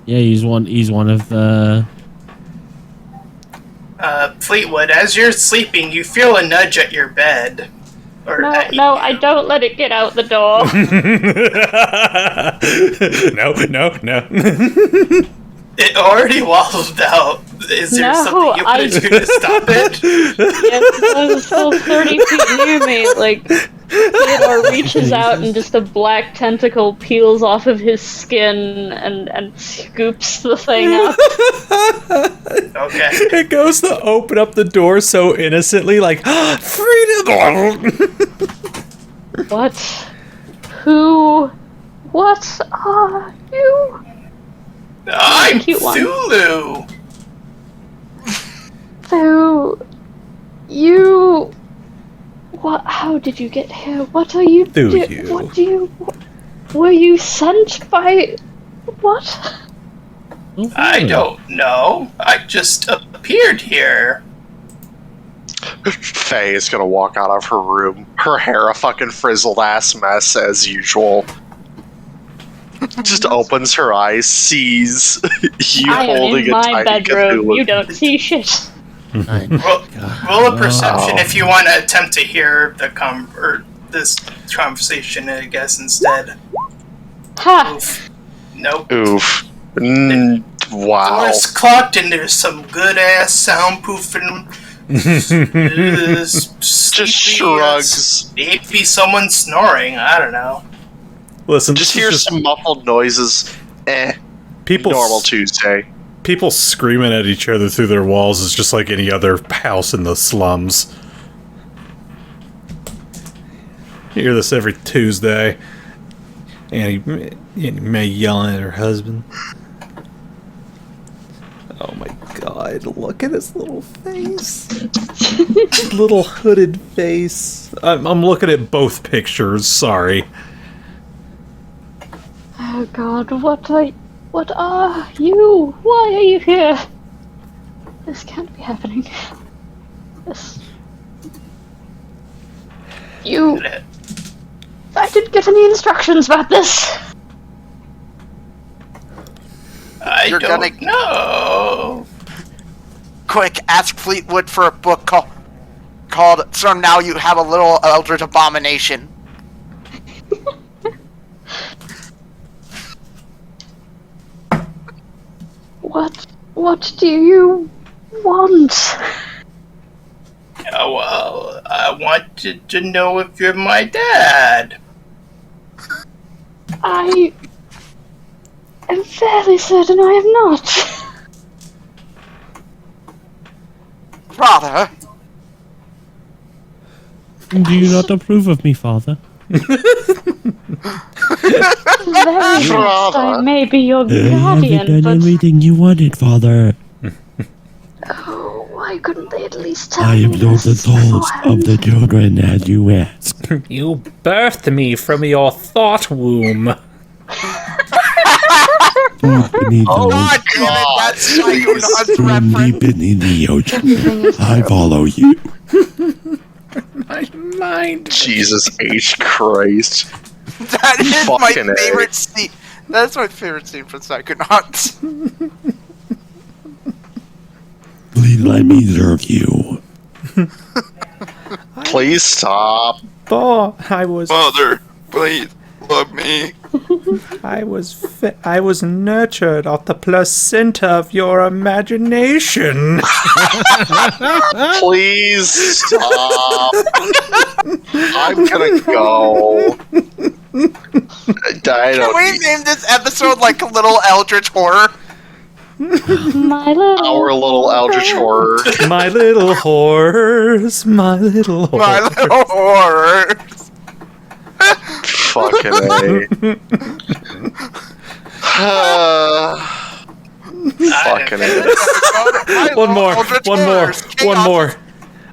Yeah, he's one of the. Fleetwood, as you're sleeping, you feel a nudge at your bed. Or No, at no, I don't let it get out the door. No. It already waddled out. Is there No, something you I- can do to stop it? Yes, it was still 30 feet near me. Like, Theodore reaches out and just a black tentacle peels off of his skin and scoops the thing up. Okay. It goes to open up the door so innocently, like, freedom! What? Who? What are you? I'm Cute one. Thulu! So, you... What? How did you get here? What are you you. What do you... Were you sent by... What? I don't know. I just appeared here. Faye is gonna walk out of her room. Her hair a fucking frizzled ass mess as usual. Just opens her eyes, sees you I am holding in a my tiny bedroom. Cthulhu. You don't see shit. Roll a perception Oh. if you want to attempt to hear this conversation, I guess, instead. Ha! Oof. Nope. Oof. Wow. Doors clocked and there's some good ass soundproofing. Just shrugs. Maybe someone snoring. I don't know. Listen, Just this hear is some muffled noises. people Normal Tuesday. people screaming at each other through their walls is just like any other house in the slums. You hear this every Tuesday. Annie Mae yelling at her husband. Oh my god, look at his little face. His little hooded face. I'm looking at both pictures, sorry. Oh god, what are you? Why are you here? This can't be happening. This... You... I didn't get any instructions about this. I You're don't gonna- know. Quick, ask Fleetwood for a book called So Now You Have a Little Eldritch Abomination. What do you want? Oh, well, I wanted to know if you're my dad. I am fairly certain I am not. Brother, Do you not approve of me, father? Very next I may be your I haven't guardian, done but everything you wanted, father. oh, why couldn't they at least tell I me am not this the tallest of the children, as you ask. You birthed me from your thought womb. Beneath God those damn it, that's Psychonauts from reference. deep beneath the ocean, I follow you. My mind. Jesus H. Christ. That is my Fucking A. favorite scene. That's my favorite scene from Psychonauts. Please let me serve you. Please stop. Oh, I was Mother, please love me. I was nurtured off the placenta of your imagination. Please stop. I'm gonna go. I Can we don't name this episode like a little Eldritch Horror? my little our little Eldritch Horror. My little horrors, my little My horrors. little horror. Fucking A. Fucking A. One more.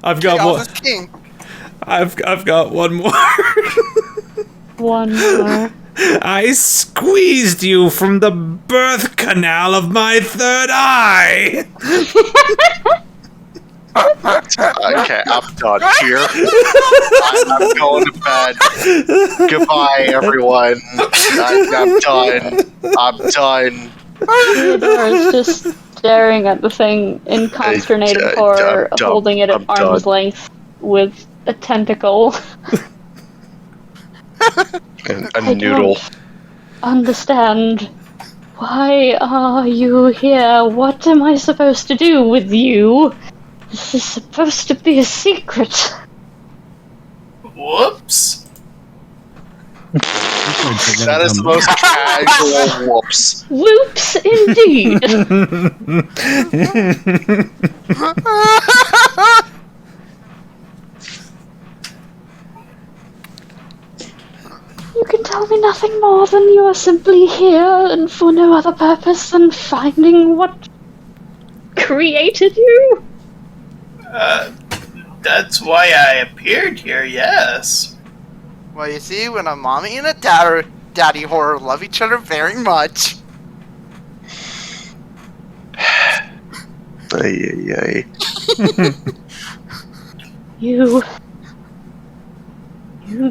I've got one. King. I've got one more. one more. I squeezed you from the birth canal of my third eye. Okay, I'm done here. I'm going to bed. Goodbye, everyone. I'm done. I'm done. Theodore is just staring at the thing in consternated horror, I'm done. holding it at I'm arm's done. length with a tentacle. And I a noodle. don't understand. Why are you here? What am I supposed to do with you? This is supposed to be a secret. Whoops. That is the most casual whoops. Whoops, indeed. You can tell me nothing more than you are simply here and for no other purpose than finding what created you? That's why I appeared here, yes. Well, you see, when a mommy and a daddy horror love each other very much. Ay. You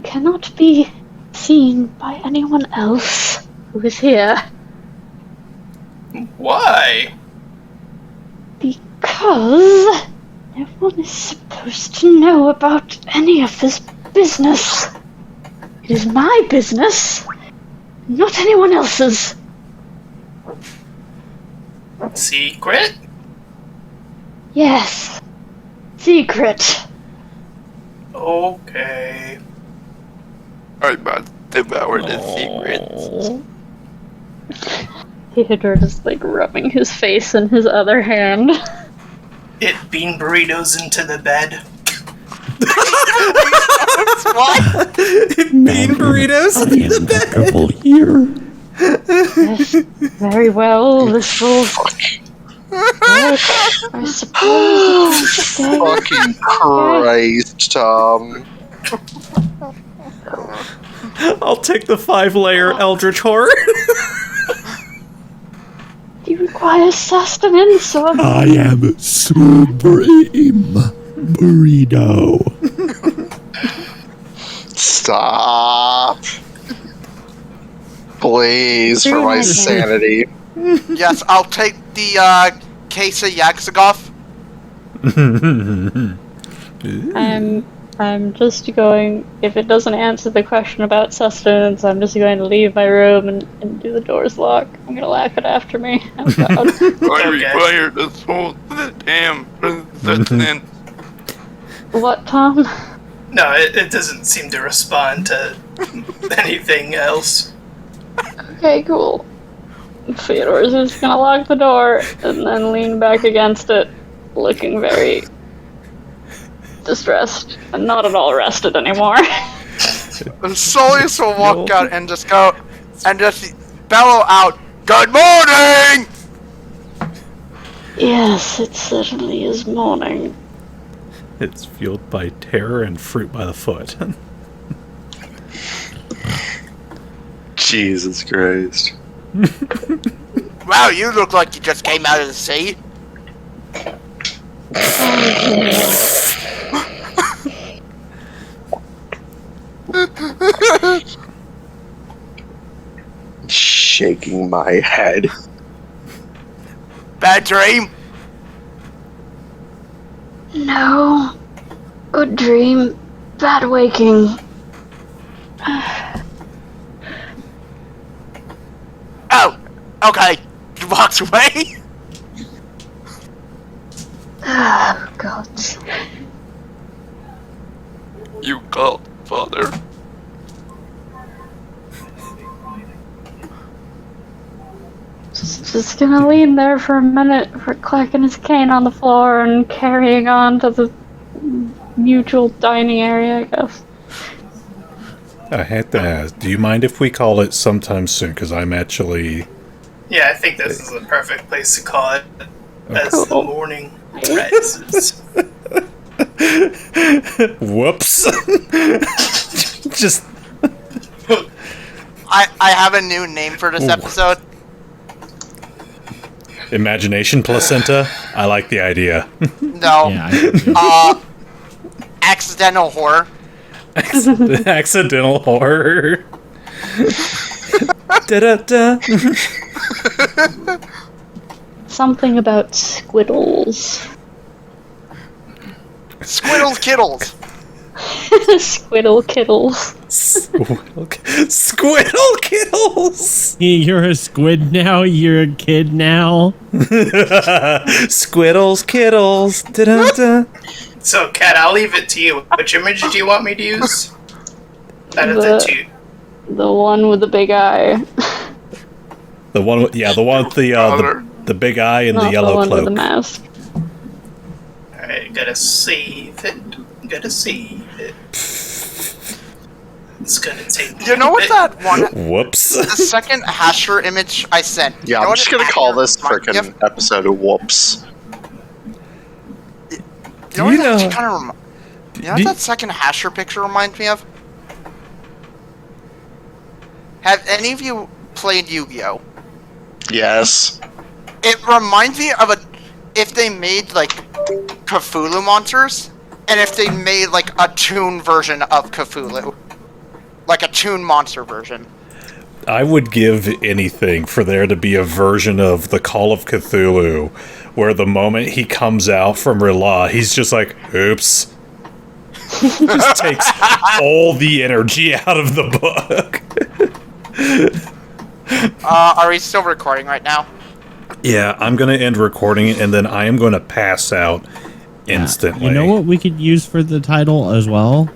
cannot be seen by anyone else who is here Why? because no one is supposed to know about any of this business. It is my business, not anyone else's. Secret? Yes, secret. Okay. I must devour the secrets. Theodore is like rubbing his face in his other hand. It bean burritos into the bed. What? Bean burritos. I am comfortable here. Yes, very well. This will work, I suppose. Okay. Fucking Christ, Tom. I'll take the 5-layer Eldritch Horror. Do you require sustenance or I am supreme burrito. Stop. Please, for my sanity. Yes, I'll take the case of Yaxagoth. I'm just going, if it doesn't answer the question about sustenance, I'm just going to leave my room and do the doors lock. I'm gonna lock it after me. Oh god. I require the soul of the damn sustenance. What, Tom? No, it doesn't seem to respond to anything else. Okay, cool. Theodore's just gonna lock the door and then lean back against it, looking very distressed and not at all rested anymore. And Soleas will walk out and just go and just bellow out, "Good morning!" Yes, it certainly is morning. It's fueled by terror and fruit by the foot. Jesus Christ. Wow, you look like you just came out of the sea. Shaking my head. Bad dream? No. Good dream. Bad waking. Oh, okay. He walks away. Oh, God. You called, father. Just gonna lean there for a minute, for clacking his cane on the floor and carrying on to the mutual dining area, I guess. I had to ask, do you mind if we call it sometime soon? Because I'm actually... Yeah, I think this is the perfect place to call it as Cool. the morning rises. Whoops. Just... I have a new name for this episode. Imagination placenta? I like the idea. No. Yeah, I Accidental horror. Accidental horror. Da-da-da. Something about squiddles. Squiddles Kiddles. Squiddle kiddles. Squiddle Kittles! You're a squid now? You're a kid now? Squiddles Kittles. Da-da-da. So, Kat, I'll leave it to you. Which image do you want me to use? Out of the two. The one with the big eye. The one with, the one with the big eye and Not the yellow the one cloak. with the mask. Alright, gotta save it. Gotta save it. It's gonna take You know what that one, Whoops. the second hasher image I sent? Yeah, you know I'm what just it gonna call this reminds me of? frickin' episode of Whoops. You know what that kind of you know what do- that second hasher picture reminds me of? Have any of you played Yu-Gi-Oh? Yes. It reminds me of if they made like Cthulhu monsters, and if they made like a toon version of Cthulhu, like a toon monster version. I would give anything for there to be a version of the Call of Cthulhu where the moment he comes out from Rila, he's just like, oops. Just takes all the energy out of the book. Are we still recording right now? Yeah, I'm going to end recording it, and then I am going to pass out instantly. You know what we could use for the title as well?